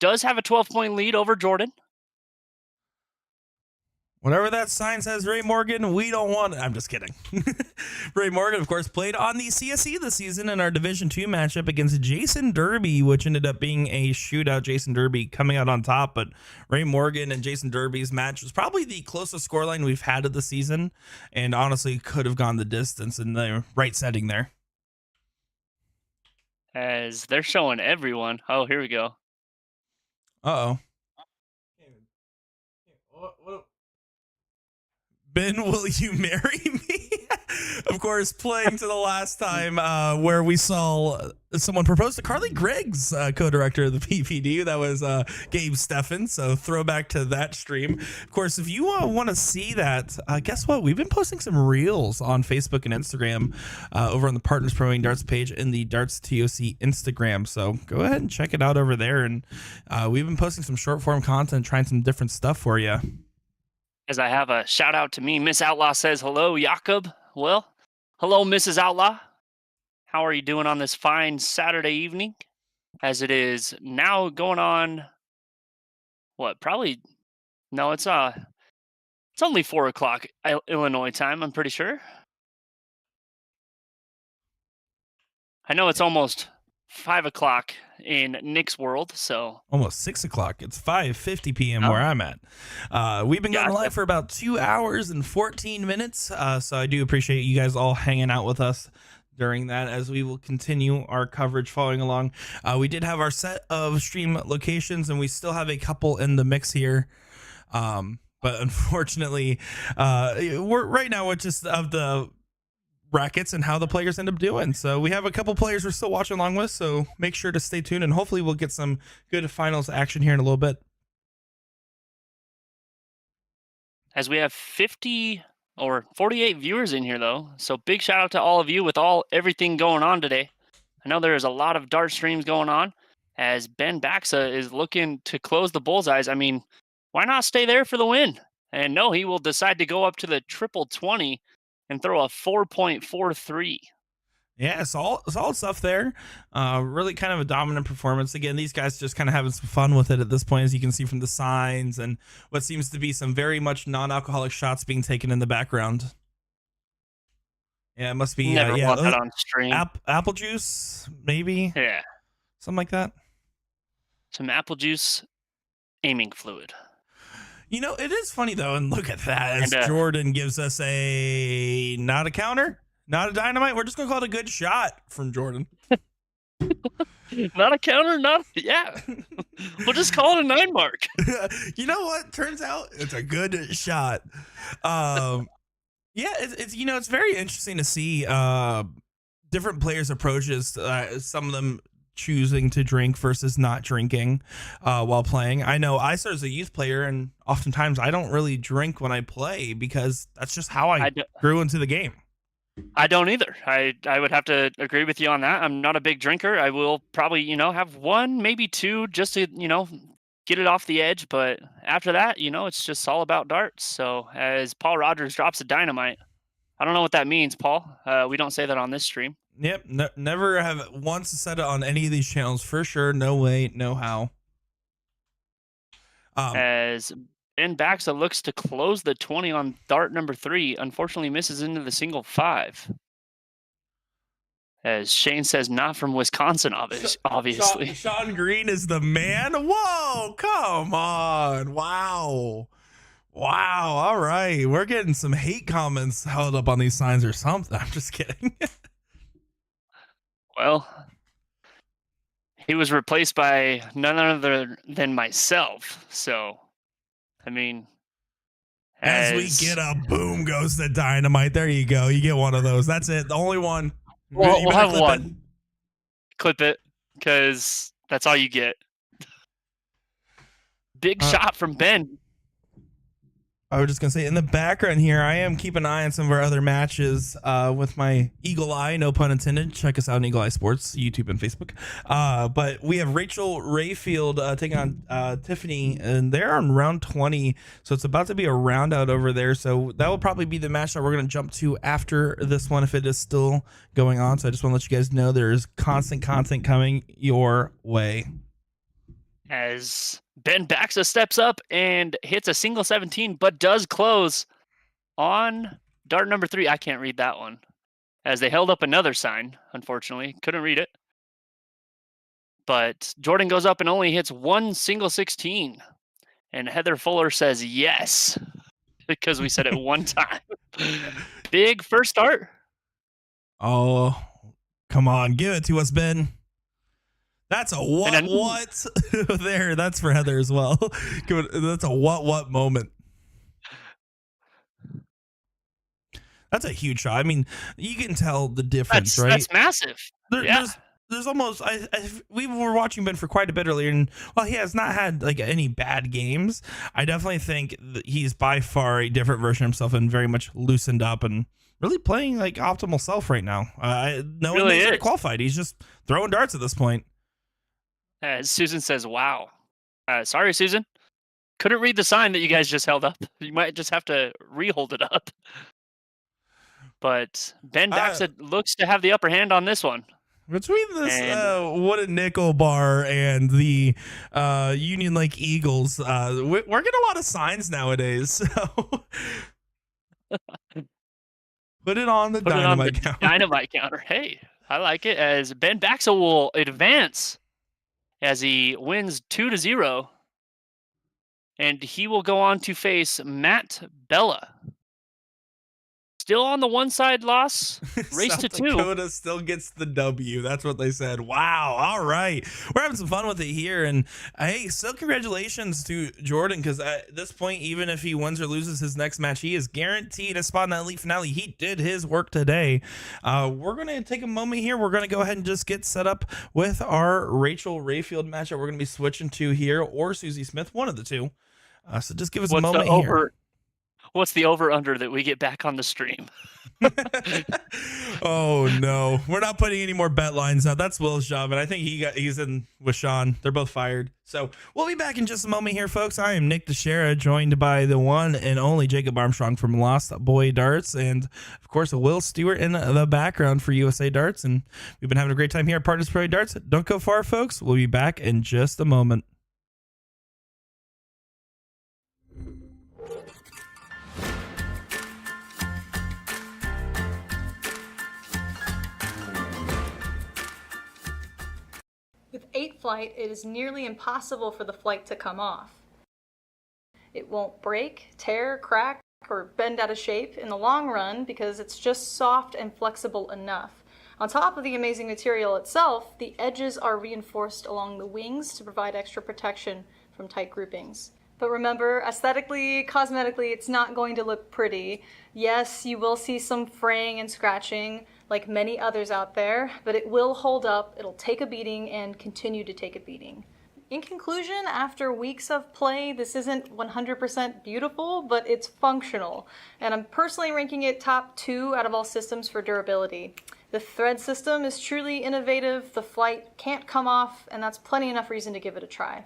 Does have a 12-point lead over Jordan. Whatever that sign says, Ray Morgan, we don't want it. I'm just kidding. Ray Morgan, of course, played on the CSE this season in our Division 2 matchup against Jason Derby, which ended up being a shootout. Jason Derby coming out on top, but Ray Morgan and Jason Derby's match was probably the closest scoreline we've had of the season, and honestly could have gone the distance in the right setting there. As they're showing everyone. Oh, here we go. Uh-oh. Ben, will you marry me? Of course, playing to the last time where we saw someone propose to Carly Griggs, co-director of the PPD. That was Gabe Steffen. So throwback to that stream. Of course, if you want to see that, guess what? We've been posting some reels on Facebook and Instagram over on the Partners Promoting Darts page in the Darts TOC Instagram. So go ahead and check it out over there. And we've been posting some short form content, trying some different stuff for you. As I have a shout out to me, Miss Outlaw says, hello, Jakob. Well, hello, Mrs. Outlaw. How are you doing on this fine Saturday evening? As it is now going on, what, probably, no, it's only 4 o'clock Illinois time, I'm pretty sure. I know it's almost 5 o'clock in Nick's world, so almost 6 o'clock. It's 5:50 p.m. where I'm at. We've been going live for about 2 hours and 14 minutes. So I do appreciate you guys all hanging out with us during that as we will continue our coverage following along. We did have our set of stream locations and we still have a couple in the mix here. But unfortunately, we're right now with just of the brackets and how the players end up doing. So we have a couple players we're still watching along with, so make sure to stay tuned and hopefully we'll get some good finals action here in a little bit. As we have 50 or 48 viewers in here though, so big shout out to all of you with everything going on today. I know there is a lot of dart streams going on as Ben Baxa is looking to close the bullseyes. I mean, why not stay there for the win? And no, he will decide to go up to the triple 20 and throw a 4.43. Yeah, solid stuff there. Really kind of a dominant performance. Again, these guys just kind of having some fun with it at this point, as you can see from the signs and what seems to be some very much non-alcoholic shots being taken in the background. Yeah, it must be Never want that on stream. Apple juice, maybe. Yeah, something like that. Some apple juice aiming fluid. You know, it is funny, though, and look at that, as Jordan gives us not a counter, not a dynamite. We're just going to call it a good shot from Jordan. Not a counter, yeah. We'll just call it a 9 mark. You know what? Turns out it's a good shot. Yeah, it's very interesting to see different players' approaches. Some of them choosing to drink versus not drinking while playing. I know I started as a youth player, and oftentimes I don't really drink when I play because that's just how I grew into the game. I don't either. I would have to agree with you on that. I'm not a big drinker. I will probably, have one, maybe two, just to, get it off the edge. But after that, it's just all about darts. So as Paul Rogers drops a dynamite, I don't know what that means, Paul. We don't say that on this stream. Yep, never have once said it on any of these channels for sure. No way, no how. As Ben Baxa looks to close the 20 on dart number 3, unfortunately misses into the single 5. As Shane says, not from Wisconsin, obviously. Sean Green is the man. Whoa, come on. Wow. All right. We're getting some hate comments held up on these signs or something. I'm just kidding. Well, he was replaced by none other than myself. So, I mean, as we get a boom goes the dynamite. There you go. You get one of those. That's it. The only one. We'll have one. Clip it, because that's all you get. Big shot from Ben. I was just going to say, in the background here, I am keeping an eye on some of our other matches with my eagle eye, no pun intended. Check us out on Eagle Eye Sports, YouTube and Facebook. But we have Rachel Rayfield taking on Tiffany, and they're on round 20. So it's about to be a round out over there. So that will probably be the match that we're going to jump to after this one, if it is still going on. So I just want to let you guys know there's constant content coming your way. As Ben Baxa steps up and hits a single 17, but does close on dart number 3. I can't read that one. As they held up another sign, unfortunately. Couldn't read it. But Jordan goes up and only hits one single 16. And Heather Fuller says yes, because we said it one time. Big first start. Oh, come on. Give it to us, Ben. That's a what there. That's for Heather as well. That's a what moment. That's a huge shot. I mean, you can tell the difference, right? That's massive. Yeah. There's almost we were watching Ben for quite a bit earlier, and while he has not had like any bad games, I definitely think that he's by far a different version of himself and very much loosened up and really playing like optimal self right now. No one Really knows is. qualified. He's just throwing darts at this point. Susan says, "Wow." Sorry, Susan. Couldn't read the sign that you guys just held up. You might just have to re-hold it up. But Ben Baxa looks to have the upper hand on this one. Between this wooden nickel bar and the Union Lake Eagles, we're getting a lot of signs nowadays. So put it on the dynamite counter. Dynamite counter. Hey, I like it. As Ben Baxa will advance as he wins 2-0. And he will go on to face Matt Bella. Still on the one side loss, race South to 2. Dakota still gets the W. That's what they said. Wow. All right. We're having some fun with it here. And hey, so congratulations to Jordan, because at this point, even if he wins or loses his next match, he is guaranteed a spot in that elite finale. He did his work today. We're going to take a moment here. We're going to go ahead and just get set up with our Rachel Rayfield match that we're going to be switching to here, or Susie Smith, one of the two. So just give us a moment here. What's the over-under that we get back on the stream? Oh, no. We're not putting any more bet lines out. That's Will's job, and I think he's in with Sean. They're both fired. So we'll be back in just a moment here, folks. I am Nick Teixeira, joined by the one and only Jacob Armstrong from Lost Boy Darts, and, of course, Will Stewart in the background for USA Darts. And we've been having a great time here at Partners Pro Darts. Don't go far, folks. We'll be back in just a moment. With 8 flight, it is nearly impossible for the flight to come off. It won't break, tear, crack, or bend out of shape in the long run because it's just soft and flexible enough. On top of the amazing material itself, the edges are reinforced along the wings to provide extra protection from tight groupings. But remember, aesthetically, cosmetically, it's not going to look pretty. Yes, you will see some fraying and scratching, like many others out there, but it will hold up, it'll take a beating, and continue to take a beating. In conclusion, after weeks of play, this isn't 100% beautiful, but it's functional. And I'm personally ranking it top 2 out of all systems for durability. The thread system is truly innovative, the flight can't come off, and that's plenty enough reason to give it a try.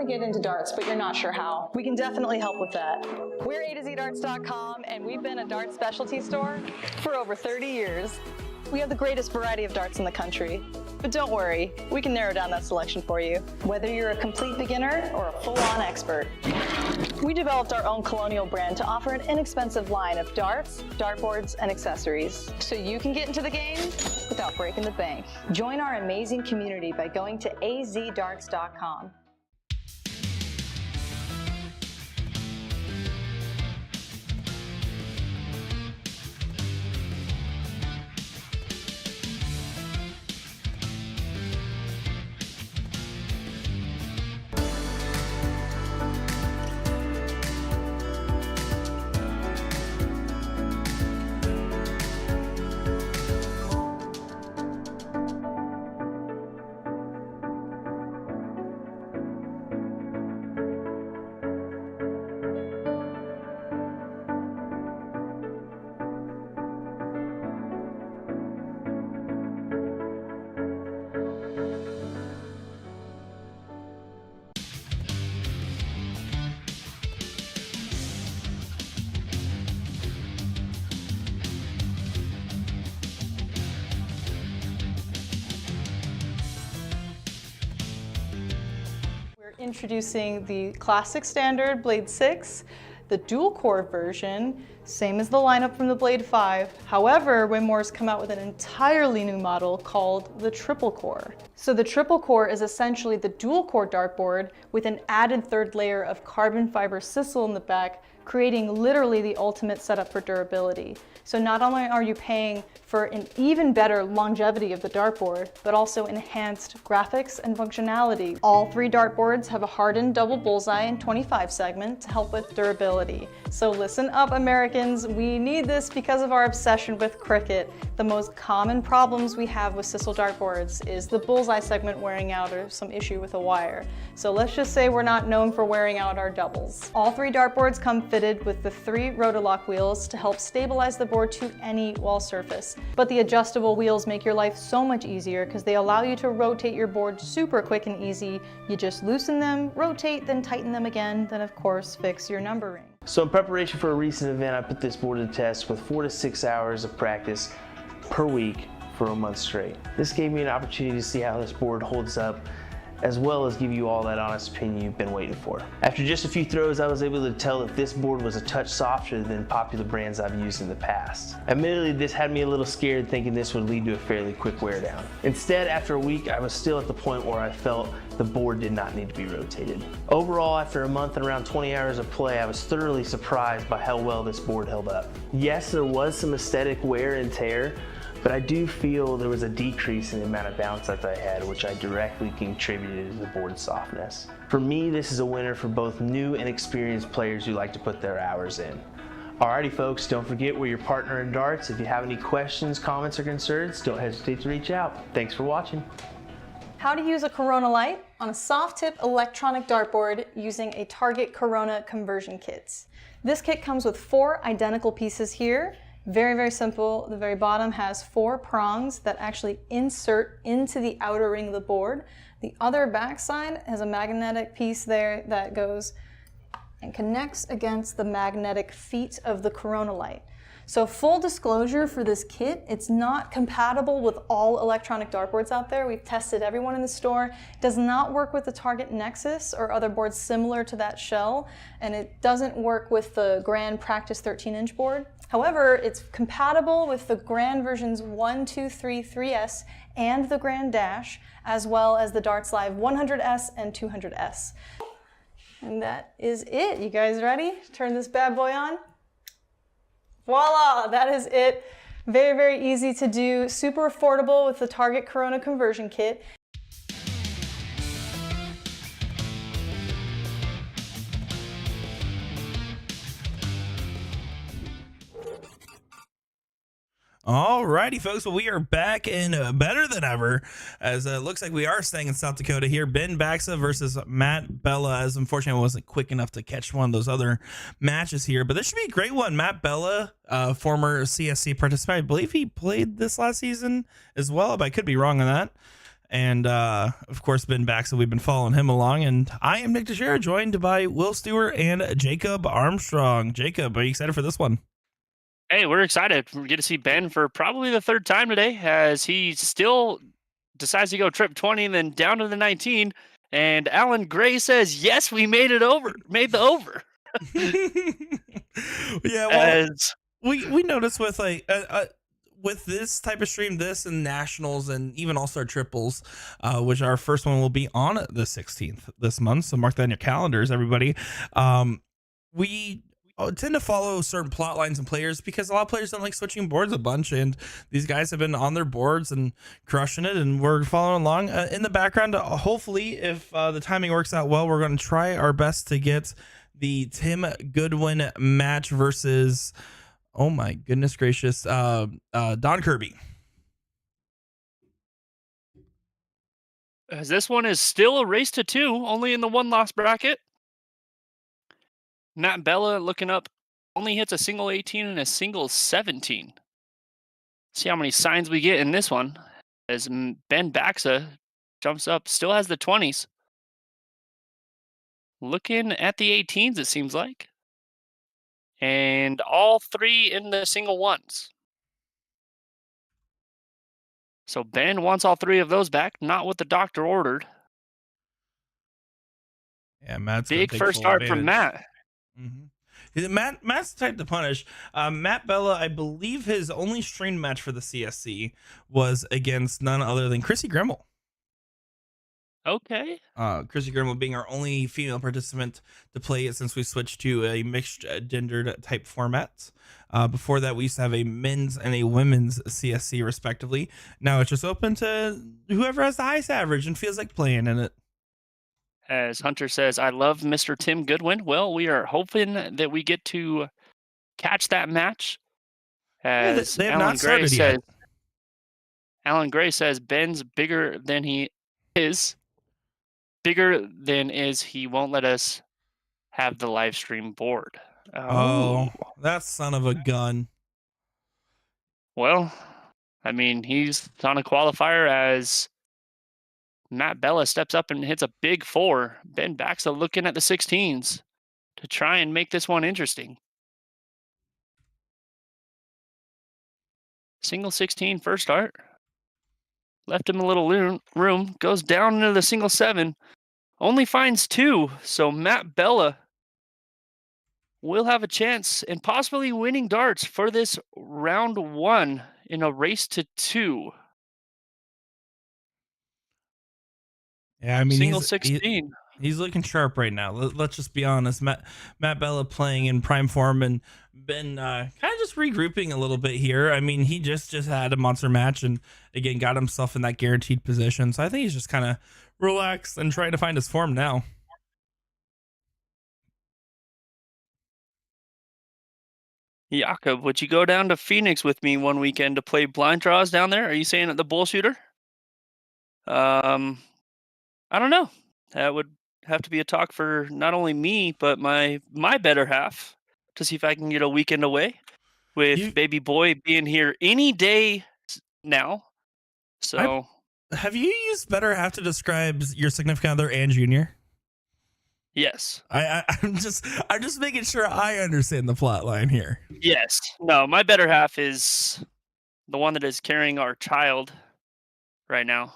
Get into darts, but you're not sure how. We can definitely help with that. We're A2ZDarts.com, and we've been a dart specialty store for over 30 years. We have the greatest variety of darts in the country. But don't worry, we can narrow down that selection for you, whether you're a complete beginner or a full-on expert. We developed our own Colonial brand to offer an inexpensive line of darts, dartboards, and accessories, so you can get into the game without breaking the bank. Join our amazing community by going to azdarts.com. Introducing the classic standard Blade 6, the dual core version, same as the lineup from the Blade 5. However, Winmore's come out with an entirely new model called the triple core. So the triple core is essentially the dual core dartboard with an added third layer of carbon fiber sisal in the back, creating literally the ultimate setup for durability. So not only are you paying for an even better longevity of the dartboard, but also enhanced graphics and functionality. All 3 dartboards have a hardened double bullseye and 25 segment to help with durability. So listen up, Americans, we need this because of our obsession with cricket. The most common problems we have with sisal dartboards is the bullseye segment wearing out or some issue with a wire. So let's just say we're not known for wearing out our doubles. All 3 dartboards come fitted with the 3 rotor-lock wheels to help stabilize the board to any wall surface. But the adjustable wheels make your life so much easier because they allow you to rotate your board super quick and easy. You just loosen them, rotate, then tighten them again, then of course fix your numbering. So in preparation for a recent event, I put this board to the test with 4 to 6 hours of practice per week for a month straight. This gave me an opportunity to see how this board holds up, as well as give you all that honest opinion you've been waiting for. After just a few throws, I was able to tell that this board was a touch softer than popular brands I've used in the past. Admittedly, this had me a little scared, thinking this would lead to a fairly quick wear down. Instead, after a week, I was still at the point where I felt the board did not need to be rotated. Overall, after a month and around 20 hours of play, I was thoroughly surprised by how well this board held up. Yes, there was some aesthetic wear and tear, but I do feel there was a decrease in the amount of bounce that I had, which I directly contributed to the board's softness. For me, this is a winner for both new and experienced players who like to put their hours in. Alrighty folks, don't forget we're your partner in darts. If you have any questions, comments, or concerns, don't hesitate to reach out. Thanks for watching. How to use a Corona light on a soft tip electronic dartboard using a Target Corona conversion kit. This kit comes with 4 identical pieces here. Very, very simple. The very bottom has 4 prongs that actually insert into the outer ring of the board. The other backside has a magnetic piece there that goes and connects against the magnetic feet of the Corona light. So full disclosure for this kit, it's not compatible with all electronic dartboards out there. We've tested every one in the store. It does not work with the Target Nexus or other boards similar to that shell, and it doesn't work with the Grand Practice 13-inch board. However, it's compatible with the Grand versions 1, 2, 3, 3S, and the Grand Dash, as well as the Darts Live 100S and 200S. And that is it. You guys ready? Turn this bad boy on. Voila, that is it. Very, very easy to do, super affordable with the Target Corona conversion kit. Alrighty, folks. Well, we are back and better than ever, as it looks like we are staying in South Dakota here. Ben Baxa versus Matt Bella, as unfortunately I wasn't quick enough to catch one of those other matches here, but this should be a great one. Matt Bella, former CSC participant, I believe he played this last season as well, but I could be wrong on that. And of course, Ben Baxa, we've been following him along, and I am Nick Teixeira, joined by Will Stewart and Jacob Armstrong. Jacob, are you excited for this one? Hey, we're excited. We get to see Ben for probably the 3rd time today, as he still decides to go trip 20 and then down to the 19. And Alan Gray says, yes, we made it over. Made the over. Yeah, well, we noticed with with this type of stream, this and nationals and even all-star triples, which our first one will be on the 16th this month. So mark that in your calendars, everybody. We tend to follow certain plot lines and players because a lot of players don't like switching boards a bunch, and these guys have been on their boards and crushing it, and we're following along in the background. Hopefully, if the timing works out well, we're going to try our best to get the Tim Goodwin match versus, oh my goodness gracious, Don Kirby. As this one is still a race to 2, only in the 1-loss bracket. Matt Bella, looking up, only hits a single 18 and a single 17. See how many signs we get in this one, as Ben Baxa jumps up, still has the 20s. Looking at the 18s, it seems like. And all 3 in the single 1s. So Ben wants all 3 of those back, not what the doctor ordered. Yeah, Matt's gonna Big take first full start from advantage. Matt. Matt's the type to punish. Matt Bella, I believe his only streamed match for the CSC was against none other than Chrissy Grimmel. Okay. Chrissy Grimmel being our only female participant to play it since we switched to a mixed gendered type format. Before that, we used to have a men's and a women's CSC respectively. Now it's just open to whoever has the highest average and feels like playing in it. As Hunter says, I love Mr. Tim Goodwin. Well, we are hoping that we get to catch that match. Yeah, As they have Alan not Gray started says, yet. Alan Gray says Ben's bigger than he is. Bigger than is he won't let us have the live stream board. Oh, that son of a gun. Well, I mean, he's on a qualifier as Matt Bella steps up and hits a big 4. Ben Baxa looking at the 16s to try and make this one interesting. Single 16 first start. Left him a little room. Goes down into the single 7. Only finds 2. So Matt Bella will have a chance in possibly winning darts for this round 1 in a race to 2. Yeah, I mean Single 16. He's looking sharp right now. Let's just be honest. Matt Bella playing in prime form and been kind of just regrouping a little bit here. I mean, he just had a monster match and again got himself in that guaranteed position. So I think he's just kind of relaxed and trying to find his form now. Jakob, would you go down to Phoenix with me one weekend to play blind draws down there? Are you saying at the bull shooter? I don't know. That would have to be a talk for not only me but my better half to see if I can get a weekend away with baby boy being here any day now. So have you used better half to describe your significant other and Junior? Yes. I'm just making sure I understand the plot line here. Yes. No, my better half is the one that is carrying our child right now.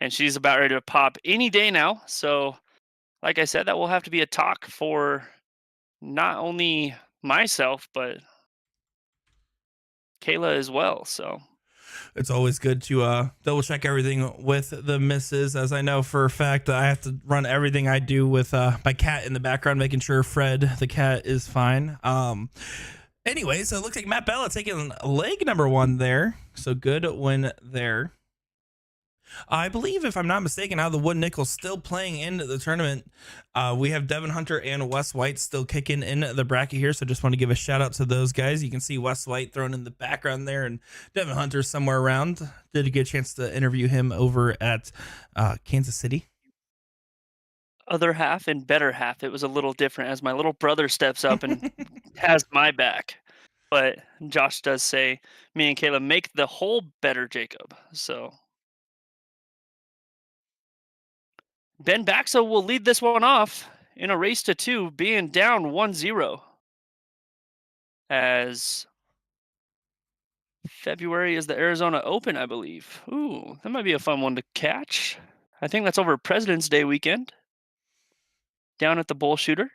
And she's about ready to pop any day now. So, like I said, that will have to be a talk for not only myself, but Kayla as well. So it's always good to double check everything with the missus, as I know for a fact I have to run everything I do with my cat in the background, making sure Fred the cat is fine. Anyway, so it looks like Matt Bella taking leg number 1 there. So good win there. I believe, if I'm not mistaken, out of the Wood Nickel still playing in the tournament, we have Devin Hunter and Wes White still kicking in the bracket here. So just want to give a shout out to those guys. You can see Wes White thrown in the background there and Devin Hunter somewhere around. Did get a chance to interview him over at Kansas City. Other half and better half, it was a little different as my little brother steps up and has my back. But Josh does say, me and Kayla make the whole better, Jacob. So Ben Baxa will lead this one off in a race to 2, being down 1-0. As February is the Arizona Open, I believe. Ooh, that might be a fun one to catch. I think that's over President's Day weekend. Down at the bull shooter.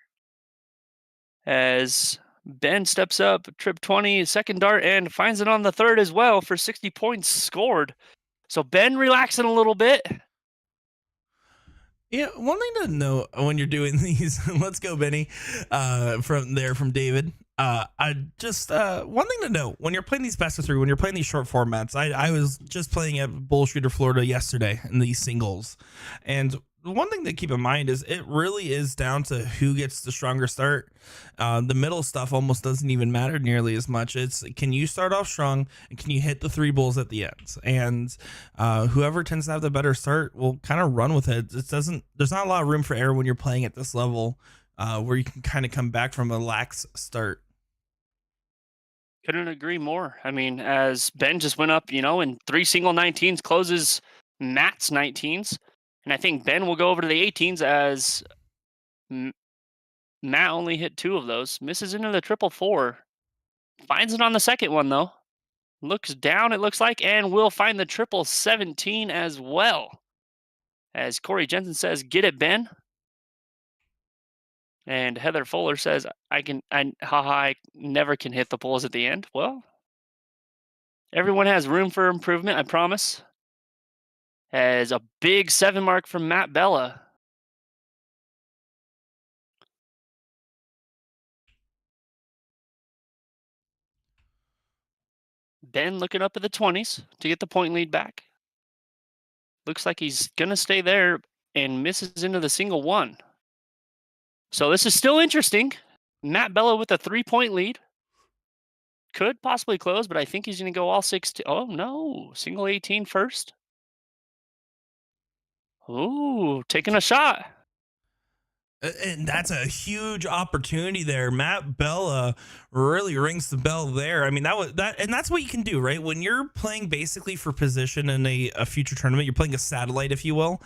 As Ben steps up, trip 20, second dart, and finds it on the 3rd as well for 60 points scored. So Ben relaxing a little bit. Yeah, one thing to note when you're doing these, let's go, Benny, from David. I just one thing to note when you're playing these best of 3, when you're playing these short formats. I was just playing at Bull Shooter Florida yesterday in these singles, and one thing to keep in mind is it really is down to who gets the stronger start. The middle stuff almost doesn't even matter nearly as much. It's can you start off strong and can you hit the 3 bulls at the end? And whoever tends to have the better start will kind of run with it. There's not a lot of room for error when you're playing at this level, where you can kind of come back from a lax start. Couldn't agree more. I mean, as Ben just went up, in 3 single 19s, closes Matt's 19s. And I think Ben will go over to the 18s as Matt only hit 2 of those. Misses into the 444. Finds it on the second one, though. Looks down, it looks like, and will find the 17 as well. As Corey Jensen says, get it, Ben. And Heather Fuller says, I never can hit the poles at the end. Well, everyone has room for improvement, I promise. As a big 7 mark from Matt Bella. Ben looking up at the 20s to get the point lead back. Looks like he's going to stay there and misses into the single one. So this is still interesting. Matt Bella with a 3-point lead. Could possibly close, but I think he's going to go all 16. Oh, no. Single 18 first. Ooh, taking a shot. And that's a huge opportunity there. Matt Bella really rings the bell there. I mean, and that's what you can do, right? When you're playing basically for position in a future tournament, you're playing a satellite, if you will.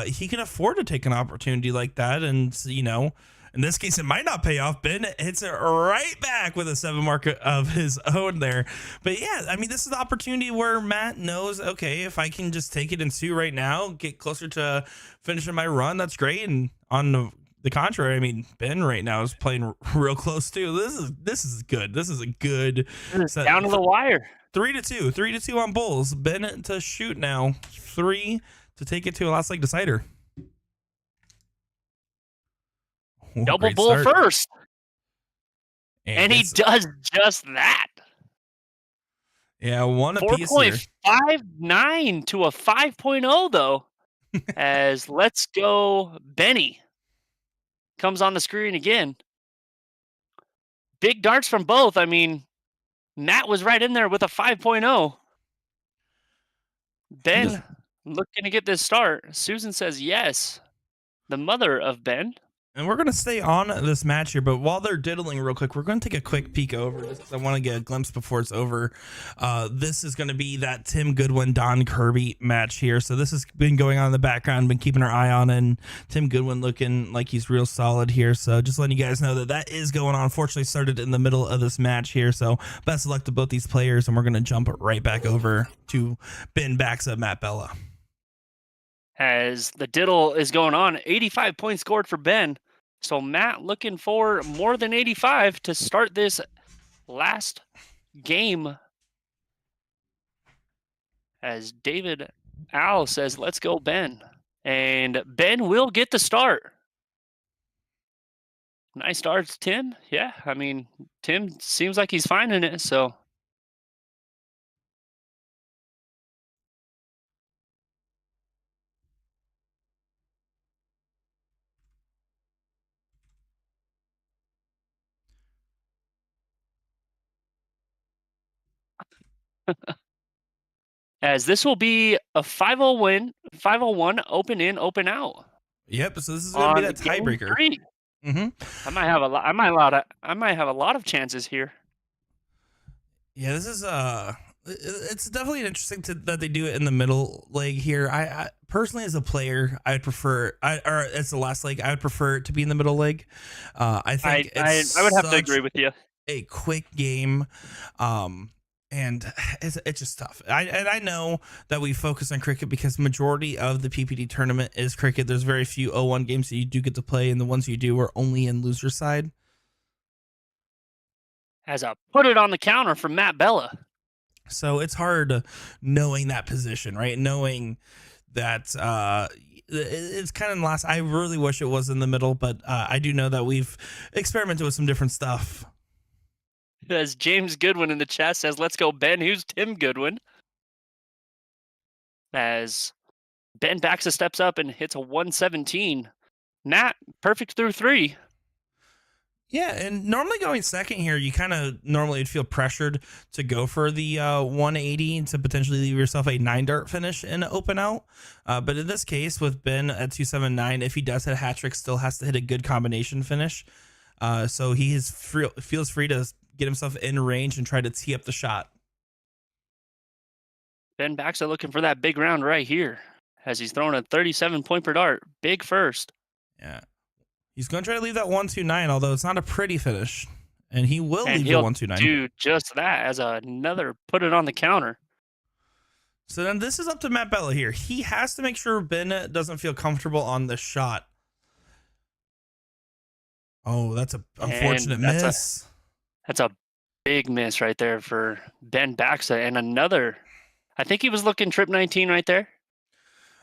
He can afford to take an opportunity like that. And, you know, in this case, it might not pay off. Ben hits it right back with a 7 mark of his own there. But yeah, I mean, this is the opportunity where Matt knows, okay, if I can just take it in 2 right now, get closer to finishing my run, that's great. And on the contrary, I mean, Ben right now is playing real close too. This is good. This is a good set. Down to the wire. 3-2 on Bulls. Ben to shoot now. 3 to take it to a last leg decider. Ooh, Double Bull start. first. And he does just that. Yeah, one apiece here. 4.59 to a 5.0 though. As Let's Go Benny comes on the screen again. Big darts from both. I mean, Matt was right in there with a 5.0. Ben looking to get this start. Susan says yes. The mother of Ben. And we're going to stay on this match here, but while they're diddling real quick, we're going to take a quick peek over this because I want to get a glimpse before it's over. This is going to be that Tim Goodwin, Don Kirby match here. So this has been going on in the background, been keeping our eye on, and Tim Goodwin looking like he's real solid here. So just letting you guys know that is going on. Unfortunately, started in the middle of this match here. So best of luck to both these players, and we're going to jump right back over to Ben backs up Matt Bella. As the diddle is going on, 85 points scored for Ben. So Matt looking for more than 85 to start this last game. As David Al says, let's go, Ben. And Ben will get the start. Nice starts, Tim. Yeah, I mean, Tim seems like he's finding it, so. As this will be a 501 open in, open out. Yep. So this is going to be that tiebreaker. Mm-hmm. I might have a lot of chances here. Yeah, this is it's definitely interesting that they do it in the middle leg here. I personally, as a player, I would prefer, or as the last leg, I would prefer it to be in the middle leg. I think I would have to agree with you. A quick game, and it's just tough. I know that we focus on cricket because majority of the PPD tournament is cricket. There's very few 0-1 games that you do get to play, and the ones you do are only in loser side. As a put it on the counter from Matt Bella. So it's hard knowing that position, right? Knowing that it's kind of in the last. I really wish it was in the middle, but I do know that we've experimented with some different stuff. As James Goodwin in the chat says, let's go, Ben. Who's Tim Goodwin? As Ben backs a steps up and hits a 117. Matt, perfect through 3. Yeah, and normally going second here, you kind of normally would feel pressured to go for the 180 to potentially leave yourself a 9-dart finish in open out. But in this case, with Ben at 279, if he does hit a hat trick, still has to hit a good combination finish. So he feels free to get himself in range and try to tee up the shot. Ben backs are looking for that big round right here as he's throwing a 37 point per dart. Big first. Yeah. He's going to try to leave that 129, although it's not a pretty finish. And he will leave the 129. Do just that as another put it on the counter. So then this is up to Matt Bella here. He has to make sure Ben doesn't feel comfortable on the shot. Oh, that's a And unfortunate miss. That's a big miss right there for Ben Baxa. And another, I think he was looking trip 19 right there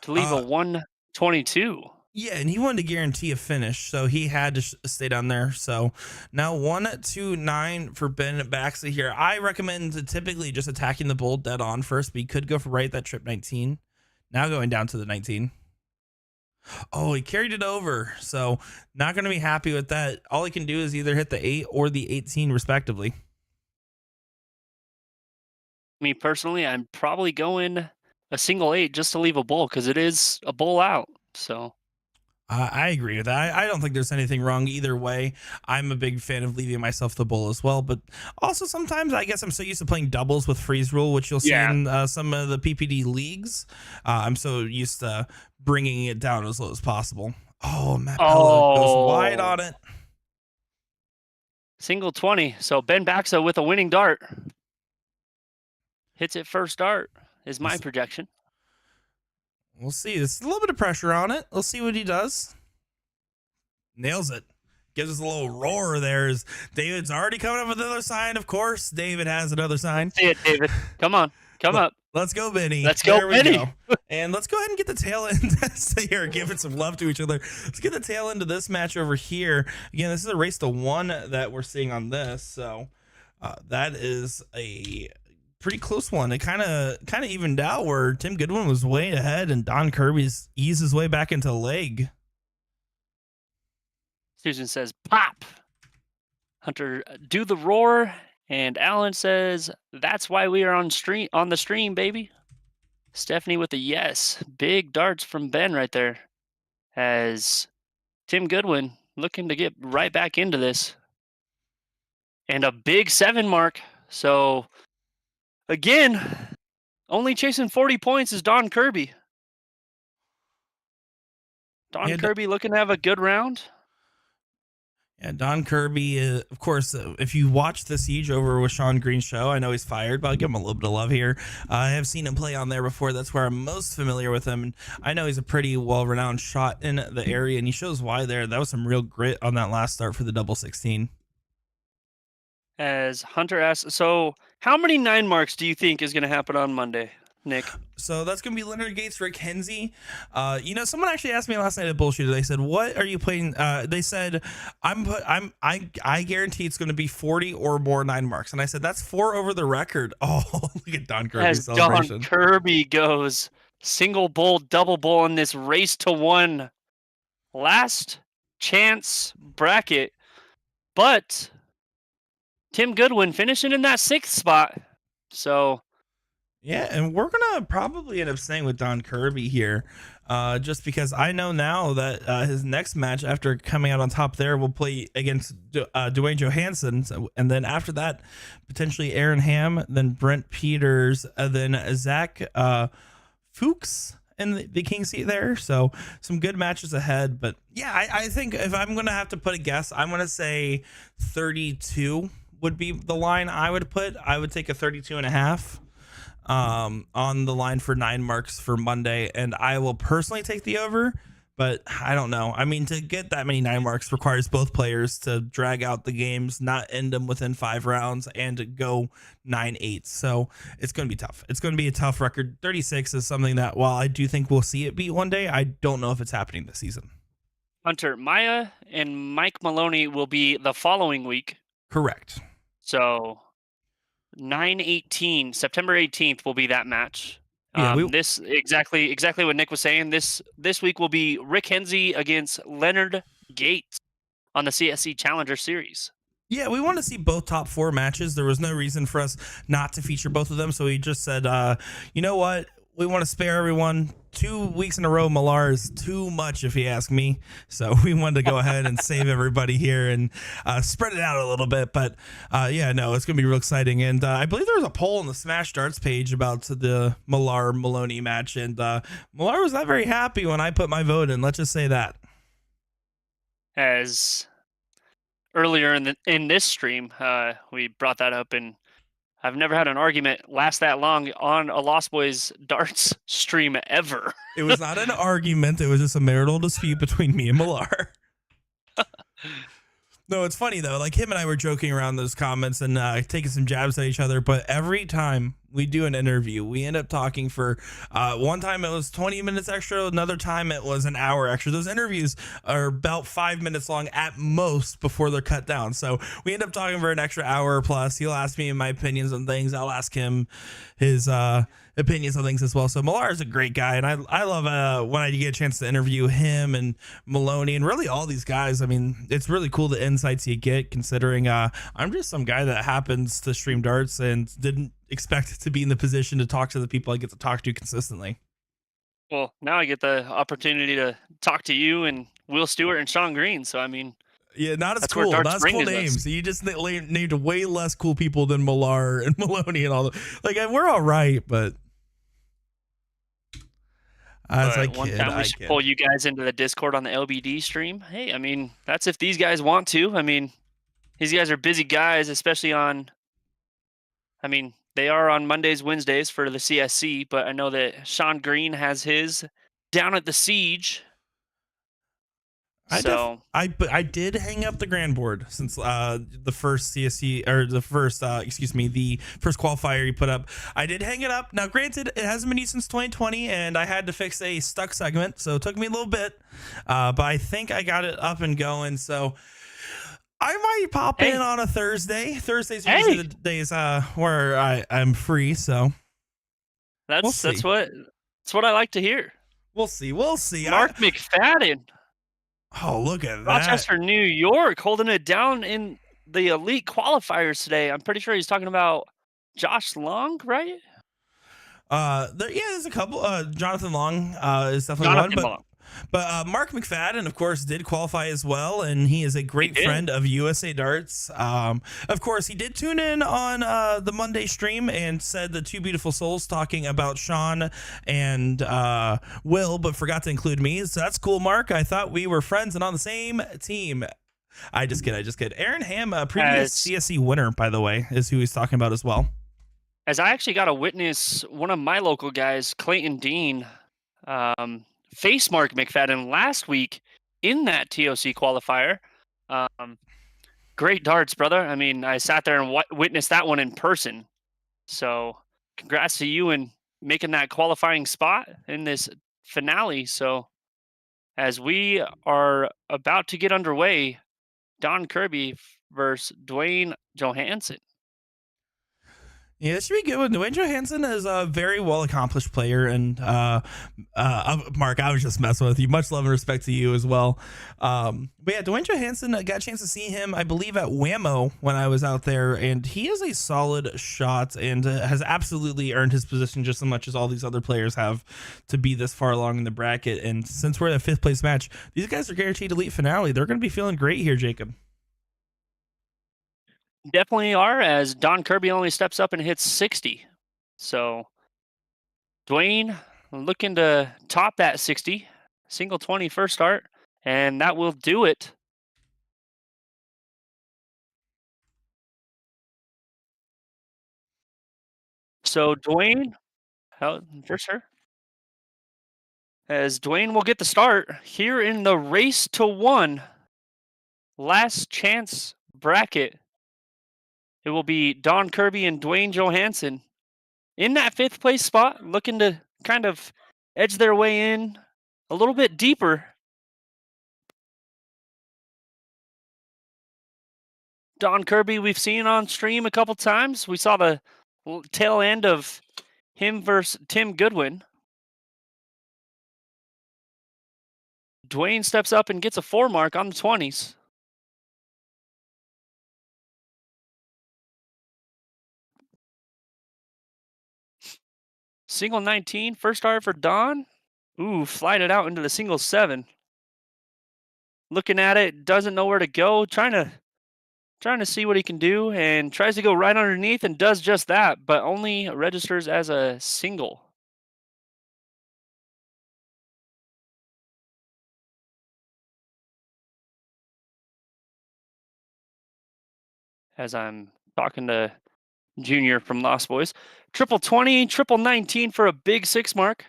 to leave a 122. Yeah, and he wanted to guarantee a finish, so he had to stay down there. So now 129 for Ben Baxa here. I recommend typically just attacking the bull dead on first, but he could go for right that trip 19. Now going down to the 19. Oh, he carried it over, so not going to be happy with that. All he can do is either hit the 8 or the 18 respectively. Me personally, I'm probably going a single 8 just to leave a bull because it is a bull out. So I agree with that. I don't think there's anything wrong either way. I'm a big fan of leaving myself the bull as well, but also sometimes I guess I'm so used to playing doubles with freeze rule, which you'll see in some of the PPD leagues. I'm so used to bringing it down as low as possible. Oh, Matt Pella goes wide on it. Single 20. So Ben Baxa with a winning dart. Hits it first dart is my projection. We'll see. There's a little bit of pressure on it. We'll see what he does. Nails it. Gives us a little roar there. David's already coming up with another sign. Of course, David has another sign. See it, David. Come on. Come up. Let's go, Benny. Let's go, Benny. And let's go ahead and get the tail end. Stay here, giving some love to each other. Let's get the tail end of this match over here. Again, this is a race to 1 that we're seeing on this. So that is a pretty close one. It kind of evened out where Tim Goodwin was way ahead and Don Kirby's eased his way back into leg. Susan says, pop. Hunter, do the roar. And Alan says, that's why we are on the stream, baby. Stephanie with a yes. Big darts from Ben right there. As Tim Goodwin looking to get right back into this. And a big 7 mark. So, again, only chasing 40 points is Don Kirby. Don Kirby looking to have a good round. Yeah, Don Kirby, of course, if you watch the Siege over with Sean Green's show, I know he's fired, but I'll give him a little bit of love here. I have seen him play on there before. That's where I'm most familiar with him. And I know he's a pretty well-renowned shot in the area, and he shows why there. That was some real grit on that last start for the double 16. As Hunter asks, so how many 9 marks do you think is going to happen on Monday, Nick? So that's going to be Leonard Gates, Rick Hensey. Someone actually asked me last night at Bullshooter. They said, what are you playing? They said, I guarantee it's going to be 40 or more 9 marks. And I said, that's 4 over the record. Oh, look at Don Kirby's celebration. Don Kirby goes single bull, double bull in this race to 1 last chance bracket. But Tim Goodwin finishing in that 6th spot. So yeah, and we're gonna probably end up staying with Don Kirby here, just because I know now that his next match after coming out on top there will play against Dwayne Johansson, and then after that potentially Aaron Ham, then Brent Peters, then Zach Fuchs in the King seat there. So some good matches ahead. But yeah, I think if I'm gonna have to put a guess, I'm gonna say 32 would be the line I would put. I would take a 32.5. On the line for 9 marks for Monday, and I will personally take the over, but I don't know. I mean, to get that many 9 marks requires both players to drag out the games, not end them within 5 rounds, and to go 9-8. So it's going to be tough. It's going to be a tough record. 36 is something that, while I do think we'll see it beat one day, I don't know if it's happening this season. Hunter, Maya and Mike Maloney will be the following week. Correct. So 9/18, September 18th will be that match. Yeah, this exactly what Nick was saying. This week will be Rick Hensey against Leonard Gates on the CSC Challenger Series. Yeah, we want to see both top 4 matches. There was no reason for us not to feature both of them, so we just said, you know what? We want to spare everyone. 2 weeks in a row, Millar is too much, if you ask me. So we wanted to go ahead and save everybody here and spread it out a little bit. But yeah, no, it's going to be real exciting. And I believe there was a poll on the Smash Darts page about the Millar-Maloney match. And Millar was not very happy when I put my vote in. Let's just say that. As earlier in this stream, we brought that up, and I've never had an argument last that long on a Lost Boys darts stream ever. It was not an argument. It was just a marital dispute between me and Millar. No, it's funny though. Like him and I were joking around those comments and taking some jabs at each other. But every time we do an interview, we end up talking for one time it was 20 minutes extra. Another time it was an hour extra. Those interviews are about 5 minutes long at most before they're cut down. So we end up talking for an extra hour plus. He'll ask me my opinions on things. I'll ask him his opinions on things as well. So Millar is a great guy, and I love when I get a chance to interview him and Maloney and really all these guys. I mean, it's really cool the insights you get, considering I'm just some guy that happens to stream darts and didn't expect to be in the position to talk to the people I get to talk to consistently. Well, now I get the opportunity to talk to you and Will Stewart and Sean Green. So I mean, Yeah, not as That's where cool. darts Not as bring cool us. names. You just named way less cool people than Millar and Maloney and all the like. We're all right, but as I one kid, time we I should kid. pull you guys into the Discord on the LBD stream. Hey, I mean, that's if these guys want to. I mean, these guys are busy guys, especially on. I mean, they are on Mondays, Wednesdays for the CSC, but I know that Sean Green has his down at the Siege. So I did hang up the grand board since the first CSC or the first the first qualifier you put up. I did hang it up. Now granted, it hasn't been used since 2020 and I had to fix a stuck segment, so it took me a little bit. But I think I got it up and going, so I might pop in on a Thursday. Thursdays are usually the days where I'm free, so that's what I like to hear. We'll see. Mark McFadden. Oh, look at that. Rochester, New York, holding it down in the elite qualifiers today. I'm pretty sure he's talking about Josh Long, right? There's a couple. Jonathan Long is definitely Jonathan one, Long. but Mark McFadden, of course, did qualify as well, and he is a great friend of USA Darts. Of course, he did tune in on the Monday stream and said the two beautiful souls talking about Sean and Will, but forgot to include me. So that's cool, Mark. I thought we were friends and on the same team. I just kid. Aaron Ham, previous CSC winner, by the way, is who he's talking about as well. As I actually got to witness one of my local guys, Clayton Dean, face Mark McFadden last week in that TOC qualifier. Great darts, brother. I mean, I sat there and witnessed that one in person. So congrats to you in making that qualifying spot in this finale. So as we are about to get underway, Don Kirby versus Dwayne Johansson. Yeah, it should be good. Dwayne Johansson is a very well accomplished player, and Mark, I was just messing with you. Much love and respect to you as well. But yeah, Dwayne Johansson, I got a chance to see him, I believe, at Whammo when I was out there, and he is a solid shot and has absolutely earned his position just as much as all these other players have to be this far along in the bracket. And since we're in a fifth place match, these guys are guaranteed elite finale. They're going to be feeling great here, Jacob. Definitely are, as Don Kirby only steps up and hits 60. So Dwayne looking to top that 60. Single 20 first start, and that will do it. So Dwayne, for sure. As Dwayne will get the start here in the race to one last chance bracket. It will be Don Kirby and Dwayne Johansson in that fifth place spot, looking to kind of edge their way in a little bit deeper. Don Kirby, we've seen on stream a couple times. We saw the tail end of him versus Tim Goodwin. Dwayne steps up and gets a 4 mark on the 20s. Single 19, first start for Don. Ooh, flied it out into the single 7. Looking at it, doesn't know where to go, trying to see what he can do, and tries to go right underneath and does just that, but only registers as a single. As I'm talking to Junior from Lost Boys. Triple 20, triple 19 for a big 6 mark.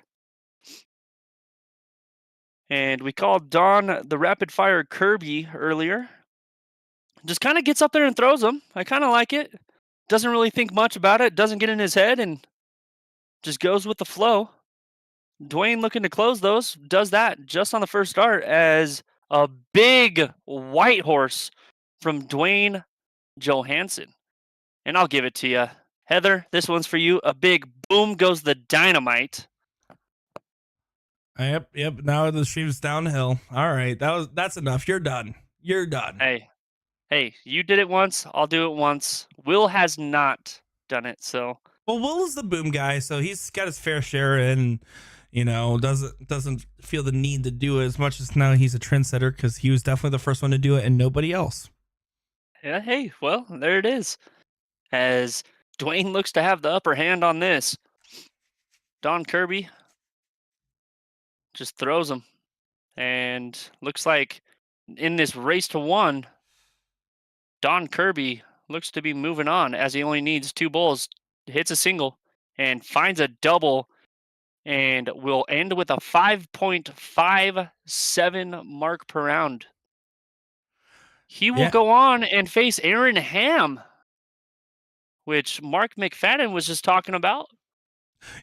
And we called Don the rapid fire Kirby earlier. just kind of gets up there and throws them. I kind of like it. Doesn't really think much about it. Doesn't get in his head and just goes with the flow. Dwayne looking to close those. Does that just on the first start as a big white horse from Dwayne Johansson. And I'll give it to you. Heather, this one's for you. A big boom goes the dynamite. Yep. Now the stream's downhill. All right, that's enough. You're done. Hey, you did it once. I'll do it once. Will has not done it, so. Well, Will is the boom guy, so he's got his fair share, and doesn't feel the need to do it as much as now he's a trendsetter because he was definitely the first one to do it, and nobody else. Yeah, hey, well, there it is. As Dwayne looks to have the upper hand on this. Don Kirby just throws him. And looks like in this race to one, Don Kirby looks to be moving on as he only needs 2 bulls, hits a single, and finds a double, and will end with a 5.57 mark per round. He will go on and face Aaron Ham, which Mark McFadden was just talking about.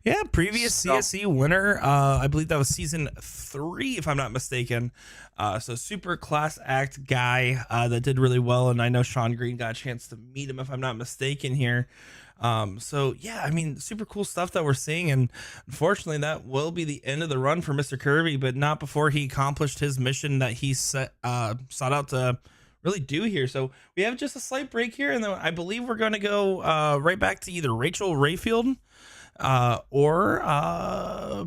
Yeah, previous CSE winner. I believe that was season 3, if I'm not mistaken. So super class act guy that did really well, and I know Sean Green got a chance to meet him, if I'm not mistaken here. So yeah, I mean, super cool stuff that we're seeing, and unfortunately that will be the end of the run for Mr. Kirby, but not before he accomplished his mission that he sought out to really do here. So we have just a slight break here, and then I believe we're going to go right back to either Rachel Rayfield or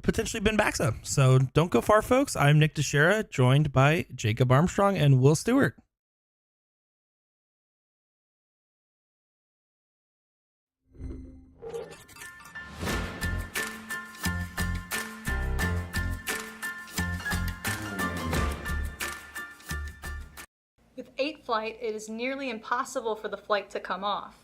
potentially Ben Baxa. So don't go far, folks. I'm Nick Teixeira, joined by Jacob Armstrong and Will Stewart. With 8 flight, it is nearly impossible for the flight to come off.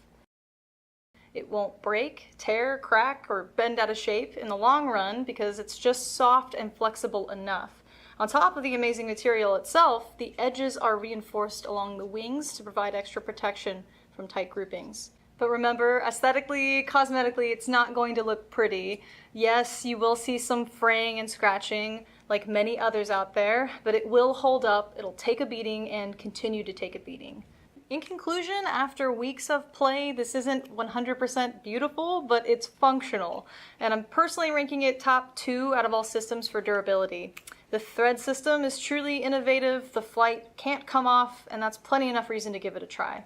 It won't break, tear, crack, or bend out of shape in the long run because it's just soft and flexible enough. On top of the amazing material itself, the edges are reinforced along the wings to provide extra protection from tight groupings. But remember, aesthetically, cosmetically, it's not going to look pretty. Yes, you will see some fraying and scratching, like many others out there, but it will hold up, it'll take a beating, and continue to take a beating. In conclusion, after weeks of play, this isn't 100% beautiful, but it's functional. And I'm personally ranking it top 2 out of all systems for durability. The thread system is truly innovative, the flight can't come off, and that's plenty enough reason to give it a try.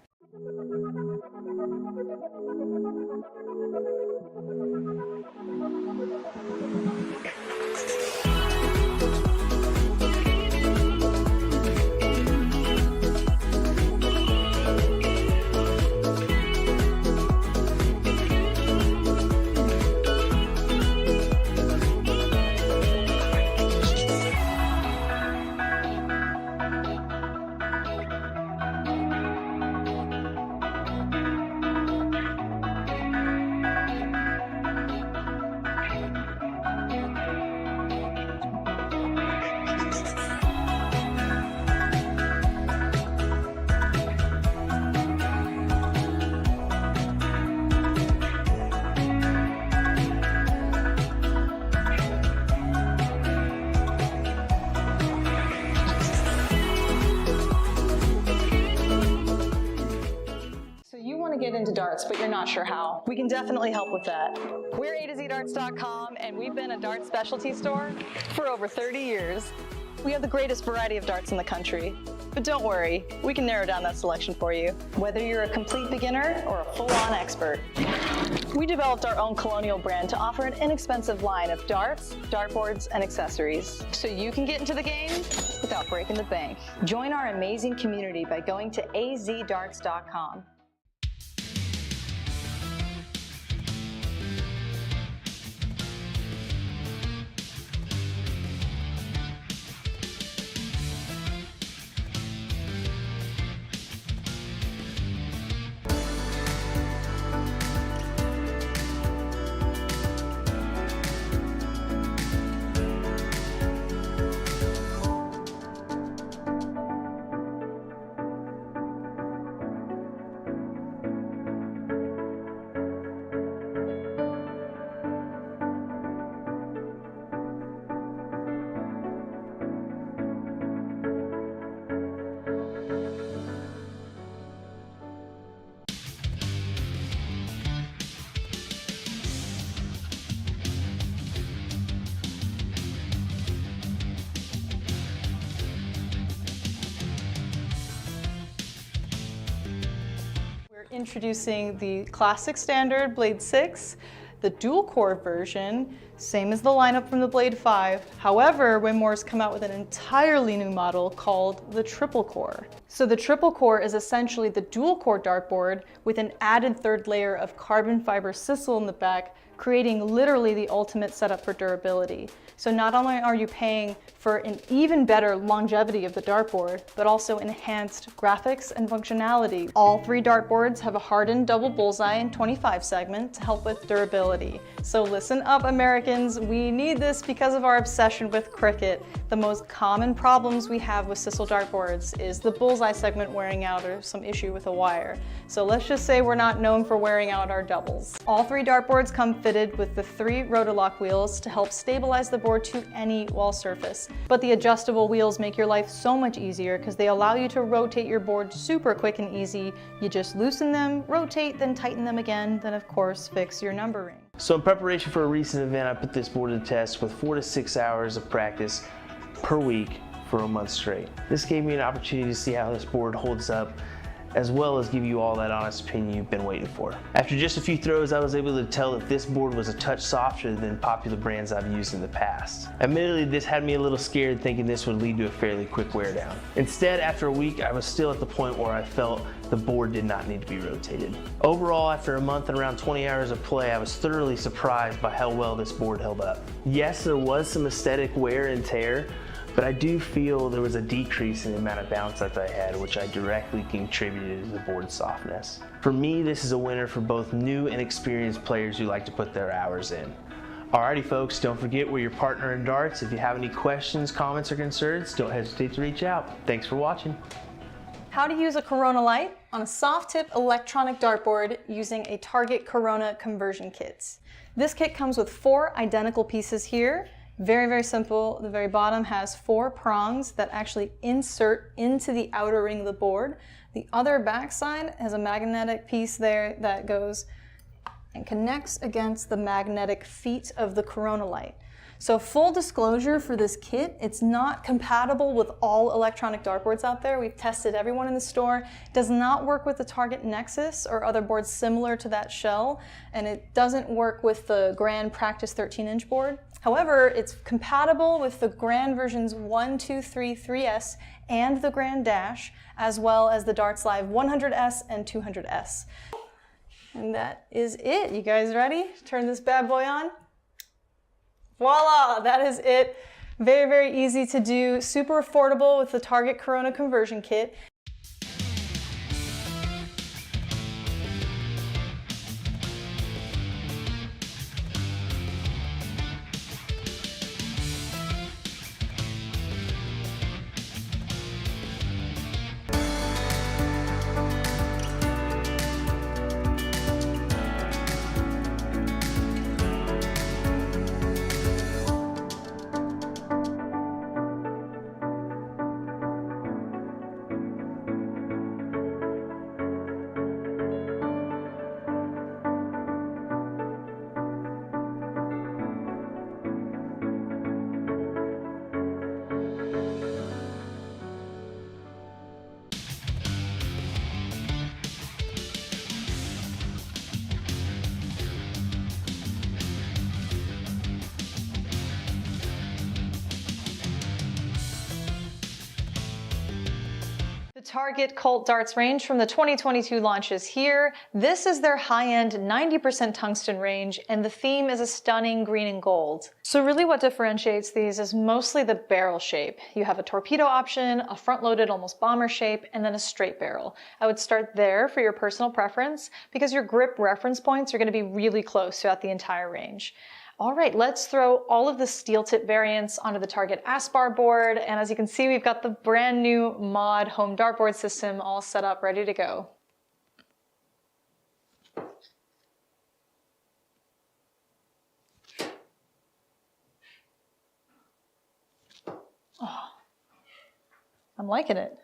Get into darts, but you're not sure how. We can definitely help with that. We're AtoZDarts.com, and we've been a dart specialty store for over 30 years. We have the greatest variety of darts in the country. But don't worry, we can narrow down that selection for you, whether you're a complete beginner or a full-on expert. We developed our own Colonial brand to offer an inexpensive line of darts, dartboards, and accessories, so you can get into the game without breaking the bank. Join our amazing community by going to AZDarts.com. Introducing the classic standard Blade 6, the dual core version, same as the lineup from the Blade 5. However, Winmore's come out with an entirely new model called the triple core. So the triple core is essentially the dual core dartboard with an added third layer of carbon fiber sisal in the back, creating literally the ultimate setup for durability. So not only are you paying for an even better longevity of the dartboard, but also enhanced graphics and functionality. All three dartboards have a hardened double bullseye and 25 segment to help with durability. So listen up, Americans, we need this because of our obsession with cricket. The most common problems we have with sisal dartboards is the bullseye segment wearing out or some issue with a wire. So let's just say we're not known for wearing out our doubles. All three dartboards come fitted with the 3 Rotolock wheels to help stabilize the board to any wall surface. But the adjustable wheels make your life so much easier because they allow you to rotate your board super quick and easy. You just loosen them, rotate, then tighten them again, then of course fix your numbering. So in preparation for a recent event, I put this board to the test with 4 to 6 hours of practice per week for a month straight. This gave me an opportunity to see how this board holds up, as well as give you all that honest opinion you've been waiting for. After just a few throws, I was able to tell that this board was a touch softer than popular brands I've used in the past. Admittedly, this had me a little scared, thinking this would lead to a fairly quick wear down. Instead, after a week, I was still at the point where I felt the board did not need to be rotated. Overall, after a month and around 20 hours of play, I was thoroughly surprised by how well this board held up. Yes, there was some aesthetic wear and tear, but I do feel there was a decrease in the amount of bounce that I had, which I directly contributed to the board's softness. For me, this is a winner for both new and experienced players who like to put their hours in. Alrighty folks, don't forget we're your partner in darts. If you have any questions, comments, or concerns, don't hesitate to reach out. Thanks for watching. How to use a Corona light on a soft tip electronic dartboard using a Target Corona conversion kit. This kit comes with 4 identical pieces here. Very, very simple. The very bottom has 4 prongs that actually insert into the outer ring of the board. The other backside has a magnetic piece there that goes and connects against the magnetic feet of the Corona light. So full disclosure for this kit, it's not compatible with all electronic dartboards out there. We've tested everyone in the store. It does not work with the Target Nexus or other boards similar to that shell, and it doesn't work with the Grand Practice 13-inch board. However, it's compatible with the Grand versions 1, 2, 3, 3S and the Grand Dash, as well as the Darts Live 100S and 200S. And that is it. You guys ready? Turn this bad boy on. Voila, that is it. Very, very easy to do, super affordable with the Target Corona conversion kit. Target Cult Darts range from the 2022 launches here. This is their high-end 90% tungsten range, and the theme is a stunning green and gold. So really what differentiates these is mostly the barrel shape. You have a torpedo option, a front-loaded almost bomber shape, and then a straight barrel. I would start there for your personal preference because your grip reference points are going to be really close throughout the entire range. All right, let's throw all of the steel tip variants onto the Target Aspar board. And as you can see, we've got the brand new mod home dartboard system all set up, ready to go. Oh, I'm liking it.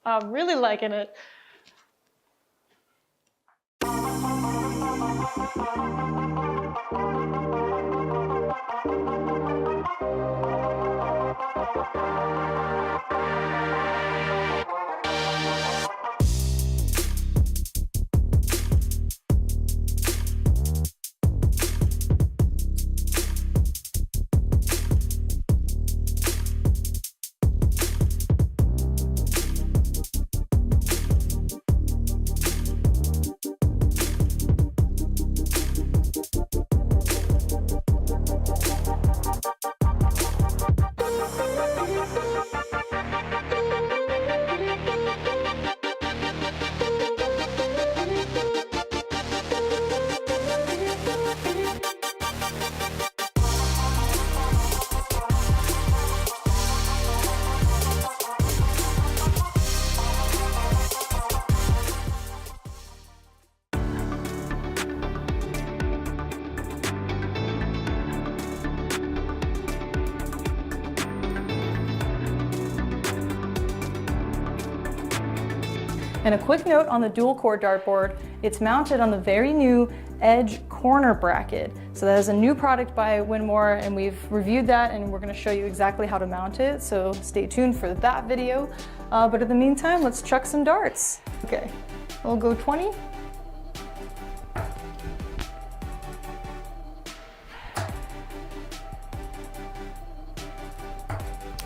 I'm really liking it. And a quick note on the dual core dartboard, it's mounted on the very new edge corner bracket. So that is a new product by Winmore, and we've reviewed that and we're gonna show you exactly how to mount it. So stay tuned for that video. But in the meantime, let's chuck some darts. Okay, we'll go 20.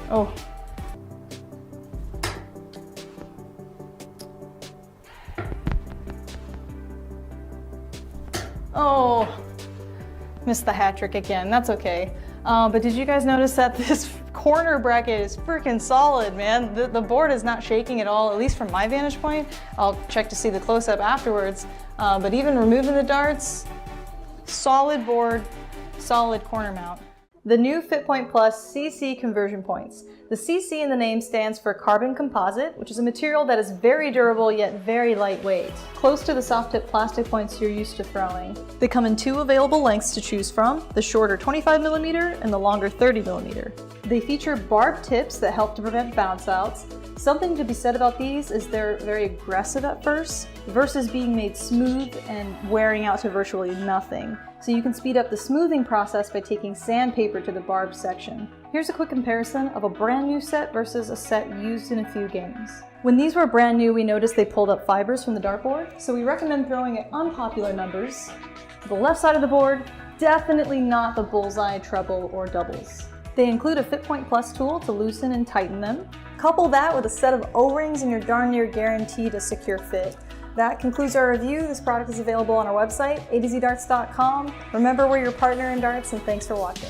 Oh. Oh, missed the hat trick again. That's okay. But did you guys notice that this corner bracket is freaking solid, man? The board is not shaking at all, at least from my vantage point. I'll check to see the close-up afterwards. But even removing the darts, solid board, solid corner mount. The new FitPoint Plus CC conversion points. The CC in the name stands for carbon composite, which is a material that is very durable yet very lightweight, close to the soft tip plastic points you're used to throwing. They come in 2 available lengths to choose from, the shorter 25mm and the longer 30mm. They feature barbed tips that help to prevent bounce outs. Something to be said about these is they're very aggressive at first, versus being made smooth and wearing out to virtually nothing. So you can speed up the smoothing process by taking sandpaper to the barbed section. Here's a quick comparison of a brand new set versus a set used in a few games. When these were brand new, we noticed they pulled up fibers from the dartboard, so we recommend throwing at unpopular numbers. The left side of the board, definitely not the bullseye, treble, or doubles. They include a FitPoint Plus tool to loosen and tighten them. Couple that with a set of O-rings and you're darn near guaranteed a secure fit. That concludes our review. This product is available on our website, atozdarts.com. Remember, we're your partner in darts, and thanks for watching.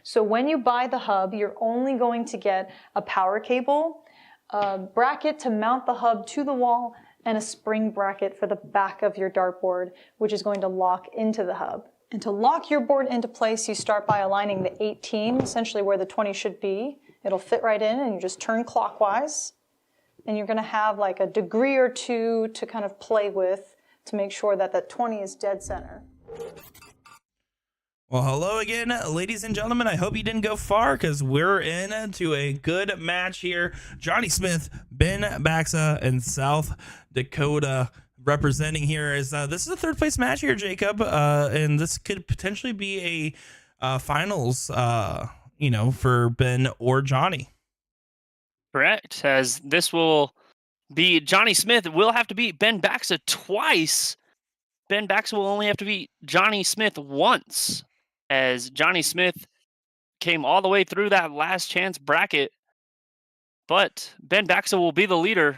So when you buy the hub, you're only going to get a power cable, a bracket to mount the hub to the wall, and a spring bracket for the back of your dartboard, which is going to lock into the hub. And to lock your board into place, you start by aligning the 18, essentially where the 20 should be. It'll fit right in, and you just turn clockwise. And you're gonna have like a degree or two to kind of play with to make sure that that 20 is dead center. Well, hello again, ladies and gentlemen. I hope you didn't go far because we're into a good match here. Johnny Smith, Ben Baxa, and South Dakota representing here. This is a third place match here, Jacob, and this could potentially be a finals, for Ben or Johnny. Correct, as this will be Johnny Smith will have to beat Ben Baxa twice. Ben Baxa will only have to beat Johnny Smith once, as Johnny Smith came all the way through that last chance bracket. But Ben Baxa will be the leader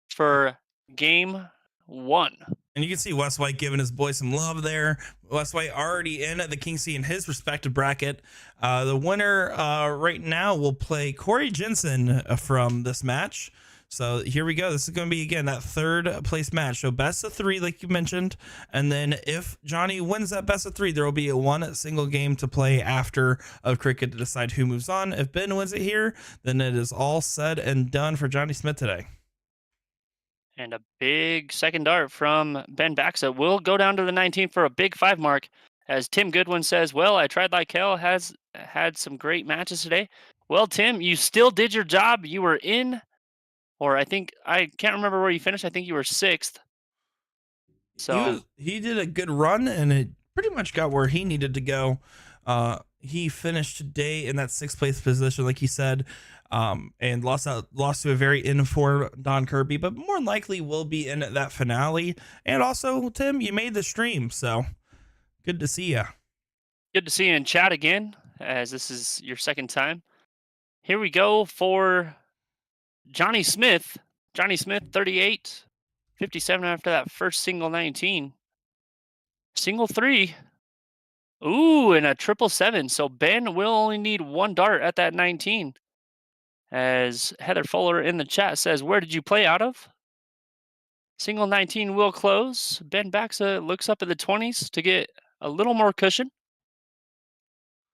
for game 1. And you can see Wes White giving his boy some love there. Wes White already in the King C in his respective bracket. The winner right now will play Corey Jensen from this match. So here we go. This is going to be, again, that third place match. So best of 3, like you mentioned. And then if Johnny wins that best of 3, there will be a one single game to play after of cricket to decide who moves on. If Ben wins it here, then it is all said and done for Johnny Smith today. And a big second dart from Ben Baxa will go down to the 19 for a big 5 mark. As Tim Goodwin says, well, I tried like hell, has had some great matches today. Well, Tim, you still did your job. You were in, or I can't remember where you finished. I think you were 6th. So he did a good run, and it pretty much got where he needed to go. He finished today in that 6th place position, like he said, and lost to a very informed Don Kirby, but more than likely will be in that finale. And also, Tim, you made the stream, so good to see you. Good to see you in chat again, as this is your second time. Here we go for Johnny Smith. Johnny Smith, 38, 57 after that first single 19. Single 3. Ooh, and a 777. So Ben will only need 1 dart at that 19. As Heather Fuller in the chat says, where did you play out of? Single 19 will close. Ben Baxa looks up at the 20s to get a little more cushion.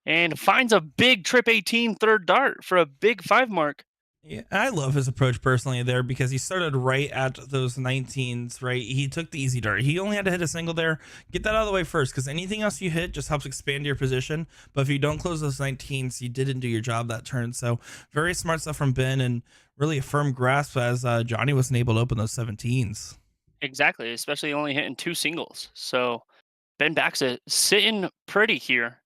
And finds a big trip 18 third dart for a big 5 mark. Yeah, I love his approach personally there because he started right at those 19s, right? He took the easy dart. He only had to hit a single there. Get that out of the way first, because anything else you hit just helps expand your position. But if you don't close those 19s, you didn't do your job that turn. So very smart stuff from Ben, and really a firm grasp as Johnny wasn't able to open those 17s. Exactly, especially only hitting 2 singles. So Ben Baxa sitting pretty here.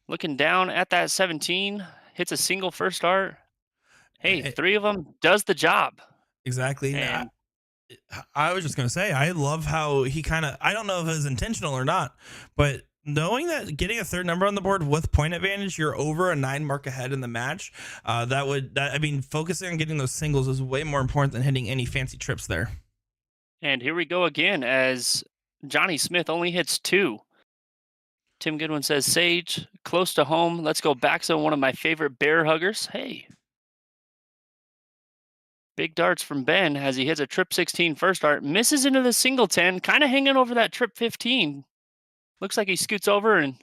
Looking down at that 17, hits a single first dart. Hey, 3 of them does the job. Exactly. And I was just going to say, I love how he I don't know if it was intentional or not, but knowing that getting a third number on the board with point advantage, you're over a 9 mark ahead in the match. Focusing on getting those singles is way more important than hitting any fancy trips there. And here we go again as Johnny Smith only hits 2. Tim Goodwin says, Sage, close to home. Let's go Baxa, one of my favorite bear huggers. Hey. Big darts from Ben as he hits a trip 16 first dart. Misses into the single 10, kind of hanging over that trip 15. Looks like he scoots over and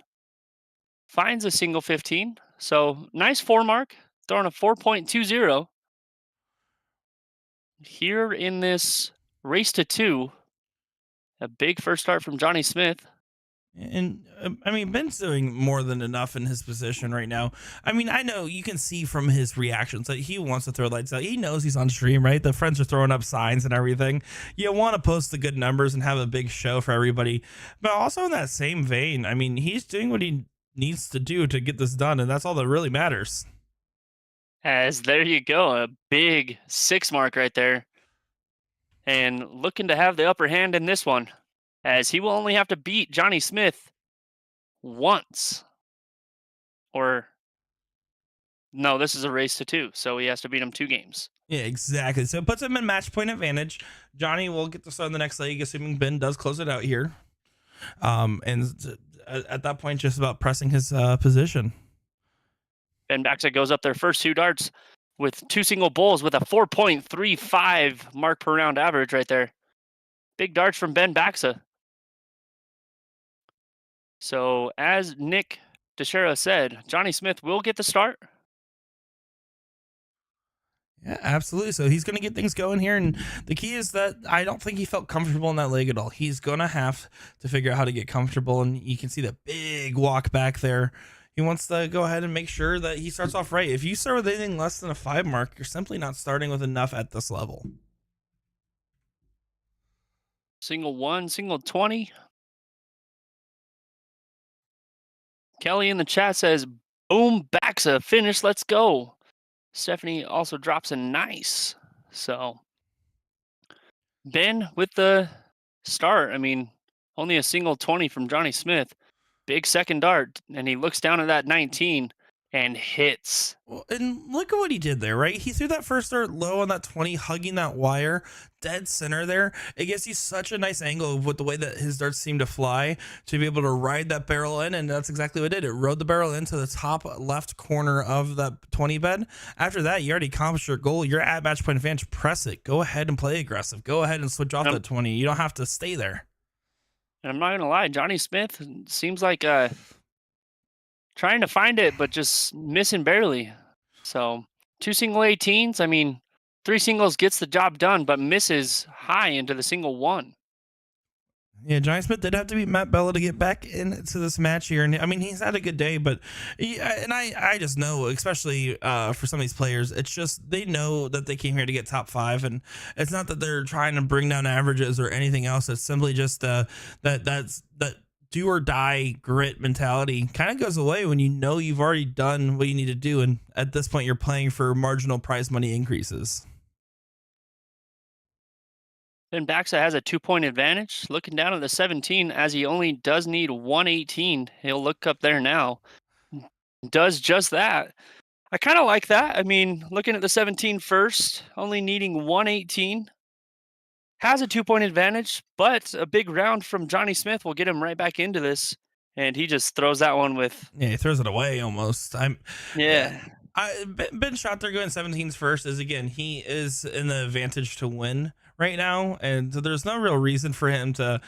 finds a single 15. So nice 4 mark, throwing a 4.20. Here in this race to 2, a big first start from Johnny Smith. And Ben's doing more than enough in his position right now. I know you can see from his reactions that he wants to throw lights out. He knows he's on stream, right? The friends are throwing up signs and everything. You want to post the good numbers and have a big show for everybody. But also in that same vein, he's doing what he needs to do to get this done, and that's all that really matters. As there you go, a big 6 mark right there. And looking to have the upper hand in this one, as he will only have to beat Johnny Smith once. Or, no, this is a race to 2, so he has to beat him 2 games. Yeah, exactly. So it puts him in match point advantage. Johnny will get to start on the next leg, assuming Ben does close it out here. And at that point, just about pressing his position. Ben Baxa goes up there first 2 darts. with 2 single bowls with a 4.35 mark per round average right there. Big darts from Ben Baxa. So as Nick DeShera said, Johnny Smith will get the start. Yeah, absolutely. So he's going to get things going here. And the key is that I don't think he felt comfortable in that leg at all. He's going to have to figure out how to get comfortable. And you can see the big walk back there. He wants to go ahead and make sure that he starts off right. If you start with anything less than a 5 mark, you're simply not starting with enough at this level. Single 1, single 20. Kelly in the chat says, boom, Baxa, finish, let's go. Stephanie also drops a nice. So Ben with the start. I mean, only a single 20 from Johnny Smith. Big second dart, and he looks down at that 19 and hits. Well, and look at what he did there, right? He threw that first dart low on that 20, hugging that wire, dead center there. It gives you such a nice angle with the way that his darts seem to fly to be able to ride that barrel in, and that's exactly what it did. It rode the barrel into the top left corner of that 20 bed. After that, you already accomplished your goal. You're at match point advantage. Press it. Go ahead and play aggressive. Go ahead and switch off that 20. You don't have to stay there. And I'm not going to lie, Johnny Smith seems like trying to find it, but just missing barely. So 2 single 18s. I mean, 3 singles gets the job done, but misses high into the single 1. Yeah, Johnny Smith did have to beat Matt Bella to get back into this match here. And I mean, he's had a good day, but I just know, especially for some of these players, it's just they know that they came here to get top 5. And it's not that they're trying to bring down averages or anything else. It's simply just that do or die grit mentality kind of goes away when you know you've already done what you need to do. And at this point, you're playing for marginal prize money increases. Ben Baxa has a 2-point advantage. Looking down at the 17 as he only does need 118. He'll look up there now. Does just that. I kind of like that. I mean, looking at the 17 first, only needing 118. Has a 2-point advantage, but a big round from Johnny Smith will get him right back into this. And he just throws that one with... Yeah, he throws it away almost. Yeah. Ben shot there going 17s first is, again, he is in the advantage to win right now, and so there's no real reason for him to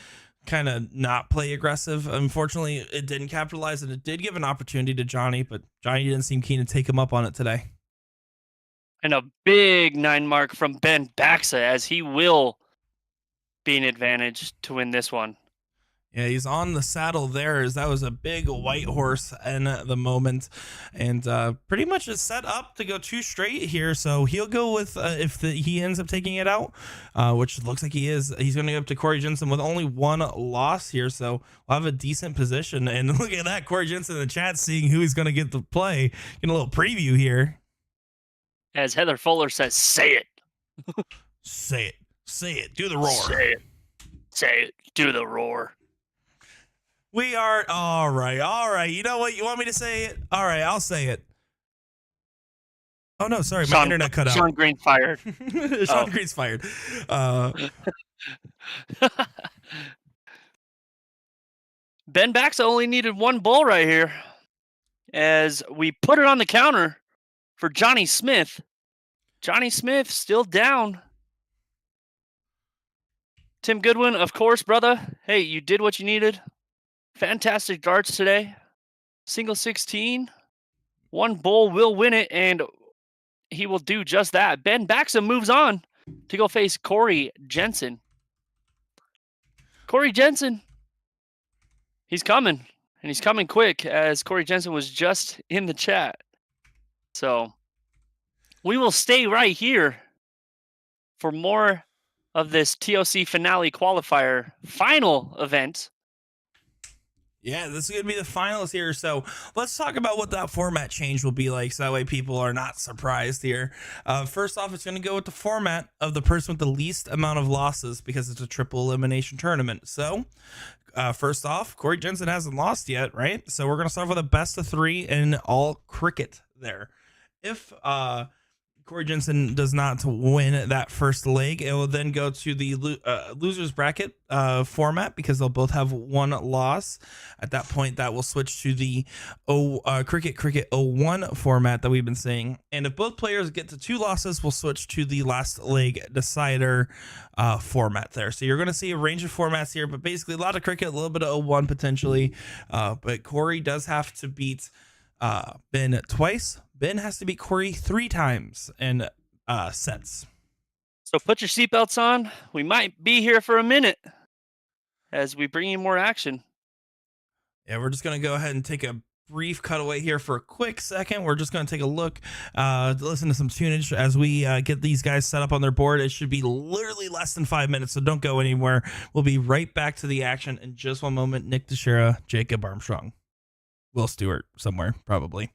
kind of not play aggressive. Unfortunately, it didn't capitalize, and it did give an opportunity to Johnny, but Johnny didn't seem keen to take him up on it today. And a big 9 mark from Ben Baxa as he will be an advantage to win this one. Yeah, he's on the saddle there, as that was a big white horse in the moment, and pretty much is set up to go 2 straight here. So he'll go with if he ends up taking it out, which looks like he is. He's going to go up to Corey Jensen with only 1 loss here, so we'll have a decent position. And look at that, Corey Jensen in the chat seeing who he's going to get to play. Get a little preview here. As Heather Fuller says, say it. Say it. Say it. Do the roar. Say it. Say it. Do the roar. We are all right. All right. You know what? You want me to say it? All right. I'll say it. Oh, no. Sorry. My internet cut out. Sean Green fired. Sean Green's fired. Ben Baxa only needed 1 bull right here as we put it on the counter for Johnny Smith. Johnny Smith still down. Tim Goodwin, of course, brother. Hey, you did what you needed. Fantastic darts today. Single 16. 1 bull will win it, and he will do just that. Ben Baxa moves on to go face Corey Jensen. Corey Jensen. He's coming, and he's coming quick, as Corey Jensen was just in the chat. So we will stay right here for more of this TOC finale qualifier final event. Yeah, this is going to be the finals here. So let's talk about what that format change will be like, so that way people are not surprised here. First off, it's going to go with the format of the person with the least amount of losses, because it's a triple elimination tournament. So first off, Corey Jensen hasn't lost yet, right? So we're going to start with a best of 3 in all cricket there. If Corey Jensen does not win that first leg, it will then go to the losers bracket format because they'll both have one loss. At that point, that will switch to the Cricket 01 format that we've been seeing. And if both players get to 2 losses, we'll switch to the last leg decider format there. So you're going to see a range of formats here, but basically a lot of cricket, a little bit of 01 potentially. But Corey does have to beat Ben twice. Ben has to beat Corey 3 times in sets. So put your seatbelts on. We might be here for a minute as we bring you more action. Yeah, we're just going to go ahead and take a brief cutaway here for a quick second. We're just going to take a look, listen to some tunage as we get these guys set up on their board. It should be literally less than 5 minutes, so don't go anywhere. We'll be right back to the action in just one moment. Nick Teixeira, Jacob Armstrong, Will Stewart somewhere, probably.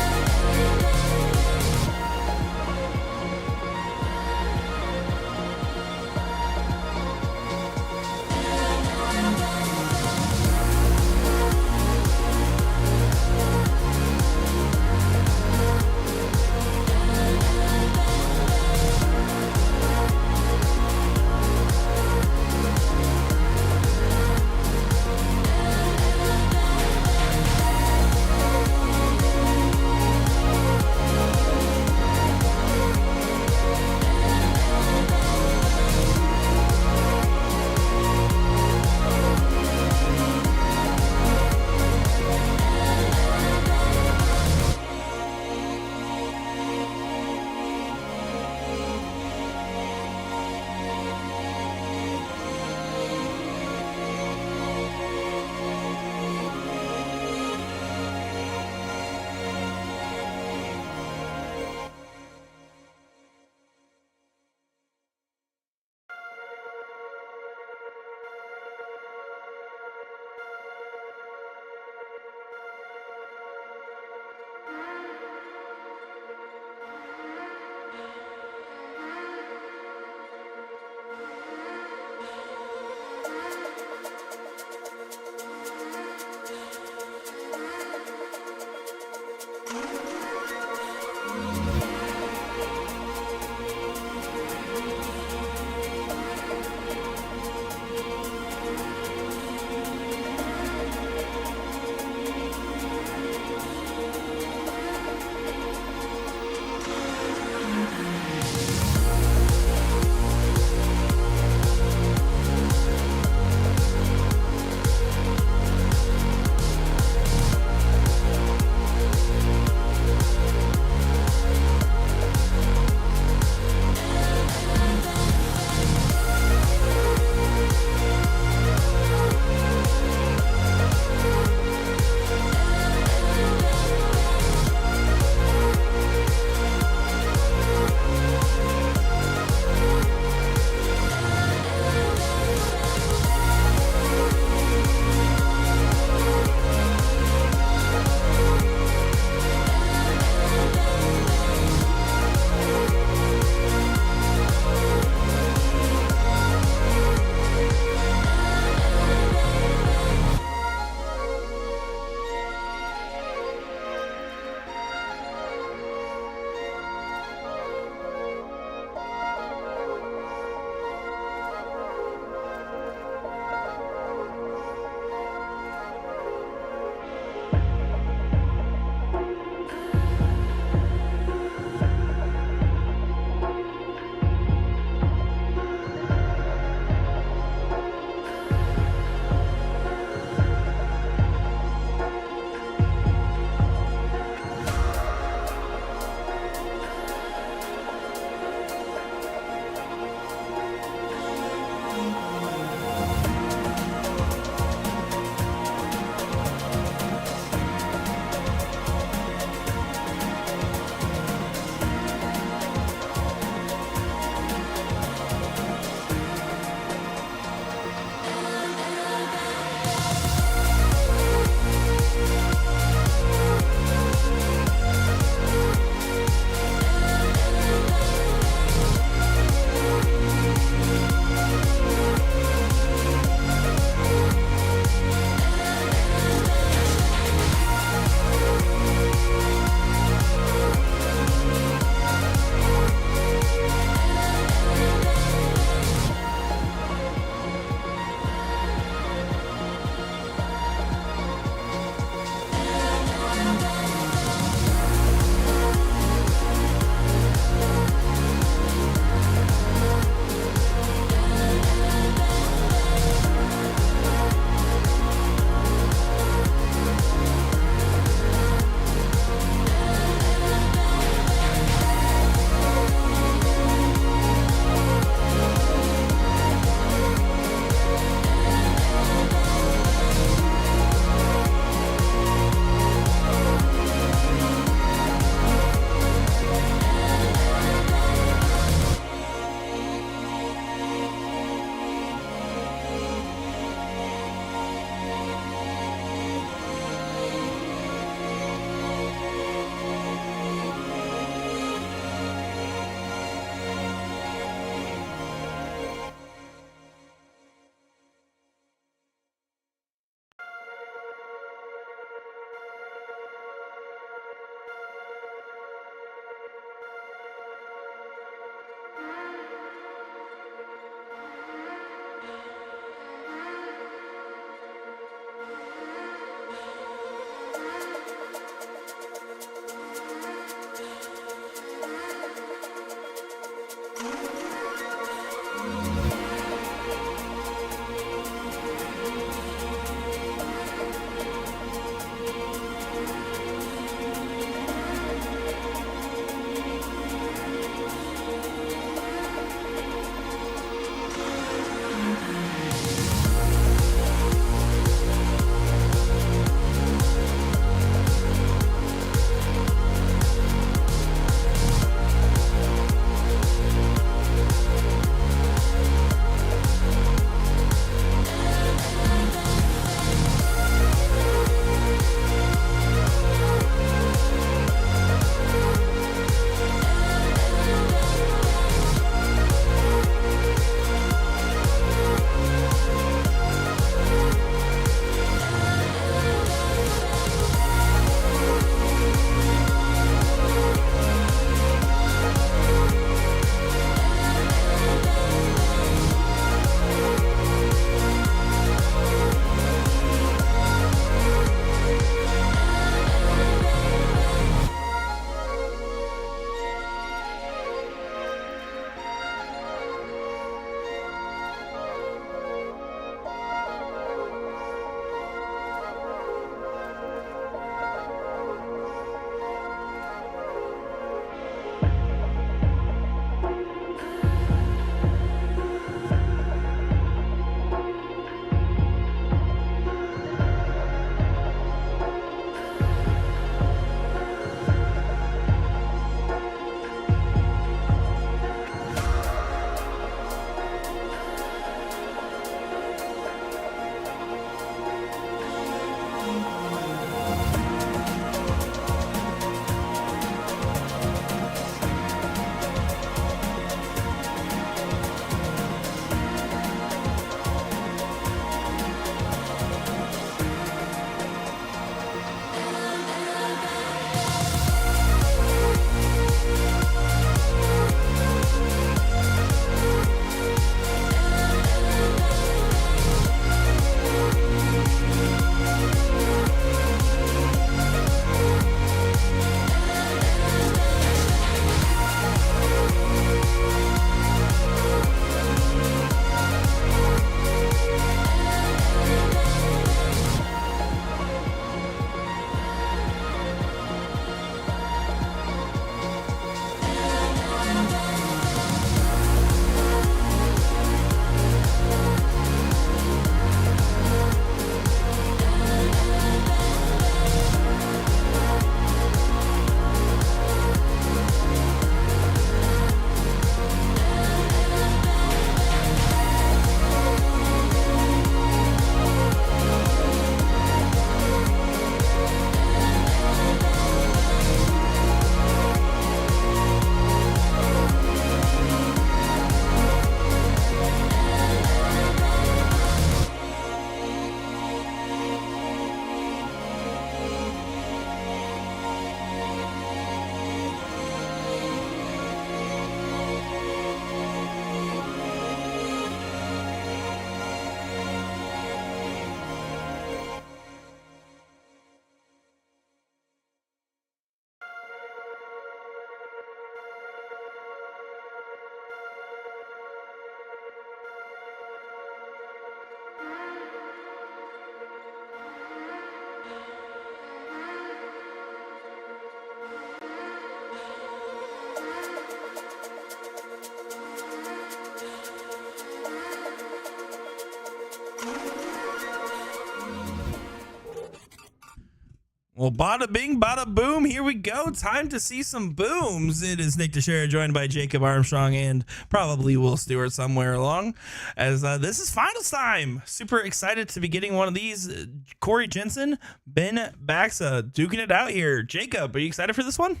Well, bada bing, bada boom. Here we go. Time to see some booms. It is Nick Teixeira, joined by Jacob Armstrong and probably Will Stewart somewhere along. As this is finals time. Super excited to be getting one of these. Corey Jensen, Ben Baxa, duking it out here. Jacob, are you excited for this one?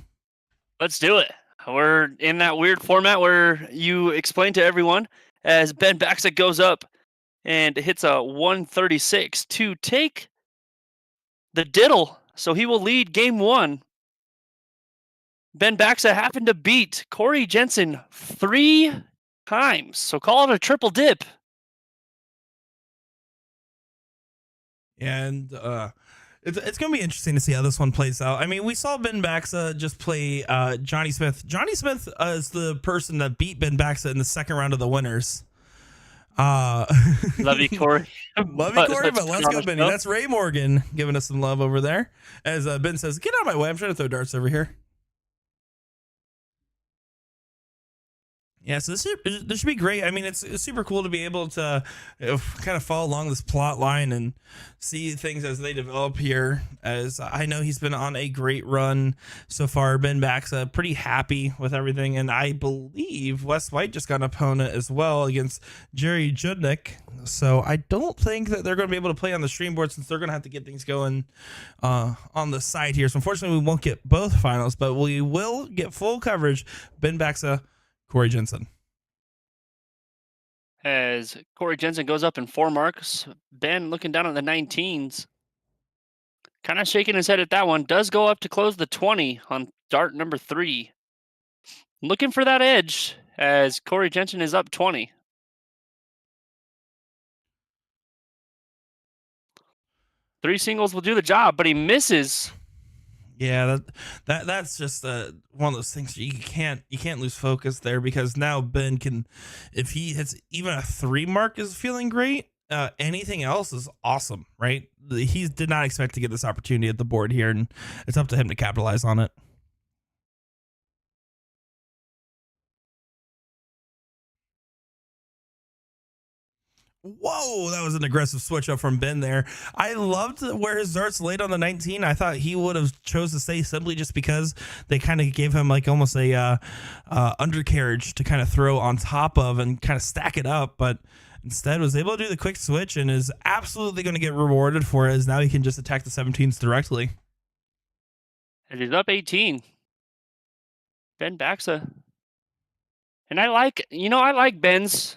Let's do it. We're in that weird format where you explain to everyone as Ben Baxa goes up and hits a 136 to take the diddle. So he will lead game one. Ben Baxa happened to beat Corey Jensen 3 times. So call it a triple dip. And It's going to be interesting to see how this one plays out. I mean, we saw Ben Baxa just play Johnny Smith. Johnny Smith is the person that beat Ben Baxa in the second round of the winners. Love you, Corey. Love you, Corey, but let's go, Benny. That's Ray Morgan giving us some love over there. As Ben says, get out of my way. I'm trying to throw darts over here. Yeah, so this should be great. I mean, it's super cool to be able to kind of follow along this plot line and see things as they develop here. As I know he's been on a great run so far. Ben Baxa pretty happy with everything, and I believe Wes White just got an opponent as well against Jerry Judnick. So I don't think that they're going to be able to play on the stream board since they're going to have to get things going on the side here. So unfortunately, we won't get both finals, but we will get full coverage. Ben Baxa, Corey Jensen. As Corey Jensen goes up in 4 marks, Ben looking down at the 19s, kind of shaking his head at that one. Does go up to close the 20 on dart number 3. Looking for that edge as Corey Jensen is up 20. Three singles will do the job, but he misses. Yeah, that's just one of those things you can't lose focus there, because now Ben can, if he hits even a 3 mark, is feeling great. Anything else is awesome, right? He did not expect to get this opportunity at the board here, and it's up to him to capitalize on it. Whoa, that was an aggressive switch up from Ben there. I loved where his darts laid on the 19. I thought he would have chose to stay simply just because they kind of gave him like almost a undercarriage to kind of throw on top of and kind of stack it up, but instead was able to do the quick switch and is absolutely going to get rewarded for it, as now he can just attack the 17s directly. And he's up 18. Ben Baxa. And I like Ben's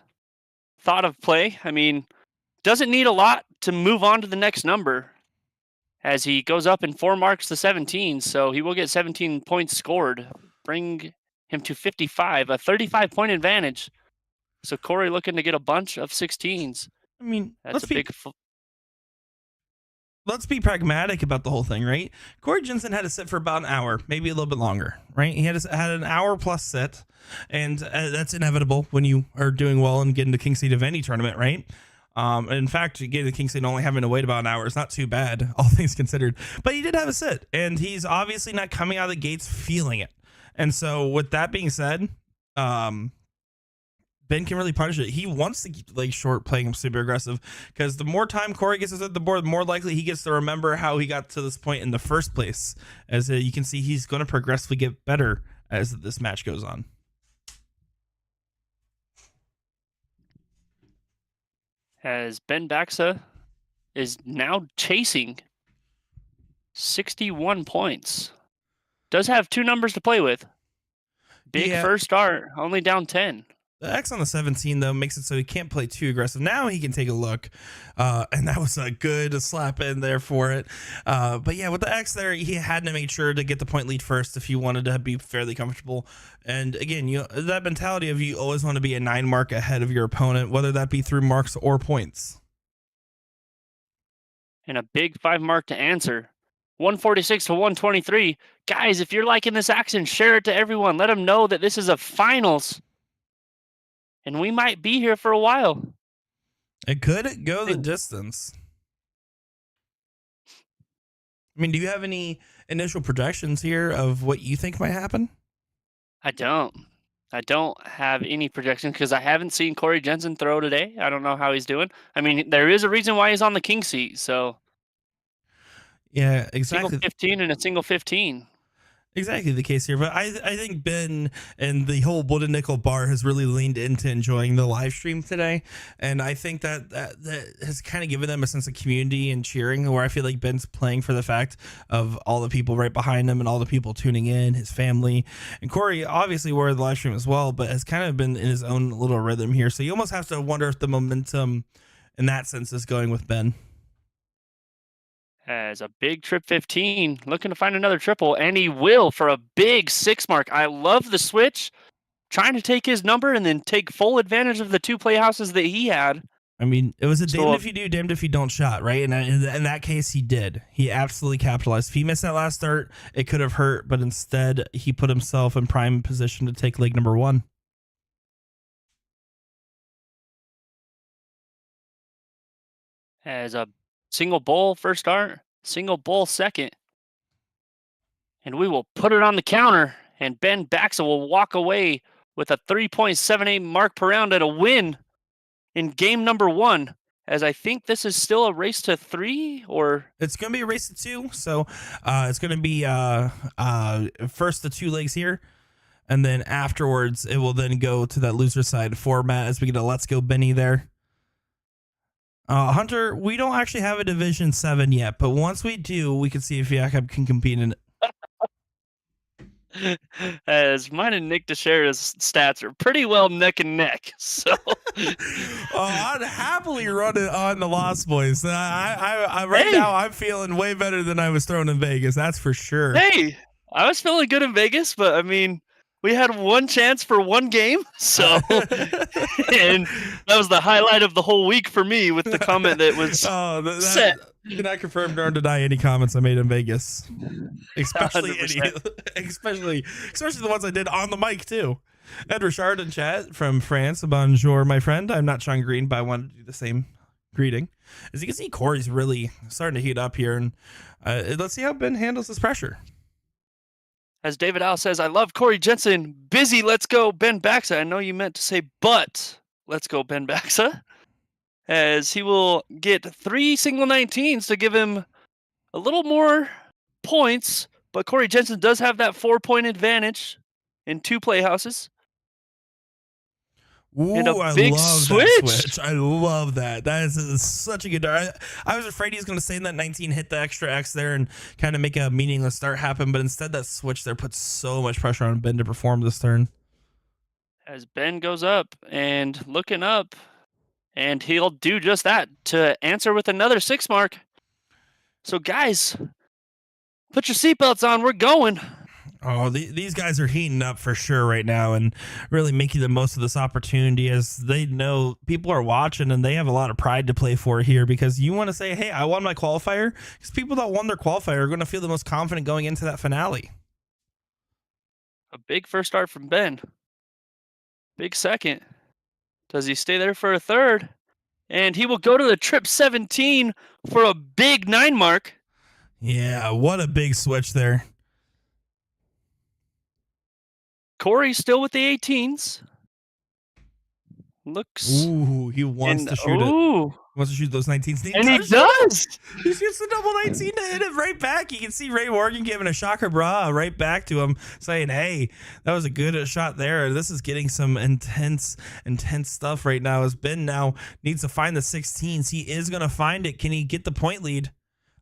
thought of play. I mean, doesn't need a lot to move on to the next number, as he goes up in 4 marks to 17, so he will get 17 points scored, bring him to 55, a 35-point advantage. So Corey looking to get a bunch of 16s. I mean, that's let's be pragmatic about the whole thing, right? Corey Jensen had to sit for about an hour, maybe a little bit longer, right? He had an hour plus sit, and that's inevitable when you are doing well and getting the king seed of any tournament, right? In fact, getting the king seed and only having to wait about an hour is not too bad, all things considered. But he did have a sit, and he's obviously not coming out of the gates feeling it. And so with that being said, Ben can really punish it. He wants to keep the leg short, playing him super aggressive, because the more time Corey gets at the board, the more likely he gets to remember how he got to this point in the first place. As you can see, he's going to progressively get better as this match goes on. As Ben Baxa is now chasing 61 points. Does have 2 numbers to play with. Big first start, only down 10. The X on the 17, though, makes it so he can't play too aggressive. Now he can take a look, and that was a good slap in there for it. But yeah, with the X there, he had to make sure to get the point lead first if he wanted to be fairly comfortable. And again, that mentality of you always want to be a 9 mark ahead of your opponent, whether that be through marks or points. And a big 5 mark to answer. 146 to 123. Guys, if you're liking this action, share it to everyone. Let them know that this is a finals. And we might be here for a while. It could go the distance. I mean, do you have any initial projections here of what you think might happen? I don't have any projections because I haven't seen Corey Jensen throw today. I don't know how he's doing. I mean, there is a reason why he's on the king seat. So yeah, exactly. Single 15 and a single 15. Exactly the case here, but I think Ben and the whole Wooden Nickel bar has really leaned into enjoying the live stream today, and I think that has kind of given them a sense of community and cheering, where I feel like Ben's playing for the fact of all the people right behind him and all the people tuning in, his family, and Corey obviously were the live stream as well, but has kind of been in his own little rhythm here. So you almost have to wonder if the momentum in that sense is going with Ben. As a big trip 15, looking to find another triple, and he will for a big 6 mark. I love the switch, trying to take his number and then take full advantage of the 2 playhouses that he had. I mean, it was a So, damned if you do, damned if you don't shot, right? And in that case, he did. He absolutely capitalized. If he missed that last start, it could have hurt, but instead, he put himself in prime position to take leg number 1. as a single bull first start, single bull second. And we will put it on the counter, and Ben Baxa will walk away with a 3.78 mark per round and a win in game number 1. As I think this is still a race to 3, or It's going to be a race to 2. So it's going to be first the 2 legs here. And then afterwards, it will then go to that loser side format as we get a Let's Go Benny there. Hunter, we don't actually have a Division 7 yet, but once we do, we can see if Jakob can compete in it. as mine and Nick Teixeira's stats are pretty well neck and neck. So I'd happily run it on the Lost Boys. Right now, I'm feeling way better than I was throwing in Vegas. That's for sure. hey, I was feeling good in Vegas, but I mean, we had one chance for one game, so and that was the highlight of the whole week for me with the comment that was set. You cannot confirm nor deny any comments I made in Vegas, especially 100%. especially the ones I did on the mic too. Ed Richard in chat from France. Bonjour, my friend. I'm not Sean Green, but I wanted to do the same greeting. As you can see, Corey's really starting to heat up here, and let's see how Ben handles this pressure. As David Al says, I love Corey Jensen. Busy, let's go, Ben Baxa. I know you meant to say, but let's go, Ben Baxa. As he will get 3 single 19s to give him a little more points, but Corey Jensen does have that 4-point advantage in 2 playhouses. Ooh, And a I big love switch. that switch. I love that. That is such a good. I was afraid he was going to stay in that 19, hit the extra X there, and kind of make a meaningless start happen. But instead, that switch there puts so much pressure on Ben to perform this turn. As Ben goes up and looking up, and he'll do just that to answer with another 6 mark. So, guys, put your seatbelts on. We're going. Oh, these guys are heating up for sure right now and really making the most of this opportunity as they know people are watching and they have a lot of pride to play for here because you want to say, hey, I won my qualifier, because people that won their qualifier are going to feel the most confident going into that finale. A big first start from Ben. Big second. Does he stay there for a third? And he will go to the trip 17 for a big 9 mark. Yeah, what a big switch there. Corey still with the 18s. Looks. Ooh, he wants to shoot it. Ooh. He wants to shoot those 19s. And he does. He shoots the double 19 to hit it right back. You can see Ray Morgan giving a shocker bra right back to him, saying, hey, that was a good shot there. This is getting some intense stuff right now as Ben now needs to find the 16s. He is going to find it. Can he get the point lead?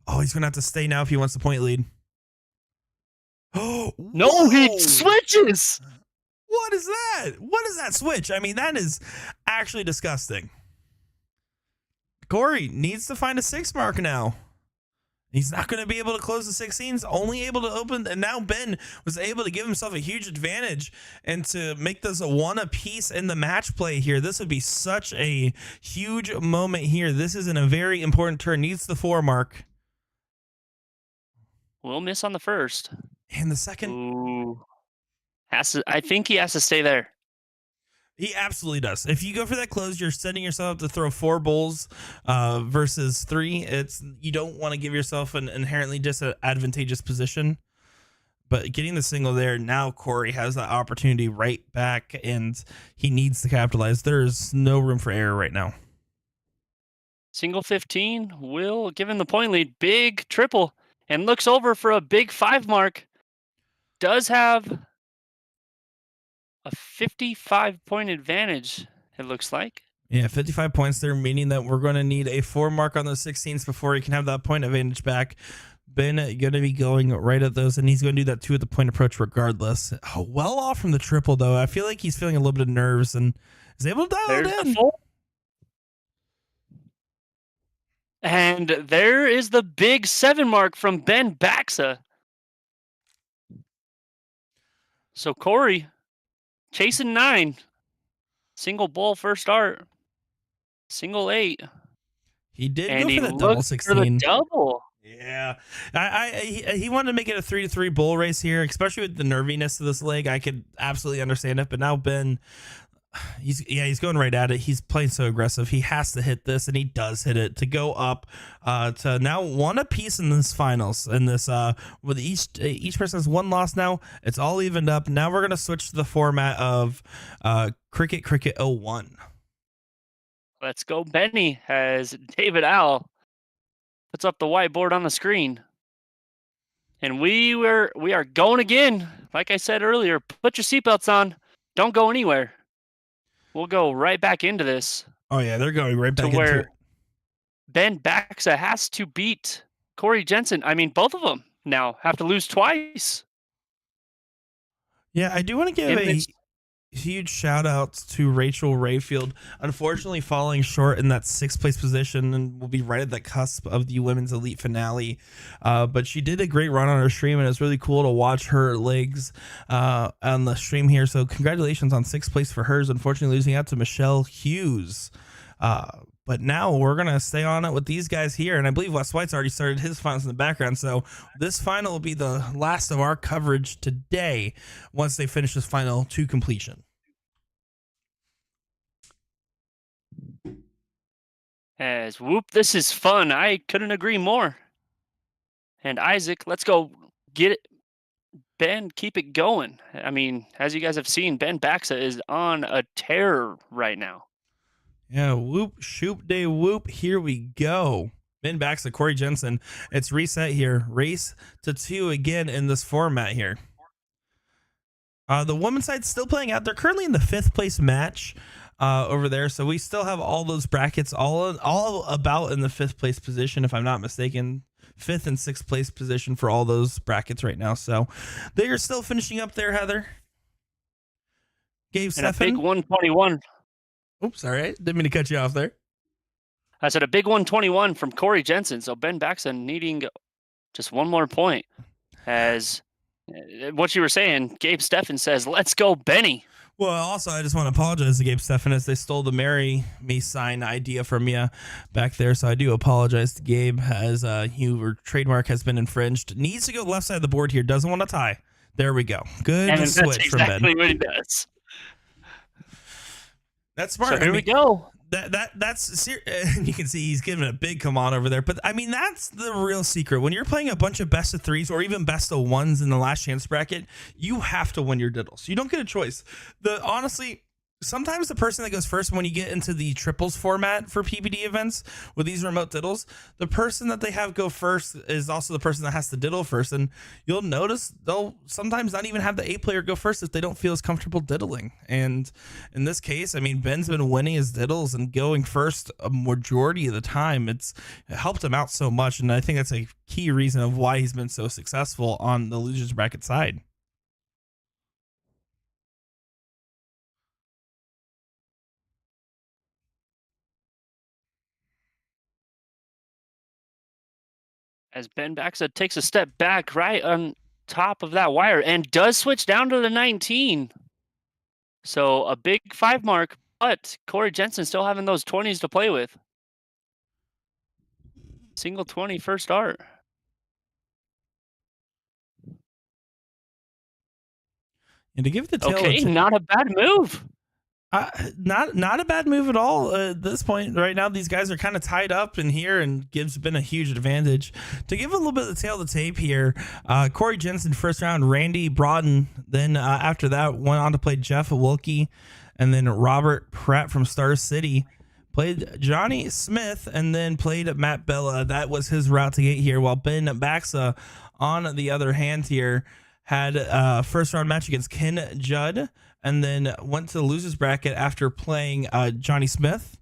Oh, he's going to have to stay now if he wants the point lead. Oh, No, he switches. What is that? What is that switch? I mean, that is actually disgusting. Corey needs to find a 6 mark now. He's not going to be able to close the 16s, only able to open. And now Ben was able to give himself a huge advantage and to make this a 1 apiece in the match play here. This would be such a huge moment here. This is in a very important turn. Needs the 4 mark. Will miss on the first. And the second. Ooh. I think he has to stay there. He absolutely does. If you go for that close, you're setting yourself up to throw 4 bulls versus 3. You don't want to give yourself an inherently disadvantageous position. But getting the single there, now Corey has that opportunity right back, and he needs to capitalize. There's no room for error right now. Single 15 will give him the point lead. Big triple. And looks over for a big 5 mark. Does have a 55-point advantage, it looks like. Yeah, 55 points there, meaning that we're going to need a 4 mark on those 16s before he can have that point advantage back. Ben going to be going right at those, and he's going to do that 2 at the point approach regardless. Oh, well off from the triple, though. I feel like he's feeling a little bit of nerves and is able to dial it in. And there is the big 7 mark from Ben Baxa. So Corey chasing 9. Single bull first start. single 8. He did And go he for that double looked for the 16. double. Yeah, he wanted to make it a 3-3 bull race here, especially with the nerviness of this leg. I could absolutely understand it, but now Ben, he's going right at it. He's playing so aggressive. He has to hit this, and he does hit it to go up to now 1 apiece in this finals. And this with each person has 1 loss now. It's all evened up. Now we're gonna switch to the format of Cricket 01. Let's go, Benny, as David Owl puts up the whiteboard on the screen. And we are going again. Like I said earlier, put your seatbelts on. Don't go anywhere. We'll go right back into this. Oh yeah, they're going right back to into where it. Ben Baxa has to beat Corey Jensen. I mean, both of them now have to lose twice. Yeah, I do want to give a huge shout out to Rachel Rayfield. Unfortunately, falling short in that 6th place position, and will be right at the cusp of the women's elite finale. But she did a great run on her stream, and it's really cool to watch her legs on the stream here. So congratulations on 6th place for hers. Unfortunately, losing out to Michelle Hughes. But now we're going to stay on it with these guys here. And I believe Wes White's already started his finals in the background. So this final will be the last of our coverage today once they finish this final to completion. As whoop, this is fun. I couldn't agree more. And Isaac, let's go get it. Ben, keep it going. I mean, as you guys have seen, Ben Baxa is on a tear right now. Yeah, whoop, shoop, day whoop. Here we go. Ben Baxa, Corey Jensen. It's reset here. Race to 2 again in this format here. The women's side's still playing out. They're currently in the 5th place match over there. So we still have all those brackets all about in the 5th place position, if I'm not mistaken. 5th and 6th place position for all those brackets right now. So they are still finishing up there, Heather. Gabe And a big Steffen. 121. Oops, all right. Didn't mean to cut you off there. I said a big 121 from Corey Jensen. So Ben Baxa needing just 1 more point. As what you were saying, Gabe Steffen says, let's go, Benny. Well, also, I just want to apologize to Gabe Steffen as they stole the Marry Me sign idea from you back there. So I do apologize to Gabe as your trademark has been infringed. Needs to go left side of the board here. Doesn't want to tie. There we go. Good and switch that's from Ben. exactly what he does. That's smart. So here we go. That's you can see he's giving a big come on over there. But I mean, that's the real secret. When you're playing a bunch of best of 3s or even best of 1s in the last chance bracket, you have to win your diddles. You don't get a choice. Honestly, sometimes the person that goes first, when you get into the triples format for PBD events with these remote diddles, the person that they have go first is also the person that has to diddle first. And you'll notice they'll sometimes not even have the 8 player go first if they don't feel as comfortable diddling. And in this case, I mean, Ben's been winning his diddles and going first a majority of the time. It helped him out so much. And I think that's a key reason of why he's been so successful on the losers bracket side. As Ben Baxa takes a step back right on top of that wire and does switch down to the 19. So a big 5 mark, but Corey Jensen still having those 20s to play with. Single 20 first art. And to give the tail Okay, not a bad move. Not a bad move at all at this point. Right now, these guys are kind of tied up in here, and Gibbs been a huge advantage. To give a little bit of the tail of the tape here, Corey Jensen first round, Randy Brodden. Then after that, went on to play Jeff Wilkie, and then Robert Pratt from Star City. Played Johnny Smith, and then played Matt Bella. That was his route to get here, while Ben Baxa, on the other hand here, had a first round match against Ken Judd, and then went to the losers bracket after playing Johnny Smith.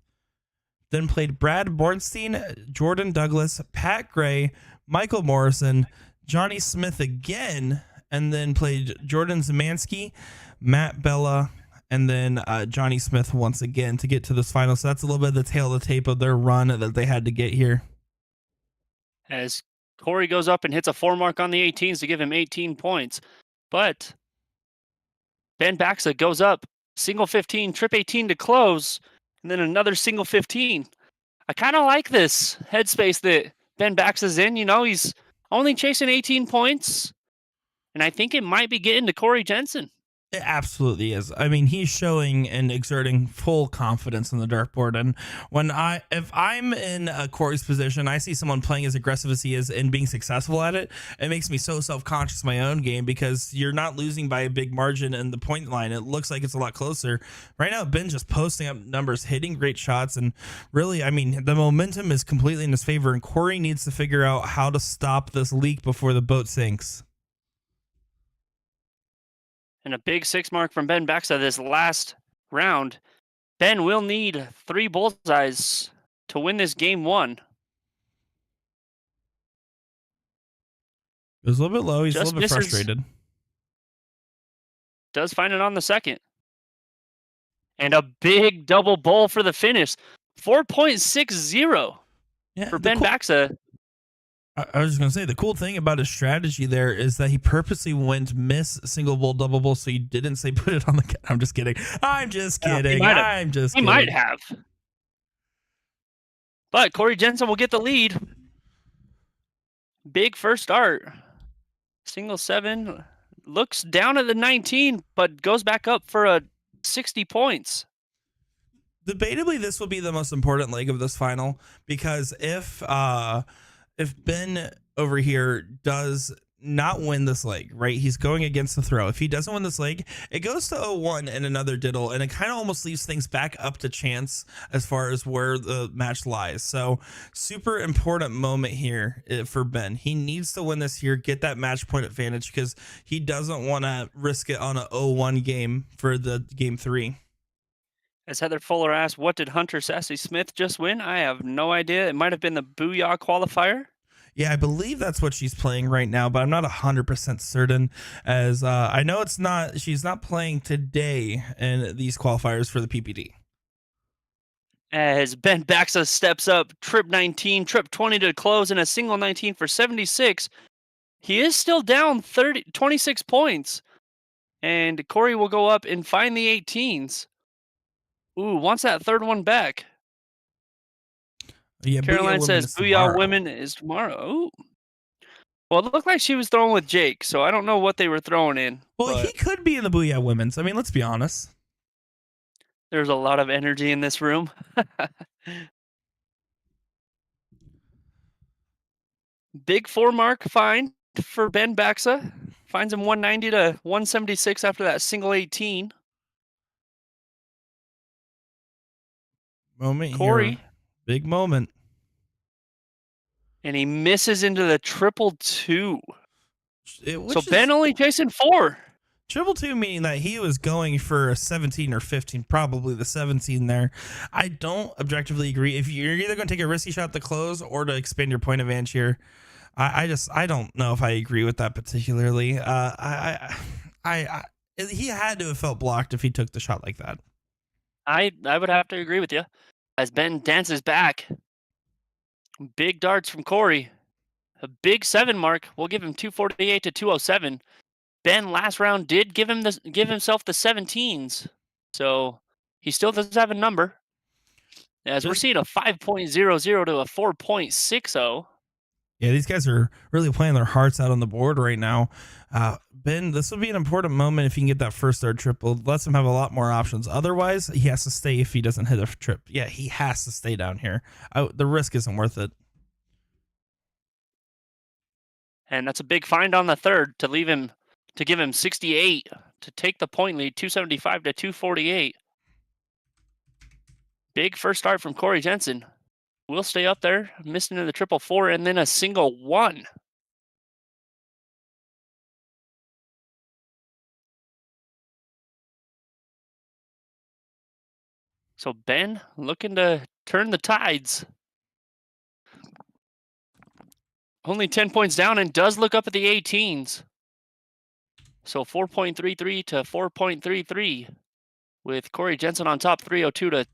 Then played Brad Bornstein, Jordan Douglas, Pat Gray, Michael Morrison, Johnny Smith again, and then played Jordan Zemansky, Matt Bella, and then Johnny Smith once again to get to this final. So that's a little bit of the tail of the tape of their run that they had to get here. As Corey goes up and hits a 4 mark on the 18s to give him 18 points. But Ben Baxa goes up, single 15, trip 18 to close, and then another single 15. I kind of like this headspace that Ben Bax is in. You know, he's only chasing 18 points, and I think it might be getting to Corey Jensen. It absolutely is. I mean, he's showing and exerting full confidence in the dartboard. And if I'm in Corey's position, I see someone playing as aggressive as he is and being successful at it. It makes me so self-conscious of my own game because you're not losing by a big margin in the point line. It looks like it's a lot closer right now. Ben just posting up numbers, hitting great shots, and really, I mean, the momentum is completely in his favor. And Corey needs to figure out how to stop this leak before the boat sinks. And a big 6 mark from Ben Baxa this last round. Ben will need 3 bullseyes to win this game 1. It was a little bit low. He's Just a little bit misses. frustrated. Does find it on the second. And a big double bowl for the finish. 4.60 for Ben Baxa. I was just going to say, the cool thing about his strategy there is that he purposely went miss single bowl, double bowl, so you didn't say put it on the... I'm just kidding. I'm just kidding. He might have. But Corey Jensen will get the lead. Big first start. Single 7. Looks down at the 19, but goes back up for a 60 points. Debatably, this will be the most important leg of this final, because if Ben over here does not win this leg, right, he's going against the throw. If he doesn't win this leg, it goes to 0-1 and another diddle, and it kind of almost leaves things back up to chance as far as where the match lies. So super important moment here for Ben. He needs to win this here, get that match point advantage, because he doesn't want to risk it on a 0-1 game for the game 3. As Heather Fuller asked, what did Hunter Sassy Smith just win? I have no idea. It might have been the Booyah qualifier. Yeah, I believe that's what she's playing right now, but I'm not 100% certain, as I know she's not playing today in these qualifiers for the PPD. As Ben Baxa steps up, trip 19, trip 20 to close, and a single 19 for 76. He is still down 26 points. And Corey will go up and find the 18s. Ooh, wants that third one back. Yeah, Caroline says Booyah Women is tomorrow. Ooh. Well, it looked like she was throwing with Jake, so I don't know what they were throwing in. Well, he could be in the Booyah Women's. I mean, let's be honest. There's a lot of energy in this room. Big 4 mark find for Ben Baxa. Finds him 190 to 176 after that single 18. Moment Corey. Here. Big moment. And he misses into the 222. So Ben is only chasing 4. 222 meaning that he was going for a 17 or 15, probably the 17 there. I don't objectively agree. If you're either going to take a risky shot to close or to expand your point advantage here, I don't know if I agree with that particularly. He had to have felt blocked if he took the shot like that. I would have to agree with you. As Ben dances back. Big darts from Corey. A big 7 mark. We'll give him 248 to 207. Ben last round did give himself the 17s. So he still does have a number. As we're seeing a 5.00 to a 4.60. Yeah, these guys are really playing their hearts out on the board right now. Ben, this would be an important moment if you can get that first third triple. It lets him have a lot more options. Otherwise, he has to stay if he doesn't hit a trip. Yeah, he has to stay down here. The risk isn't worth it. And that's a big find on the third to give him 68 to take the point lead, 275 to 248. Big first start from Corey Jensen. We'll stay up there, missing in the 444, and then a single 1. So Ben looking to turn the tides. Only 10 points down and does look up at the 18s. So 4.33 to 4.33 with Corey Jensen on top, 302 to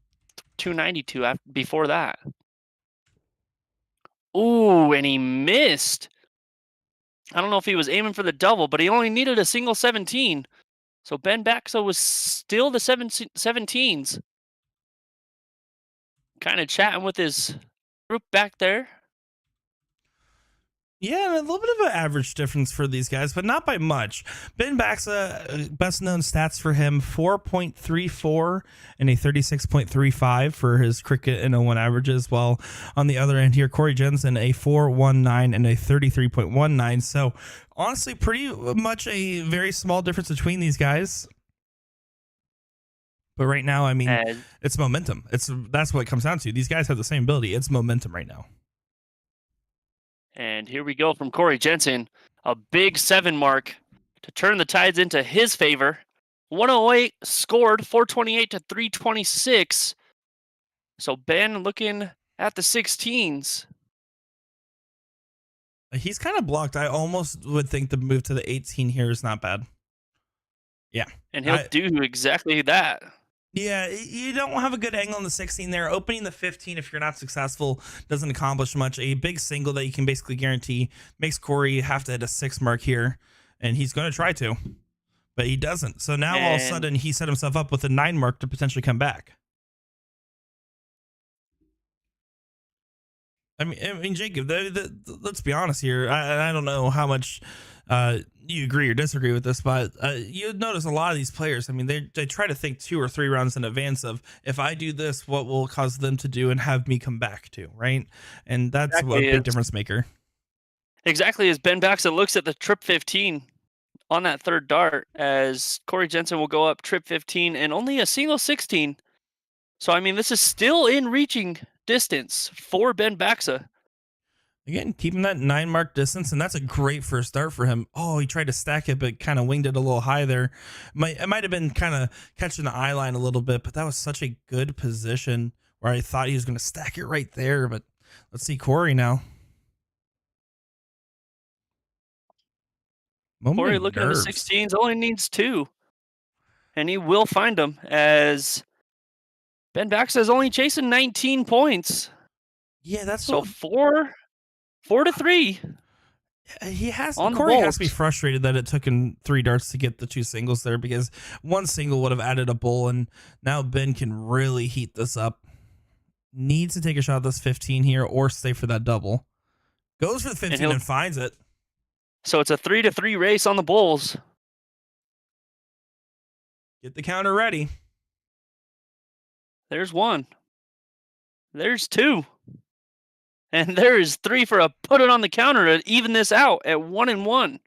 292 before that. Ooh, and he missed. I don't know if he was aiming for the double, but he only needed a single 17. So Ben Baxa was still the 17s. kind of chatting with his group back there. Yeah, a little bit of an average difference for these guys, but not by much. Ben Baxa, best known stats for him, 4.34 and a 36.35 for his cricket and 01 averages, while on the other end here, Corey Jensen, a 4.19 and a 33.19. So honestly, pretty much a very small difference between these guys. But right now, I mean, it's momentum. That's what it comes down to. These guys have the same ability. It's momentum right now. And here we go from Corey Jensen, a big 7 mark to turn the tides into his favor. 108 scored, 428 to 326. So Ben looking at the 16s. He's kind of blocked. I almost would think the move to the 18 here is not bad. Yeah. And he'll do exactly that. Yeah, you don't have a good angle on the 16 there. Opening the 15, if you're not successful, doesn't accomplish much. A big single that you can basically guarantee makes Corey have to hit a 6 mark here, and he's going to try to, but he doesn't. So now all of a sudden he set himself up with a 9 mark to potentially come back. I mean, Jacob, let's be honest here. I don't know how much you agree or disagree with this, but you notice a lot of these players, I mean, they try to think 2 or 3 rounds in advance of, if I do this, what will cause them to do and have me come back to, right? And that's exactly a big difference maker. Exactly, as Ben Baxa looks at the trip 15 on that 3rd dart, as Corey Jensen will go up trip 15 and only a single 16. So, I mean, this is still in reaching distance for Ben Baxa. Again, keeping that 9 mark distance, and that's a great first start for him. Oh, he tried to stack it, but kind of winged it a little high there. It might have been kind of catching the eye line a little bit, but that was such a good position where I thought he was going to stack it right there. But let's see Corey now. Corey looking at the 16s, only needs 2. And he will find them, as Ben Baxa is only chasing 19 points. Yeah, that's so 4 to 3. Corey has to be frustrated that it took him 3 darts to get the 2 singles there, because 1 single would have added a bull, and now Ben can really heat this up. Needs to take a shot at this 15 here or stay for that double. Goes for the 15 and finds it. So it's a 3 to 3 race on the bulls. Get the counter ready. There's 1. There's 2. And there is 3 for a put it on the counter to even this out at 1-1.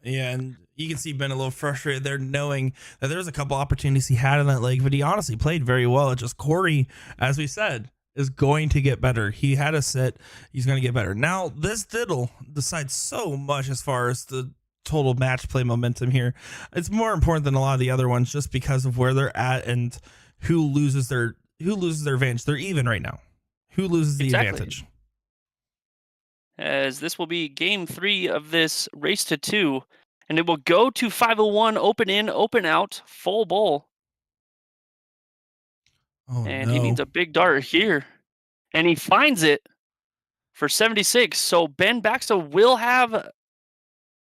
Yeah, and you can see Ben a little frustrated there, knowing that there was a couple opportunities he had in that leg, but he honestly played very well. It's just Corey, as we said, is going to get better. He had a sit. He's going to get better. Now, this diddle decides so much as far as the total match play momentum here. It's more important than a lot of the other ones just because of where they're at and who loses their advantage. They're even right now. Who loses the advantage? As this will be game 3 of this race to 2, and it will go to 501, open in, open out, full bowl. Oh, and he needs a big dart here, and he finds it for 76. So Ben Baxa will have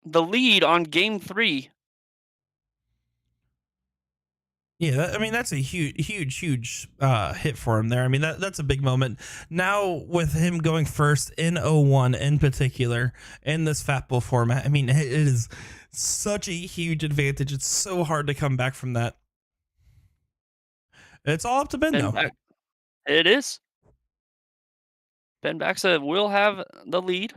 the lead on game 3. Yeah, I mean, that's a huge hit for him there. I mean, that's a big moment. Now, with him going first in 01 in particular, in this Fat Bull format, I mean, it is such a huge advantage. It's so hard to come back from that. It's all up to Ben, though. It is. Ben Baxa will have the lead.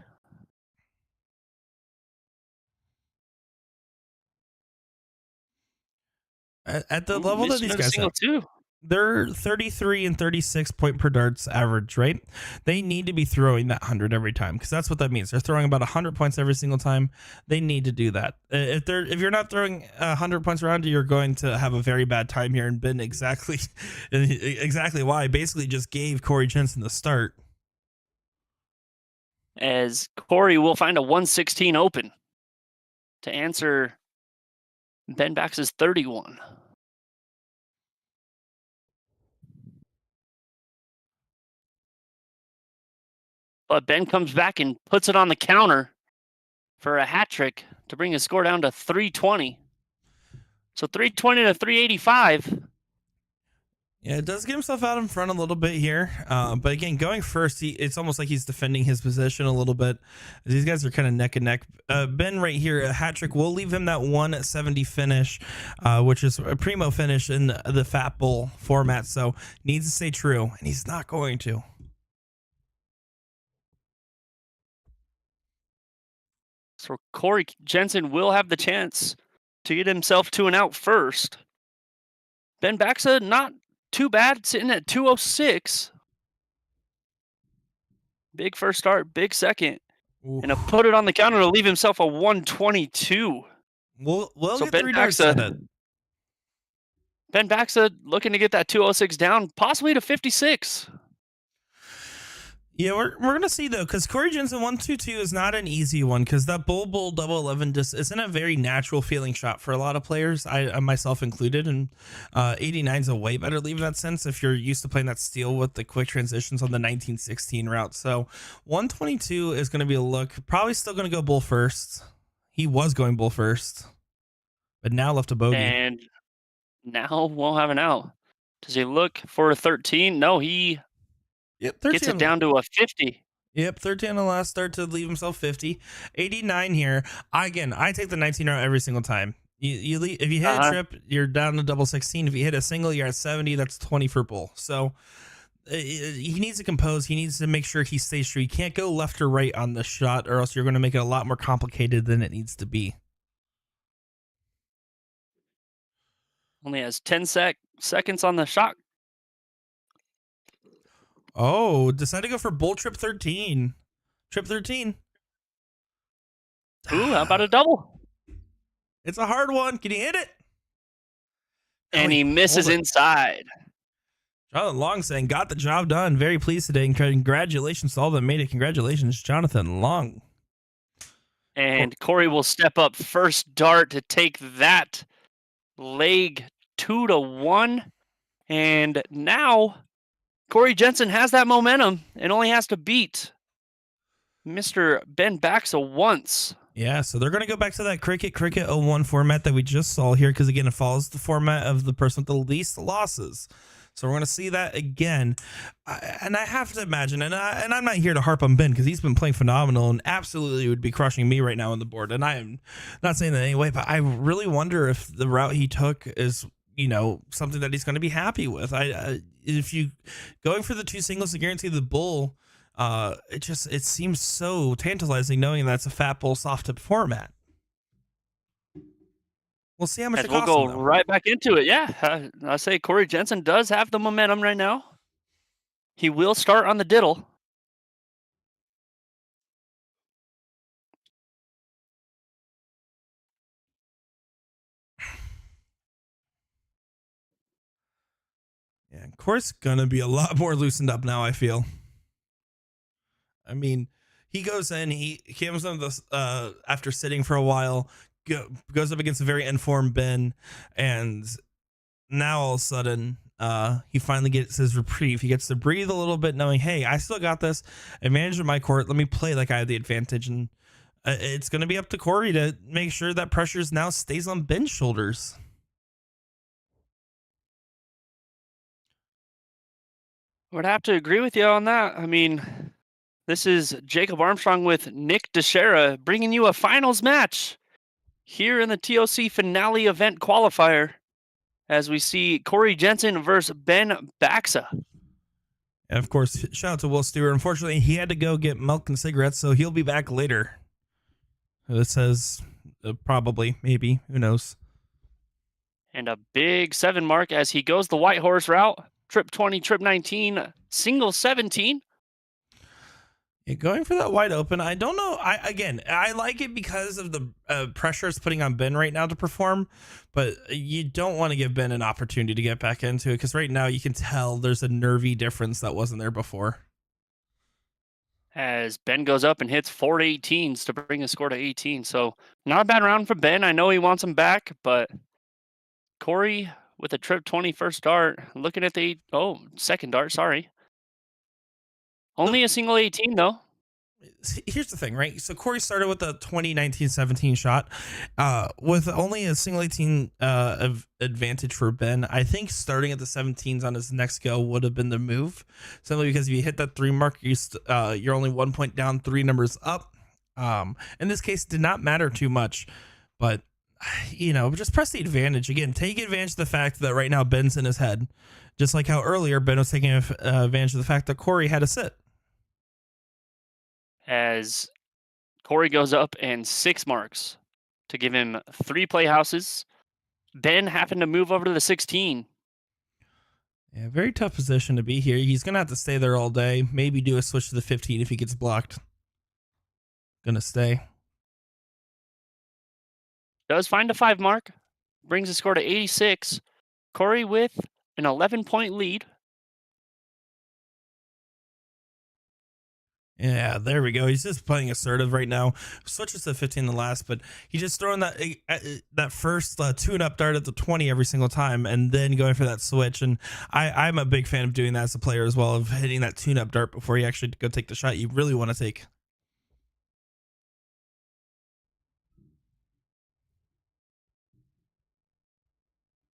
At the level that these guys have, they're 33 and 36 point per darts average, right? They need to be throwing that 100 every time, because that's what that means. They're throwing about 100 points every single time. They need to do that. If you're not throwing 100 points around, you're going to have a very bad time here. And Ben exactly why basically just gave Corey Jensen the start. As Corey will find a 116 open to answer Ben Baxa's 31. But Ben comes back and puts it on the counter for a hat trick to bring his score down to 320. So 320 to 385. Yeah, it does get himself out in front a little bit here. But again, going first, it's almost like he's defending his position a little bit. These guys are kind of neck and neck. Ben right here, a hat trick will leave him that 170 finish, which is a primo finish in the Fat Bowl format. So needs to stay true, and he's not going to. So Corey Jensen will have the chance to get himself to an out first. Ben Baxa, not too bad, sitting at 206. Big first start, big second. Oof. And to put it on the counter to leave himself a 122. We'll So get Ben 3 darts at it. Ben Baxa looking to get that 206 down, possibly to 56. Yeah, we're gonna see though, because Corey Jensen 122 is not an easy one, because that Bull double 11 just isn't a very natural feeling shot for a lot of players, I myself included. And 89 is a way better leave in that sense if you're used to playing that steel with the quick transitions on the 1916 route. So 122 is going to be a look. Probably still going to go bull first. He was going bull first, but now left a bogey. And now we'll have an out. Does he look for a 13? No, he gets it down to a 50. Yep, 13 on the last start to leave himself 50. 89 here. I take the 19 route every single time. You leave, if you hit a trip, you're down to double 16. If you hit a single, you're at 70. That's 20 for bull. So he needs to compose. He needs to make sure he stays true. He can't go left or right on the shot, or else you're going to make it a lot more complicated than it needs to be. Only has 10 seconds on the shot. Oh, decided to go for bull trip 13. Trip 13. Ooh, how about a double? It's a hard one. Can he hit it? And he misses inside. Jonathan Long saying, got the job done. Very pleased today. And congratulations to all that made it. Congratulations, Jonathan Long. And Corey will step up first dart to take that leg 2-1. And now Corey Jensen has that momentum and only has to beat Mr. Ben Baxa once. Yeah, so they're going to go back to that Cricket 01 format that we just saw here, because again, it follows the format of the person with the least losses. So we're going to see that again. And I have to imagine, and I'm not here to harp on Ben, because he's been playing phenomenal and absolutely would be crushing me right now on the board. And I am not saying that anyway, but I really wonder if the route he took is, something that he's going to be happy with. If you going for the 2 singles to guarantee the bull, it seems so tantalizing knowing that's a fat bull soft tip format. We'll see how much it costs. We'll go right back into it. Yeah, I say Corey Jensen does have the momentum right now. He will start on the diddle. Yeah, of course, gonna be a lot more loosened up now, I feel. I mean, he goes in, he comes on this after sitting for a while, goes up against a very informed Ben, and now all of a sudden he finally gets his reprieve. He gets to breathe a little bit, knowing, hey, I still got this advantage of my court. Let me play like I have the advantage. And it's going to be up to Corey to make sure that pressure now stays on Ben's shoulders. I would have to agree with you on that. I mean, this is Jacob Armstrong with Nick DeShera bringing you a finals match here in the TOC finale event qualifier, as we see Corey Jensen versus Ben Baxa. And of course, shout out to Will Stewart. Unfortunately, he had to go get milk and cigarettes, so he'll be back later. It says probably, maybe, who knows. And a big 7 mark as he goes the white horse route. Trip 20, trip 19, single 17. Yeah, going for that wide open, I don't know. I like it because of the pressure it's putting on Ben right now to perform, but you don't want to give Ben an opportunity to get back into it, because right now you can tell there's a nervy difference that wasn't there before. As Ben goes up and hits 4 18s to bring his score to 18. So not a bad round for Ben. I know he wants him back, but Corey with a trip 20 first dart, looking at the second dart, sorry. Only a single 18 though. here's the thing, right? So Corey started with a 2019-17 shot, with only a single 18 of advantage for Ben. I think starting at the 17s on his next go would have been the move, simply because if you hit that 3 mark, you're only 1 point down, 3 numbers up. In this case, did not matter too much, but just press the advantage again. Take advantage of the fact that right now Ben's in his head, just like how earlier Ben was taking advantage of the fact that Corey had a sit. As Corey goes up and 6 marks to give him 3 playhouses. Ben happened to move over to the 16. Yeah, very tough position to be here. He's gonna have to stay there all day. Maybe do a switch to the 15 if he gets blocked. Gonna stay. Does find a 5 mark. Brings the score to 86. Corey with an 11-point lead. Yeah, there we go. He's just playing assertive right now. Switches to 15 the last, but he's just throwing that first tune-up dart at the 20 every single time, and then going for that switch. And I'm a big fan of doing that as a player as well, of hitting that tune-up dart before you actually go take the shot you really want to take.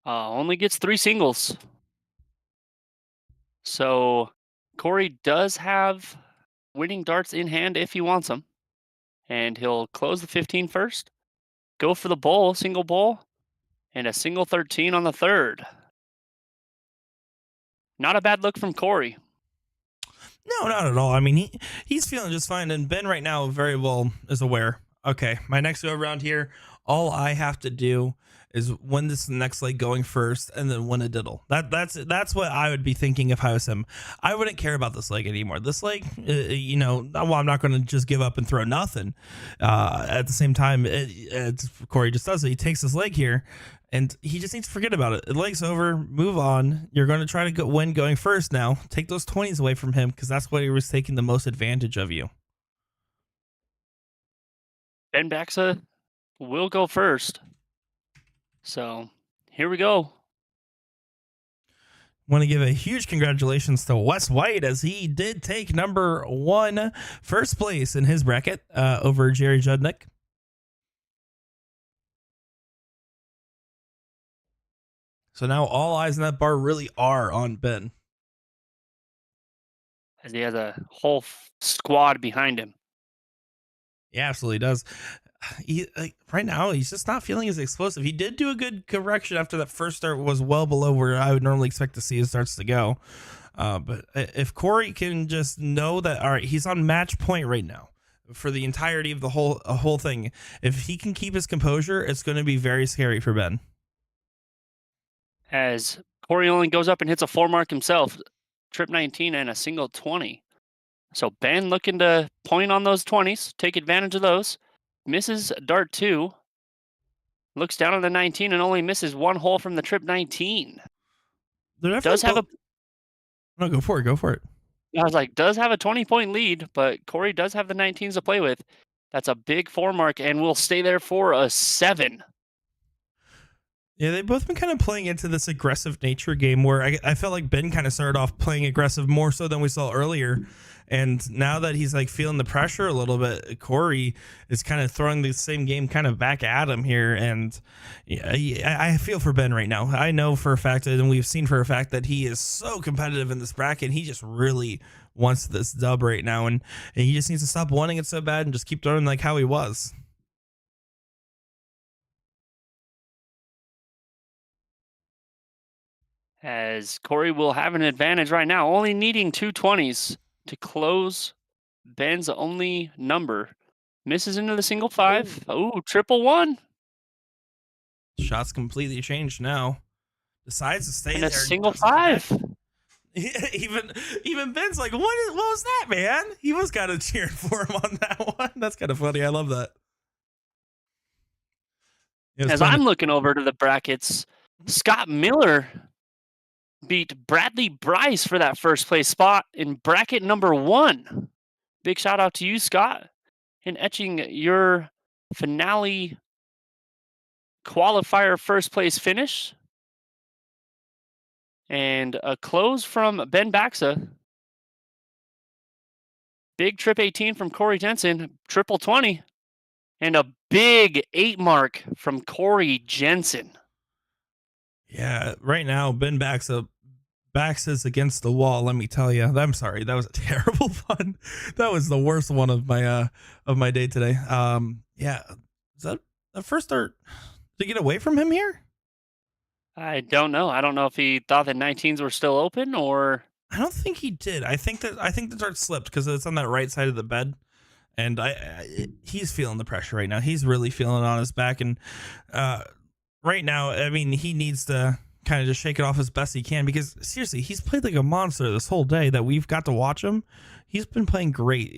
Only gets 3 singles. So Corey does have winning darts in hand if he wants them. And he'll close the 15 first, go for the bowl, single bowl, and a single 13 on the third. Not a bad look from Corey. No, not at all. I mean, he's feeling just fine, and Ben right now very well is aware. Okay, my next go around here, all I have to do is win this next leg going first, and then win a diddle. That's what I would be thinking if I was him. I wouldn't care about this leg anymore. This leg, well, I'm not going to just give up and throw nothing. At the same time, Corey just does it. He takes this leg here, and he just needs to forget about it. The leg's over. Move on. You're going to try to win going first now. Take those 20s away from him, because that's what he was taking the most advantage of you. Ben Baxa will go first. So here we go. Want to give a huge congratulations to Wes White, as he did take number 1 first place in his bracket over Jerry Judnick. So now all eyes in that bar really are on Ben, As he has a whole squad behind him. He absolutely does. Right now, he's just not feeling as explosive. He did do a good correction after that first start was well below where I would normally expect to see his starts to go. But if Corey can just know that, all right, he's on match point right now for the entirety of the whole thing. If he can keep his composure, it's going to be very scary for Ben. As Corey only goes up and hits a 4 mark himself, trip 19 and a single 20. So Ben looking to point on those 20s, take advantage of those. Misses dart 2. Looks down on the 19 and only misses 1 hole from the trip 19. Does have No, go for it. Go for it. I was like, does have a 20-point lead, but Corey does have the 19s to play with. That's a big 4 mark, and will stay there for a 7. Yeah, they've both been kind of playing into this aggressive nature game where I felt like Ben kind of started off playing aggressive more so than we saw earlier. And now that he's like feeling the pressure a little bit, Corey is kind of throwing the same game kind of back at him here. And yeah, I feel for Ben right now. I know for a fact, and we've seen for a fact, that he is so competitive in this bracket. He just really wants this dub right now. And he just needs to stop wanting it so bad and just keep throwing like how he was. As Corey will have an advantage right now, only needing 2 20s to close Ben's only number. Misses into the single 5. Oh, triple 1. Shots completely changed now. Decides to stay And there. a single 5. Even Ben's like, what was that, man? He was kind of cheering for him on that one. That's kind of funny. I love that. As I'm looking over to the brackets, Scott Miller beat Bradley Bryce for that first place spot in bracket number 1. Big shout out to you, Scott, in etching your finale qualifier first place finish. And a close from Ben Baxa. big trip 18 from Corey Jensen, triple 20, and a big 8 mark from Corey Jensen. Yeah, right now Ben backs is against the wall. Let me tell you. I'm sorry, that was a terrible pun. That was the worst one of my day today. Yeah, is that the first start to get away from him here? I don't know. I don't know if he thought that 19s were still open or. I don't think he did. I think the dart slipped because it's on that right side of the bed, and he's feeling the pressure right now. He's really feeling it on his back, and right now, I mean, he needs to kind of just shake it off as best he can, because seriously, he's played like a monster this whole day that we've got to watch him. He's been playing great.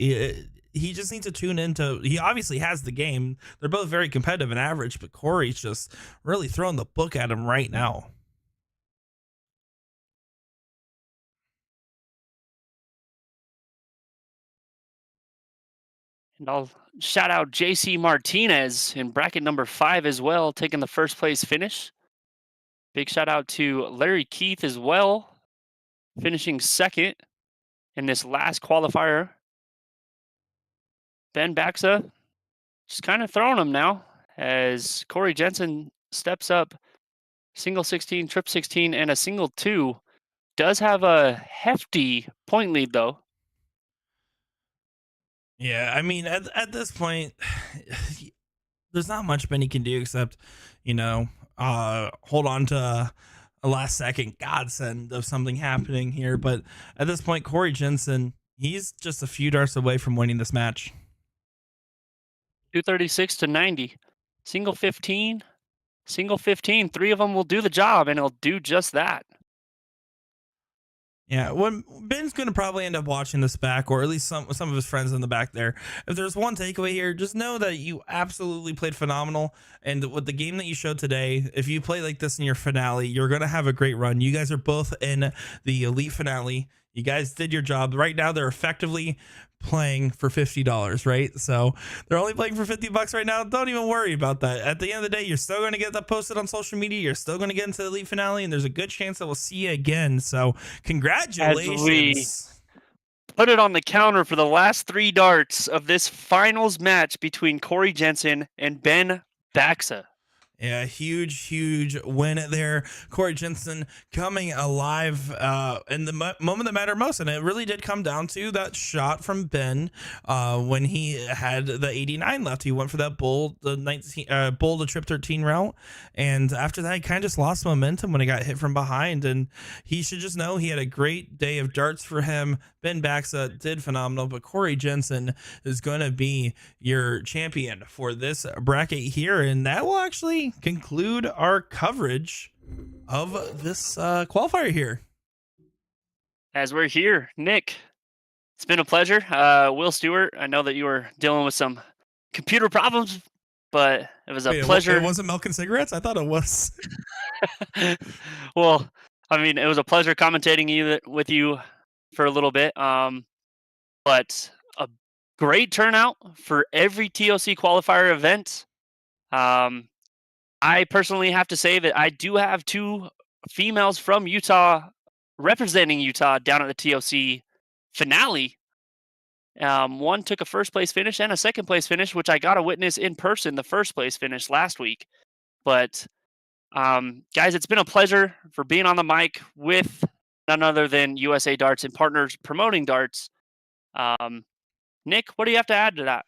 He just needs to tune into. He obviously has the game. They're both very competitive and average, but Corey's just really throwing the book at him right now. And I'll shout out JC Martinez in bracket number 5 as well, taking the first place finish. Big shout out to Larry Keith as well, finishing second in this last qualifier. Ben Baxa just kind of throwing him now as Corey Jensen steps up single 16, trip 16, and a single 2. Does have a hefty point lead though. Yeah, I mean, at this point, there's not much Benny can do except, hold on to a last second godsend of something happening here. But at this point, Corey Jensen, he's just a few darts away from winning this match. 236 to 90. Single 15, single 15. 3 of them will do the job, and it'll do just that. Yeah, when Ben's going to probably end up watching this back, or at least some of his friends in the back there. If there's one takeaway here, just know that you absolutely played phenomenal. And with the game that you showed today, if you play like this in your finale, you're going to have a great run. You guys are both in the elite finale. You guys did your job. Right now, they're effectively playing for $50, right? So they're only playing for $50 right now. Don't even worry about that. At the end of the day, you're still going to get that posted on social media. You're still going to get into the elite finale, and there's a good chance that we'll see you again. So congratulations. As we put it on the counter for the last 3 darts of this finals match between Corey Jensen and Ben Baxa. Yeah, huge win there. Corey Jensen coming alive in the moment that mattered most. And it really did come down to that shot from Ben when he had the 89 left. He went for that bull, the 19, bull to trip 13 route. And after that, he kind of just lost momentum when he got hit from behind. And he should just know he had a great day of darts for him. Ben Baxa did phenomenal, but Corey Jensen is going to be your champion for this bracket here. And that will actually conclude our coverage of this qualifier here. As we're here, Nick, it's been a pleasure. Will Stewart, I know that you were dealing with some computer problems, but it was a pleasure. It wasn't milk and cigarettes? I thought it was. Well, I mean, it was a pleasure commentating with you for a little bit. But a great turnout for every TOC qualifier event. I personally have to say that I do have 2 females from Utah representing Utah down at the TOC finale. One took a first place finish and a second place finish, which I got to witness in person, the first place finish last week. But guys, it's been a pleasure for being on the mic with none other than USA Darts and partners promoting darts. Nick, what do you have to add to that?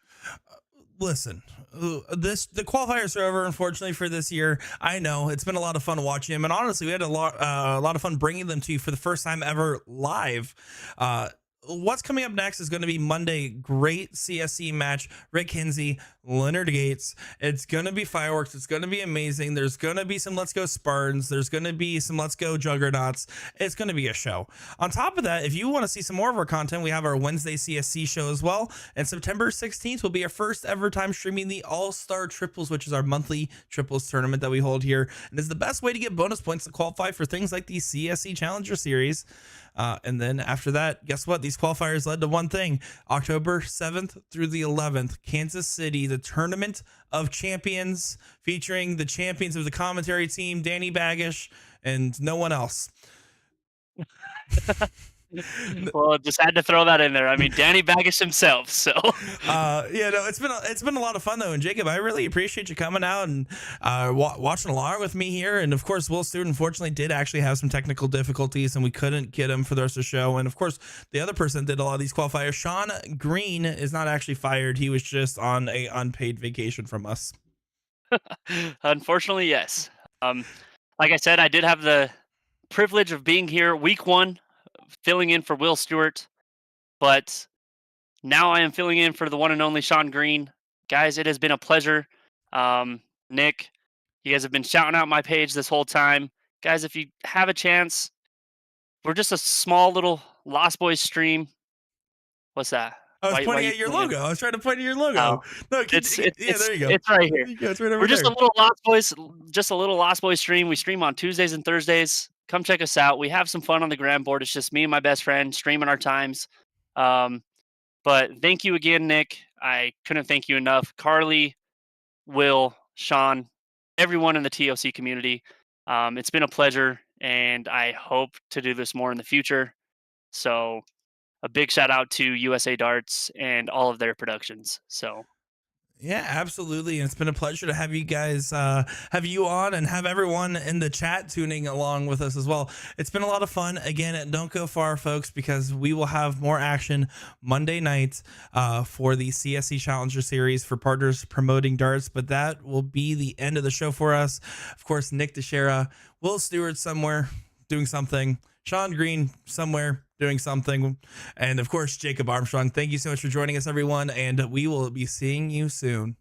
Listen, the qualifiers are over, unfortunately, for this year. I know it's been a lot of fun watching them, and honestly, we had a lot of fun bringing them to you for the first time ever live. What's coming up next is going to be Monday. Great CSC match. Rick Hinsey, Leonard Gates. It's going to be fireworks. It's going to be amazing. There's going to be some Let's Go Spartans. There's going to be some Let's Go Juggernauts. It's going to be a show. On top of that, if you want to see some more of our content, we have our Wednesday CSC show as well. And September 16th will be our first ever time streaming the All-Star Triples, which is our monthly triples tournament that we hold here. And is the best way to get bonus points to qualify for things like the CSC Challenger Series. And then after that, guess what? These qualifiers led to one thing. October 7th through the 11th, Kansas City, the Tournament of Champions, featuring the champions of the commentary team, Danny Baggish, and no one else. Well, just had to throw that in there. I mean, Danny Baggish himself. So Yeah, no, it's been a lot of fun though. And Jacob, I really appreciate you coming out and watching along with me here. And of course, Will Stewart unfortunately did actually have some technical difficulties, and we couldn't get him for the rest of the show. And of course, the other person that did a lot of these qualifiers, Sean Green, is not actually fired. He was just on a unpaid vacation from us. unfortunately, yes. Like I said, I did have the privilege of being here week 1, filling in for Will Stewart, but now I am filling in for the one and only Sean Green. Guys, it has been a pleasure. Nick, you guys have been shouting out my page this whole time. Guys, if you have a chance, we're just a small little Lost Boys stream. What's that? I was Why pointing you at your pointing? logo. I was trying to point at your logo. Oh, No, It's yeah, it's there you go. it's right here. There you go. It's right over We're just there. a little Lost Boys, just a little Lost Boys stream. We stream on Tuesdays and Thursdays. Come check us out. We have some fun on the gram board. It's just me and my best friend streaming our times. But thank you again, Nick. I couldn't thank you enough. Carly, Will, Sean, everyone in the TOC community. It's been a pleasure, and I hope to do this more in the future. So a big shout out to USA Darts and all of their productions. So Yeah, absolutely. And it's been a pleasure to have you guys have you on and have everyone in the chat tuning along with us as well. It's been a lot of fun. Again, don't go far, folks, because we will have more action Monday night for the CSC Challenger Series for partners promoting darts. But that will be the end of the show for us. Of course, Nick Teixeira, Will Stewart somewhere doing something, Sean Green somewhere doing something, and of course Jacob Armstrong. Thank you so much for joining us, everyone, and we will be seeing you soon.